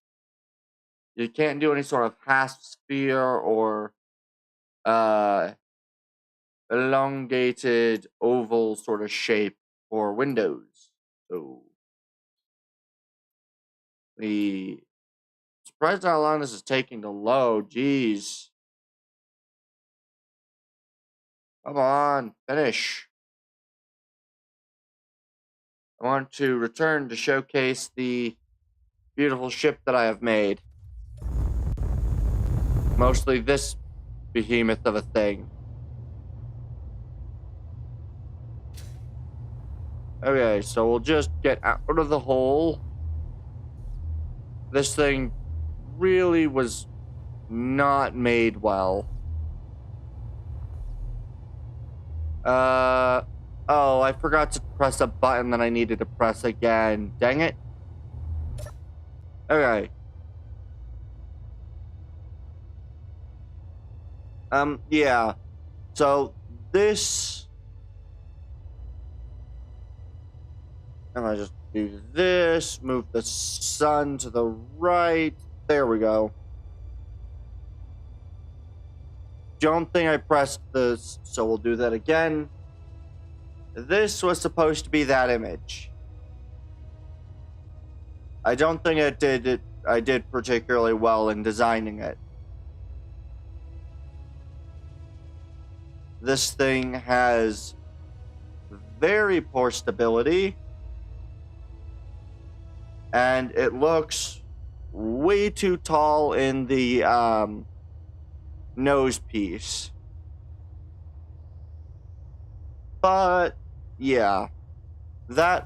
You can't do any sort of half sphere or, elongated oval sort of shape for windows. So, surprised how long this is taking to load. Jeez. Come on, finish. I want to return to showcase the beautiful ship that I have made. Mostly this behemoth of a thing. Okay, so we'll just get out of the hole. This thing really was not made well. Oh, I forgot to press a button that I needed to press again. Dang it. Okay. Yeah. So, this... I'm gonna just do this, move the sun to the right. There we go. Don't think I pressed this, so we'll do that again. This was supposed to be that image. I don't think I did particularly well in designing it. This thing has very poor stability, and it looks way too tall in the nose piece. But yeah, this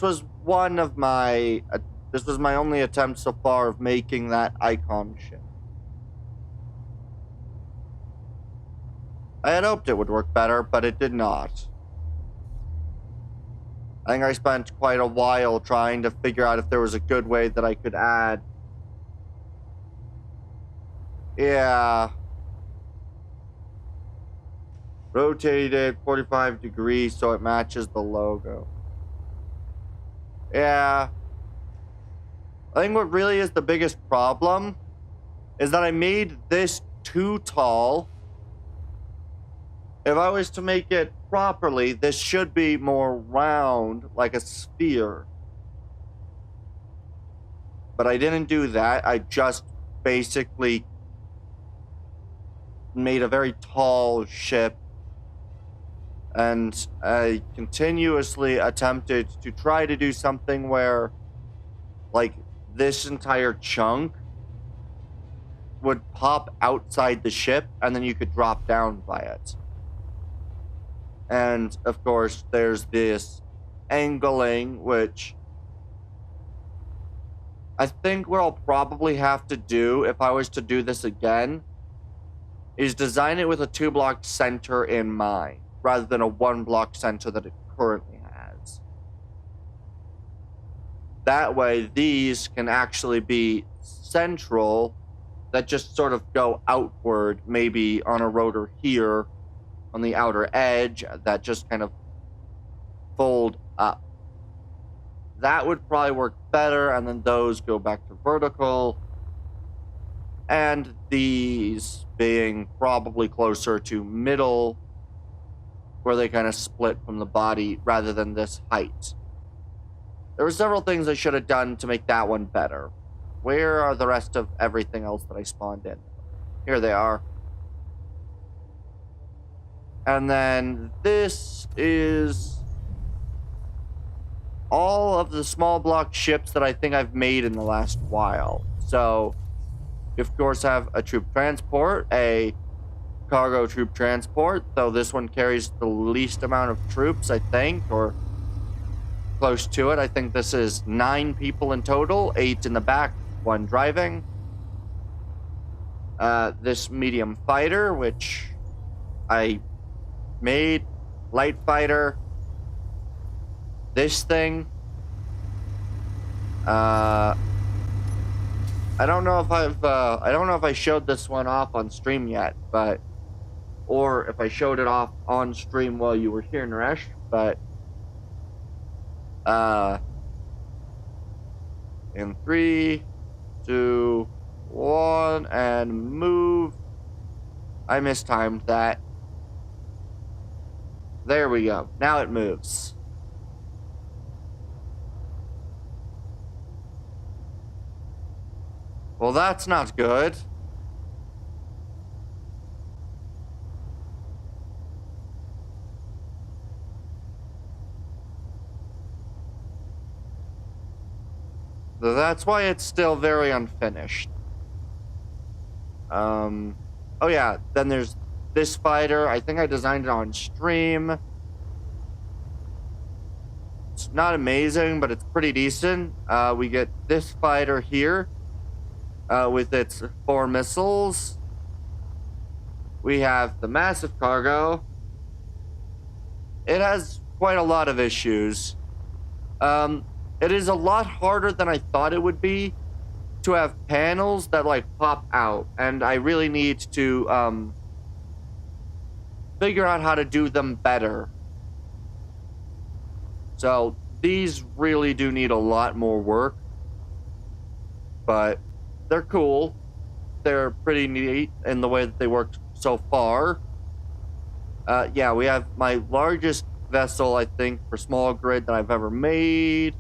was one of my this was my only attempt so far of making that icon ship. I had hoped it would work better, but it did not. I think I spent quite a while trying to figure out if there was a good way that I could add. Yeah. Rotate it 45 degrees so it matches the logo. Yeah. I think what really is the biggest problem is that I made this too tall. If I was to make it properly, this should be more round, like a sphere. But I didn't do that. I just basically made a very tall ship. And I continuously attempted to try to do something where, like, this entire chunk would pop outside the ship, and then you could drop down by it. And, of course, there's this angling, which I think what I'll probably have to do if I was to do this again is design it with a 2-block center in mind, rather than a 1-block center that it currently has. That way, these can actually be central that just sort of go outward, maybe on a rotor here, on the outer edge, that just kind of fold up. That would probably work better, and then those go back to vertical. And these being probably closer to middle, where they kind of split from the body rather than this height. There were several things I should have done to make that one better. Where are the rest of everything else that I spawned in? Here they are. And then this is all of the small block ships that I think I've made in the last while. So, you of course have a troop transport, a cargo troop transport, though this one carries the least amount of troops, I think, or close to it. I think this is 9 people in total, 8 in the back, 1 driving. This medium fighter, which I made, light fighter, this thing. I don't know if I showed this one off on stream yet, but or if I showed it off on stream while you were here, Naresh, but in 3, 2, 1, and move. I mistimed that. There we go. Now it moves. Well, that's not good. That's why it's still very unfinished. Oh yeah, then there's this fighter. I think I designed it on stream. It's not amazing, but it's pretty decent. We get this fighter here with its 4 missiles. We have the massive cargo. It has quite a lot of issues. It is a lot harder than I thought it would be to have panels that like pop out, and I really need to figure out how to do them better. So these really do need a lot more work, but they're cool. They're pretty neat in the way that they work so far. Yeah, we have my largest vessel, I think, for small grid that I've ever made,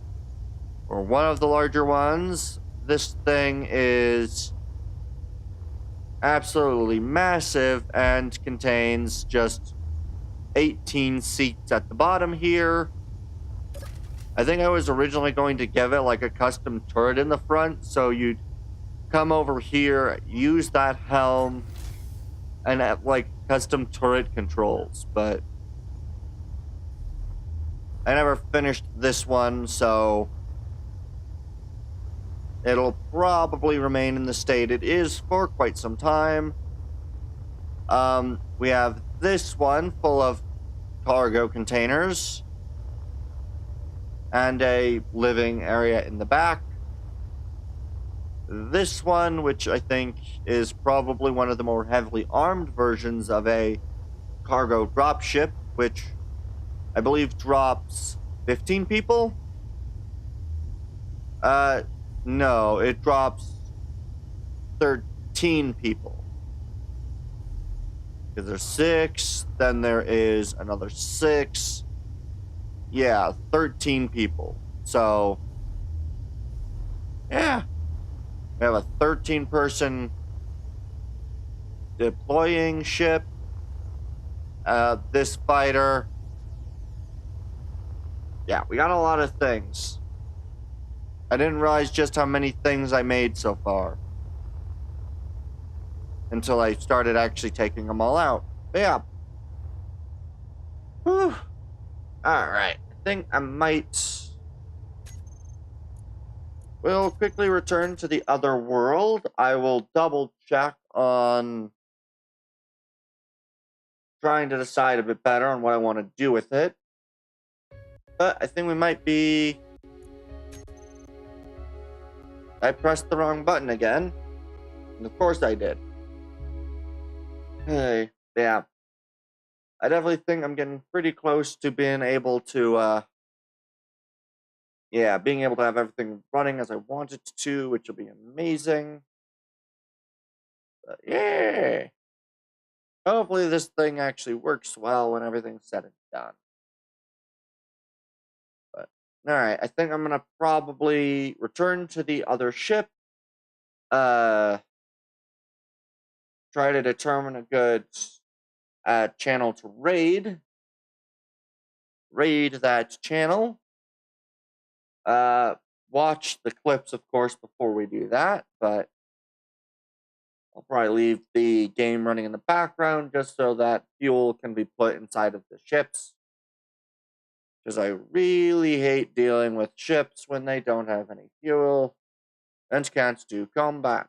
or one of the larger ones. This thing is absolutely massive and contains just 18 seats at the bottom here. I think I was originally going to give it like a custom turret in the front, so you'd come over here, use that helm, and have like custom turret controls, but I never finished this one, so it'll probably remain in the state it is for quite some time. We have this one full of cargo containers and a living area in the back. This one, which I think is probably one of the more heavily armed versions of a cargo dropship, which I believe drops 15 people? No, it drops 13 people. Because there's 6, then there is another 6. Yeah, 13 people. So, yeah. We have a 13-person deploying ship. This fighter. Yeah, we got a lot of things. I didn't realize just how many things I made so far. Until I started actually taking them all out. But yeah. Whew. Alright. I think I might... We'll quickly return to the other world. I will double check on trying to decide a bit better on what I want to do with it. But I think we might be... I pressed the wrong button again. And of course I did. Hey, yeah. I definitely think I'm getting pretty close to being able to, being able to have everything running as I want it to, which will be amazing. But yeah. Hopefully this thing actually works well when everything's said and done. But, alright, I think I'm gonna probably return to the other ship. Try to determine a good channel to raid. Raid that channel. Watch the clips, of course, before we do that, but I'll probably leave the game running in the background just so that fuel can be put inside of the ships. Because I really hate dealing with ships when they don't have any fuel and can't do combat.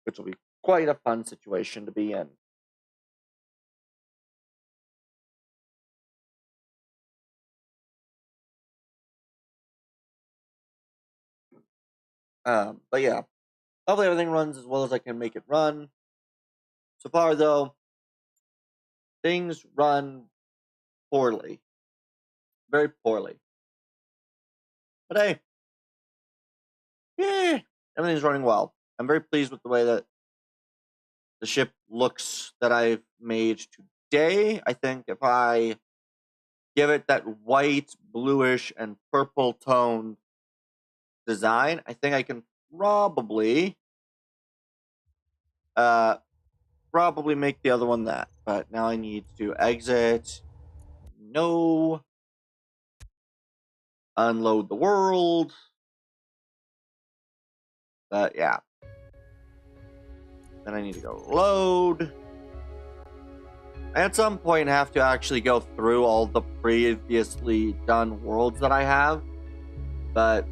Which will be quite a fun situation to be in. But yeah, hopefully everything runs as well as I can make it run. So far, though, things run poorly. Very poorly. But hey, yeah, everything's running well. I'm very pleased with the way that the ship looks that I've made today. I think if I give it that white, bluish, and purple toned design, I think I can probably make the other one that. But now I need to exit. No. Unload the world. But yeah. Then I need to go load. At some point, I have to actually go through all the previously done worlds that I have. But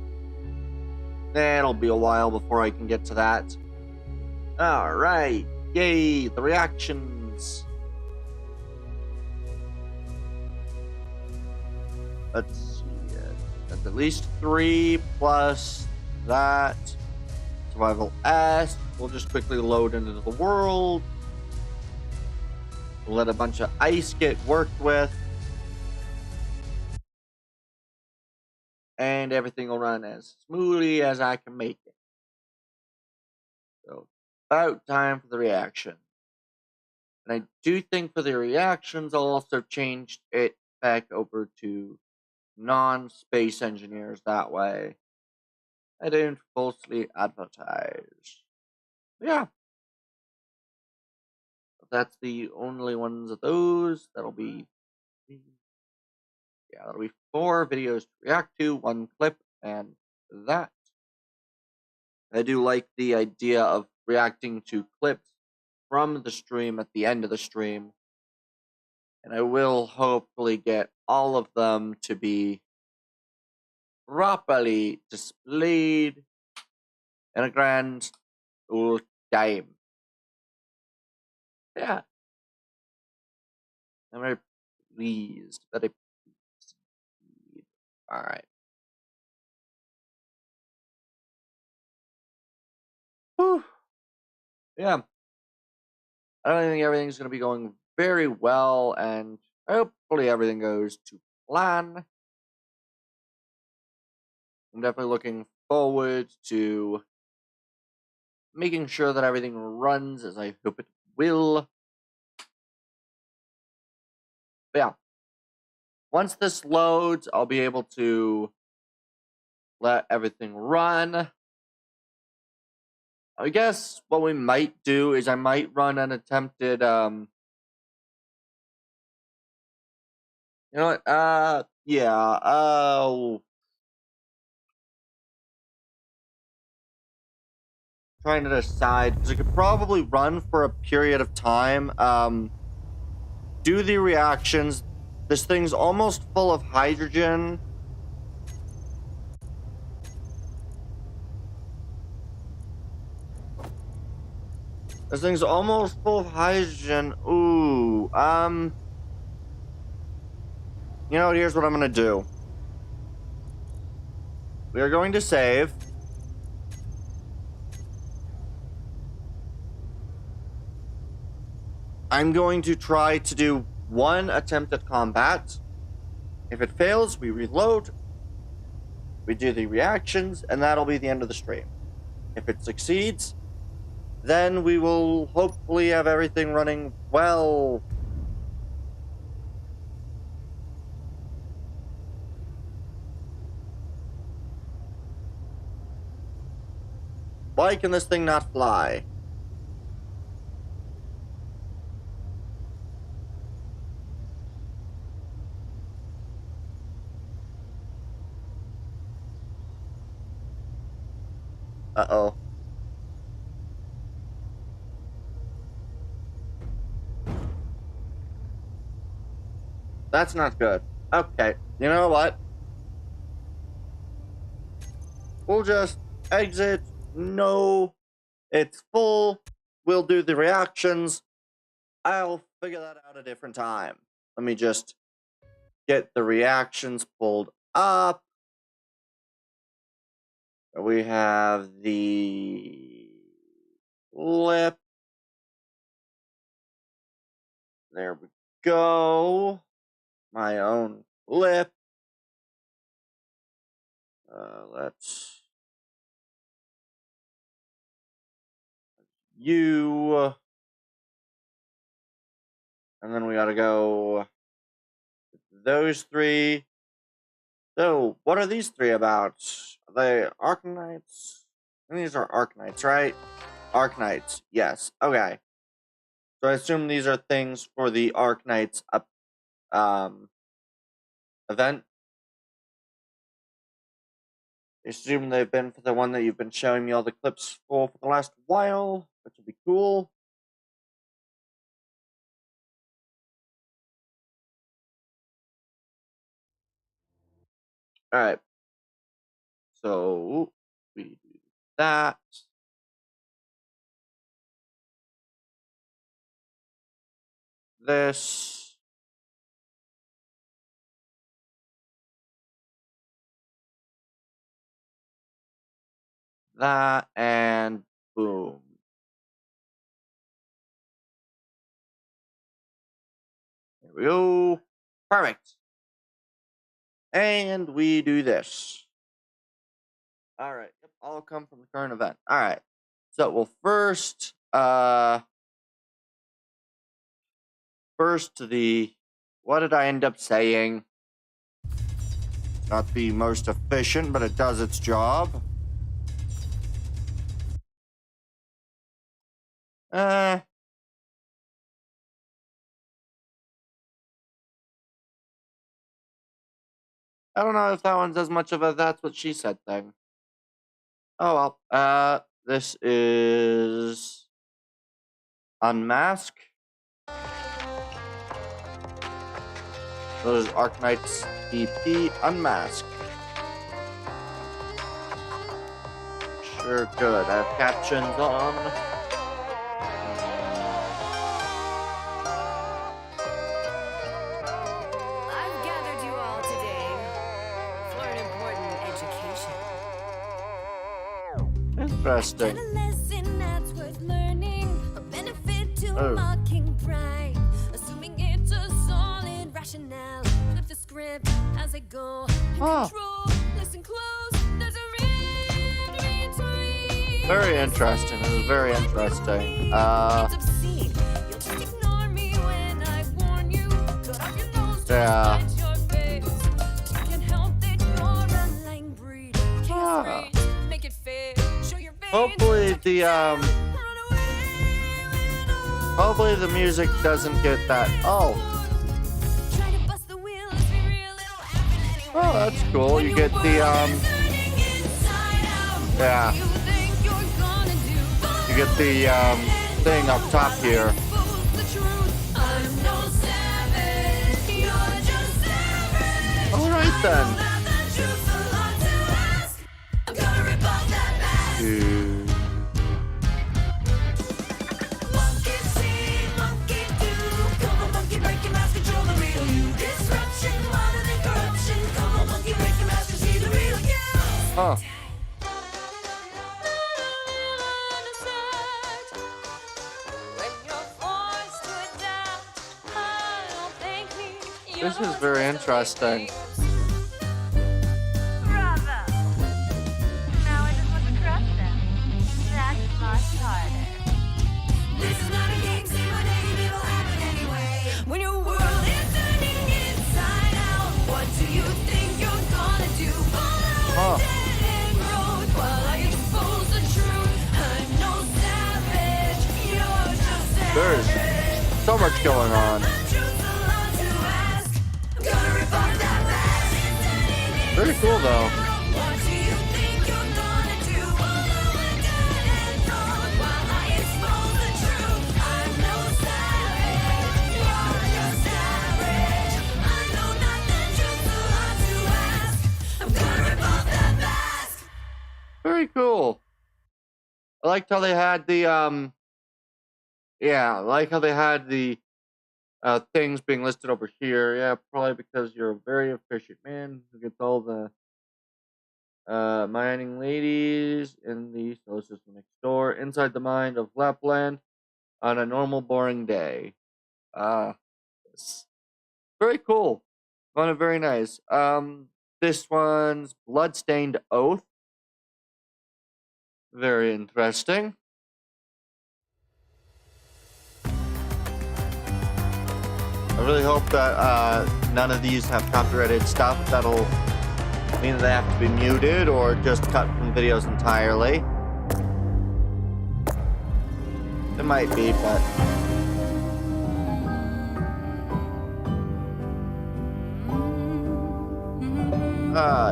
it'll be a while before I can get to that. Alright. Yay, the reactions. Let's see. That's at least 3 plus that. Survival S. We'll just quickly load into the world. let a bunch of ice get worked with, and everything will run as smoothly as I can make it. So, about time for the reaction. And I do think for the reactions, I'll also change it back over to non-space engineers that way. I don't falsely advertise. Yeah, if that's the only ones of those. That'll be that'll be 4 videos to react to, 1 clip, and that. I do like the idea of reacting to clips from the stream at the end of the stream, and I will hopefully get all of them to be properly displayed in a grand old time. Yeah, I'm very pleased. Very pleased. Alright. Whew. Yeah. I don't think everything's going to be going very well, and hopefully everything goes to plan. I'm definitely looking forward to making sure that everything runs as I hope it will. But yeah, once this loads, I'll be able to let everything run. I guess what we might do is I might run an attempted, you know what, yeah, trying to decide, because it could probably run for a period of time, do the reactions. This thing's almost full of hydrogen. This thing's almost full of hydrogen. Ooh, you know what, here's what I'm gonna do. We are going to save. I'm going to try to do 1 attempt at combat. If it fails, we reload. We do the reactions, and that'll be the end of the stream. If it succeeds, then we will hopefully have everything running well. Why can this thing not fly? Uh-oh. That's not good. Okay, you know what? We'll just exit. No, it's full. We'll do the reactions. I'll figure that out a different time. Let me just get the reactions pulled up. We have the lip. There we go. My own lip. Let's you. And then we gotta go those 3. So, what are these 3 about? Are they Arknights? I think these are Arknights, right? Arknights, yes. Okay. So I assume these are things for the Arknights event. I assume they've been for the one that you've been showing me all the clips for the last while, which would be cool. Alright. So, we do that. This. That, and boom. There we go. Perfect. And we do this. All right. Yep, all come from the current event. All right. So we'll first what did I end up saying? Not the most efficient, but it does its job. I don't know if that one's as much of a that's what she said thing. Oh well. This is Unmask. Those Arknights EP Unmask. Sure, good. I have captions on. I've gathered you all today for an important education. Interesting. A lesson that's worth learning, a benefit to Oh. mocking pride, assuming it's a solid rationale. Flip the script as I go. Oh. Control, listen close. There's a read to read. Very interesting. This is very interesting. It's obscene. You'll just ignore me when I warn you. Cut off your nose to Yeah. spite your face. You can't help it, you're a lying breed. Chaos Ah. reigns, make it fair. Show your veins. Hopefully the Run away with all. hopefully the music doesn't get that. Oh, Try to bust the wheel, let's be real, it'll happen anyway. oh, that's cool. You get the Turning inside out. yeah. What do you think you're gonna do? You get the thing up top here. Expose the truth. I'm no savage, you're just savage. All right then. That the truth's a lot to ask. I'm gonna rip off that mask. Dude. Monkey see, monkey do. Come on, monkey, break your mask, control the real you. Disruption, harder than corruption. Come on, monkey, break your mask, and see the real you. Huh. This is very interesting. Bravo! Now I just want to crush them. That's much harder. This is not a game, say my name, it'll happen anyway. When your world is turning inside out, what do you think you're gonna do? Follow a dead end road while I expose the truth. I'm no savage, you're just There's savage. so much going on. The truth's a lot to ask. I'm gonna rip off that mask. It's turning Very cool though. What do you think you're gonna do? Follow a dead end road while I expose the truth. I'm no savage, you're just average. I know that the truth's a lot to ask. I'm gonna rip off that mask. Very cool. I liked how they had the yeah, I like how they had the things being listed over here. Yeah, probably because you're a very efficient man who gets all the mining ladies in the solar system next door inside the mine of Lapland on a normal boring day. Yes. Very cool. Found it very nice. This one's Bloodstained Oath. Very interesting. I really hope that none of these have copyrighted stuff. That'll mean that they have to be muted or just cut from videos entirely. It might be, but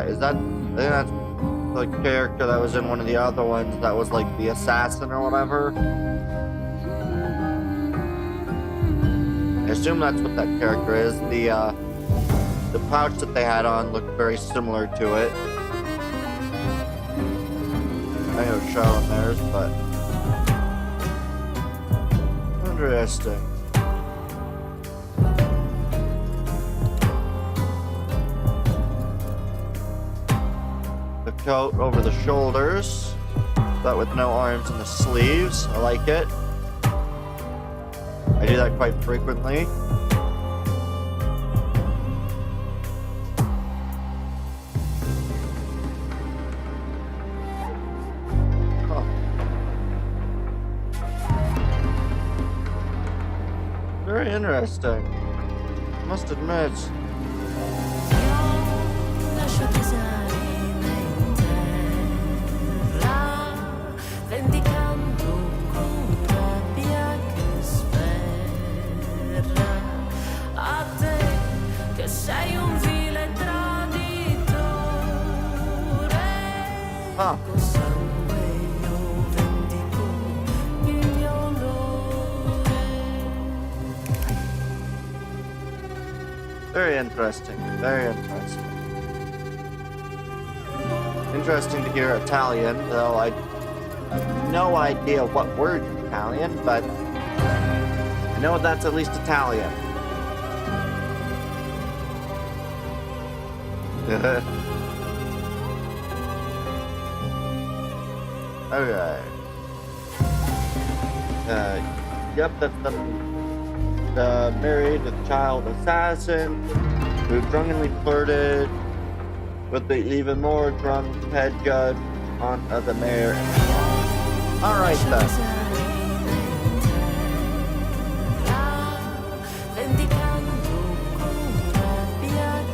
is that? I think that's the character that was in one of the other ones. That was like the assassin or whatever. I assume that's what that character is. The pouch that they had on looked very similar to it. I know it's showing theirs, but interesting. The coat over the shoulders, but with no arms and the sleeves. I like it. I do that quite frequently. Very interesting. I must admit. Lascio design in terra, vendicando con rabbia che sferra. A te che sei un vile traditore, Huh. con sangue io vendico il mio onore. Very interesting. Very interesting. Interesting to hear Italian, though I have no idea what word Italian, but I know that's at least Italian. Alright. Yep, that's the married with child assassin who drunkenly flirted with the even more drunk head judge on the mayor. Alright then.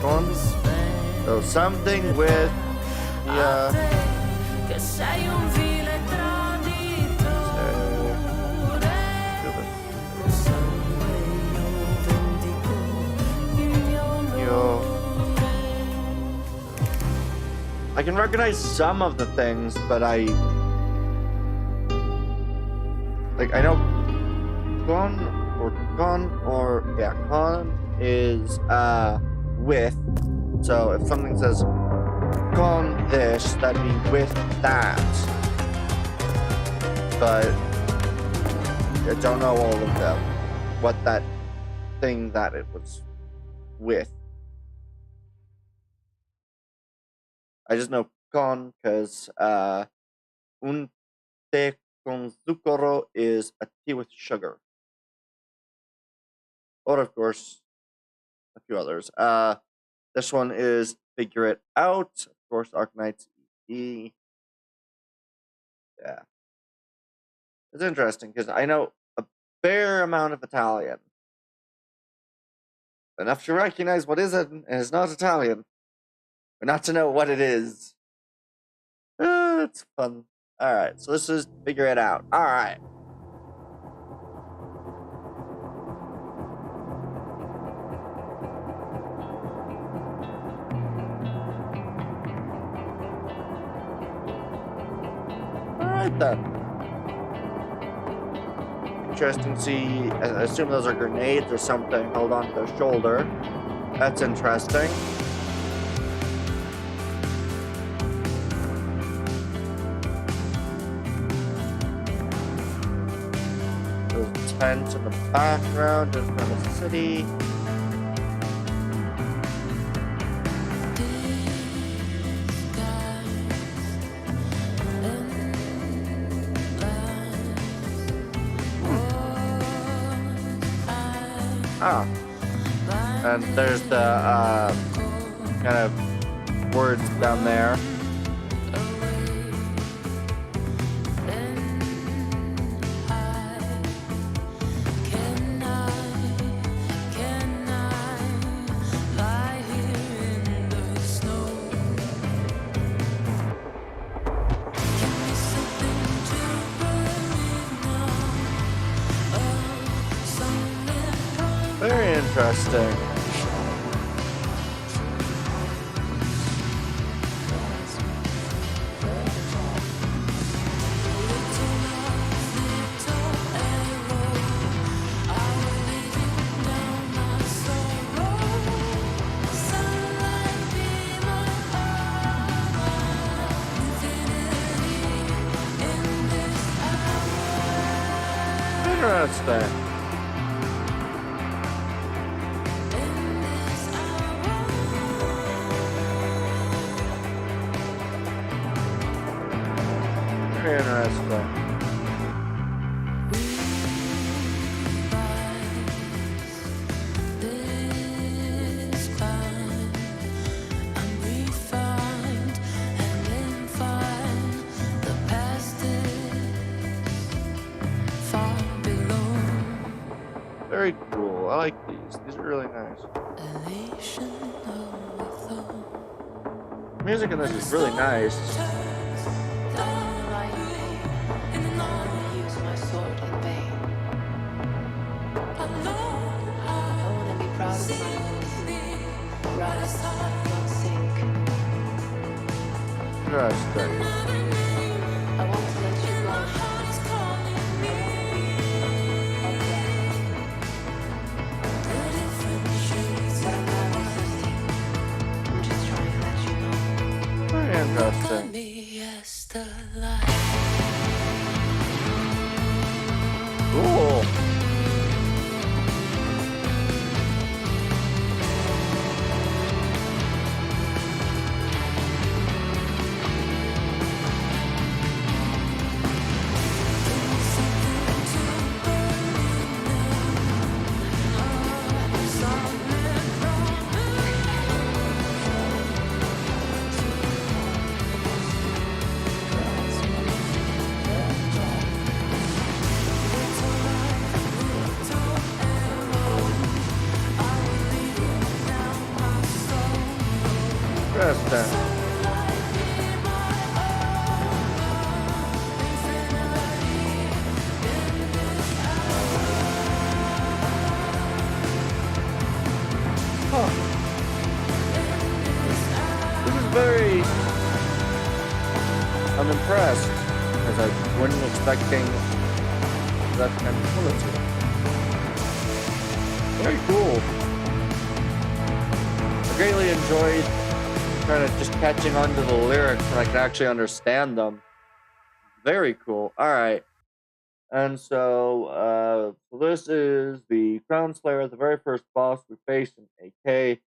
One. So something with the I can recognize some of the things, but I know con is with. So if something says con this, that'd be with that. But I don't know all of them. What that thing that it was with. I just know con because un té con zucchero is a tea with sugar. Or of course, a few others. This one is figure it out. Of course, Arknight's E. Yeah. It's interesting because I know a fair amount of Italian. Enough to recognize what is it and is not Italian. But not to know what it is. It's fun. Alright, so this is figure it out. Alright. Alright then. Interesting to see. I assume those are grenades or something held onto their shoulder. That's interesting. Tent in the background in front of the city. And there's the kind of words down there. Very interesting. Interesting. Very interesting. Very cool. really nice. Music in this is really nice. Interesting. Very interesting. Cool. Interesting. Huh. This is very... I'm impressed, as I wasn't expecting that kind of quality. Very cool. I greatly enjoyed kind of just catching on to the lyrics and I can actually understand them. Very cool. Alright. And so, this is the Crown Slayer, the very first boss we faced in AK.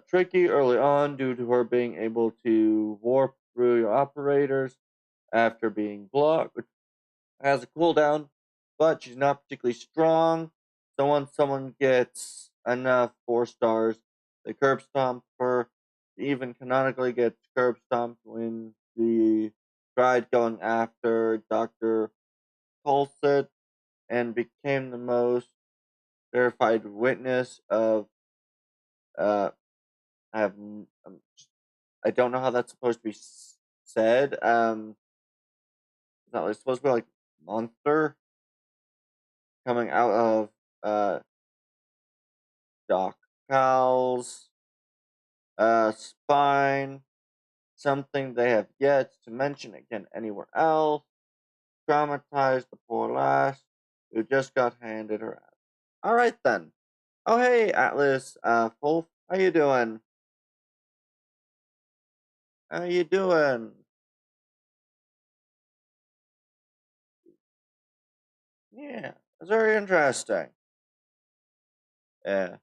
Tricky early on due to her being able to warp through your operators after being blocked, which has a cooldown, but she's not particularly strong. So once someone gets enough 4 stars, they curb stomp her. Even canonically gets curb stomped when the tried going after Dr. Colset and became the most verified witness of I have I don't know how that's supposed to be said. It's not it's supposed to be like monster coming out of Doc Cal's spine. Something they have yet to mention again anywhere else. Traumatized the poor lass who just got handed her ass. All right then. Oh hey Atlas, Wolf, how you doing? How you doing? Yeah, it's very interesting. Yeah,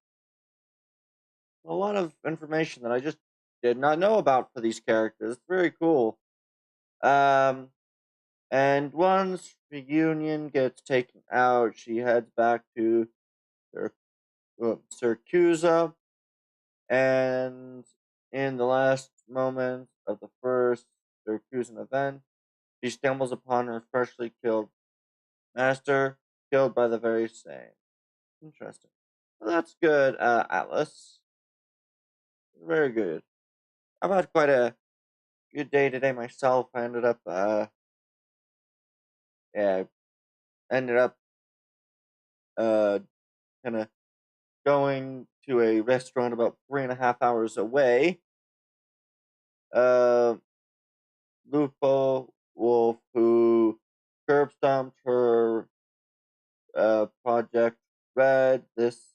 a lot of information that I just did not know about for these characters. It's very cool. Um, and once Reunion gets taken out, she heads back to Sir, Syracuse, and in the last moments of the first Syracusan event, she stumbles upon her freshly killed master, killed by the very same. Interesting. Well, that's good, Atlas. Very good. I've had quite a good day today myself. I yeah, ended up, uh, kind of going to a restaurant about 3.5 hours away. Uh, Lupo Wolf, who curb stomped her Project Red. This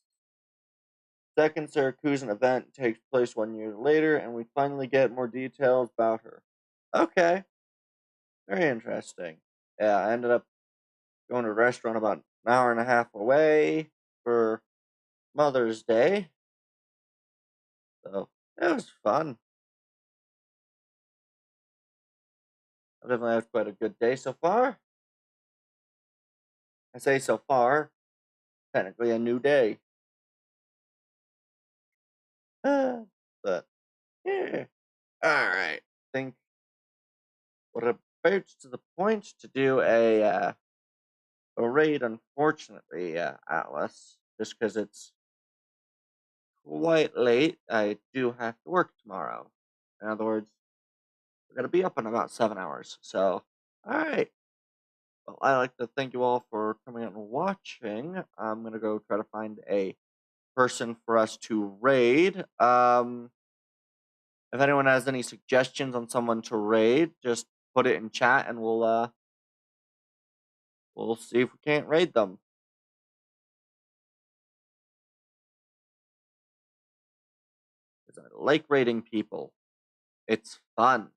second Syracusan event takes place 1 year later, and we finally get more details about her. Okay, very interesting. Yeah, I ended up going to a restaurant about an hour and a half away for Mother's Day. So it was fun. I've definitely had quite a good day so far. I say so far, technically a new day. But yeah. Alright. I think we're about to the point to do a a raid, unfortunately, Atlas, just because it's quite late. I do have to work tomorrow. In other words, we're gonna be up in about 7 hours. So, all right. Well, I like to thank you all for coming out and watching. I'm gonna go try to find a person for us to raid. If anyone has any suggestions on someone to raid, just put it in chat, and we'll see if we can't raid them. Because I like raiding people. It's fun.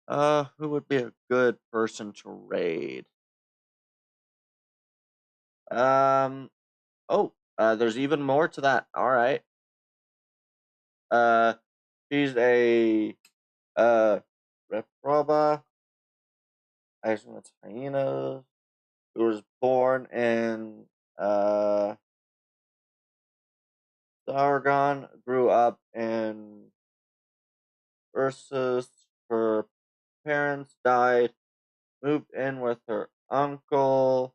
Who would be a good person to raid? There's even more to that. All right. She's a Reproba. I assume it's hyenas. Who was born in Sargon, grew up in Ursus. Her parents died, moved in with her uncle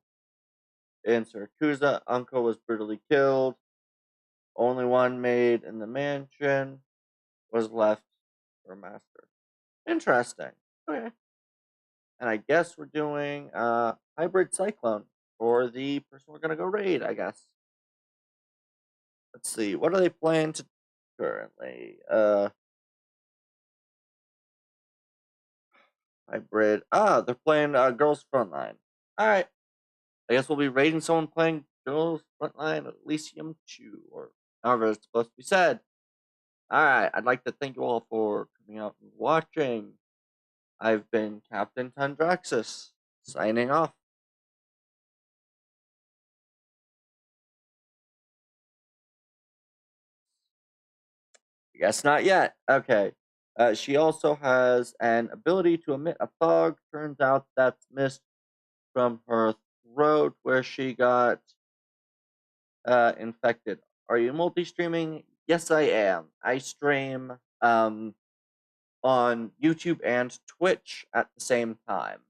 in Syracuse. Uncle was brutally killed. Only one maid in the mansion was left for master. Interesting. Okay. And I guess we're doing hybrid cyclone for the person we're gonna go raid, I guess. Let's see, what are they playing to currently? Hybrid. They're playing Girls Frontline. Alright. I guess we'll be raiding someone playing Girls Frontline Elysium 2, or however it's supposed to be said. Alright, I'd like to thank you all for coming out and watching. I've been Captain Tundraxis, signing off. Guess not yet. Okay. She also has an ability to emit a fog. Turns out that's mist from her throat where she got infected. Are you multi-streaming? Yes, I am. I stream on YouTube and Twitch at the same time.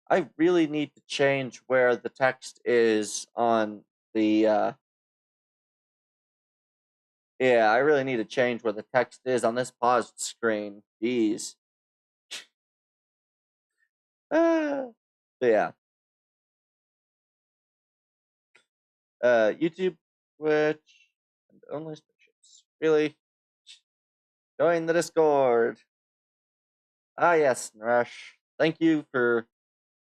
I really need to change where the text is on the yeah, I really need to change where the text is on this paused screen. Jeez. So yeah. YouTube, Twitch, and only spaceships. Really? Join the Discord. Ah, yes, Naresh. Thank you for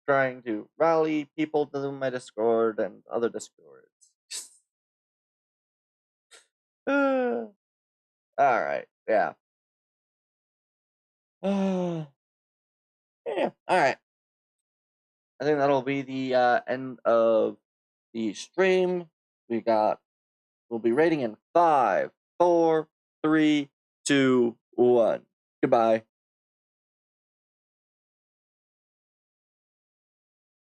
trying to rally people to my Discord and other Discords. Alright, yeah. Yeah, alright. I think that'll be the end of the stream. We'll be rating in 5, 4, 3, 2, 1. Goodbye.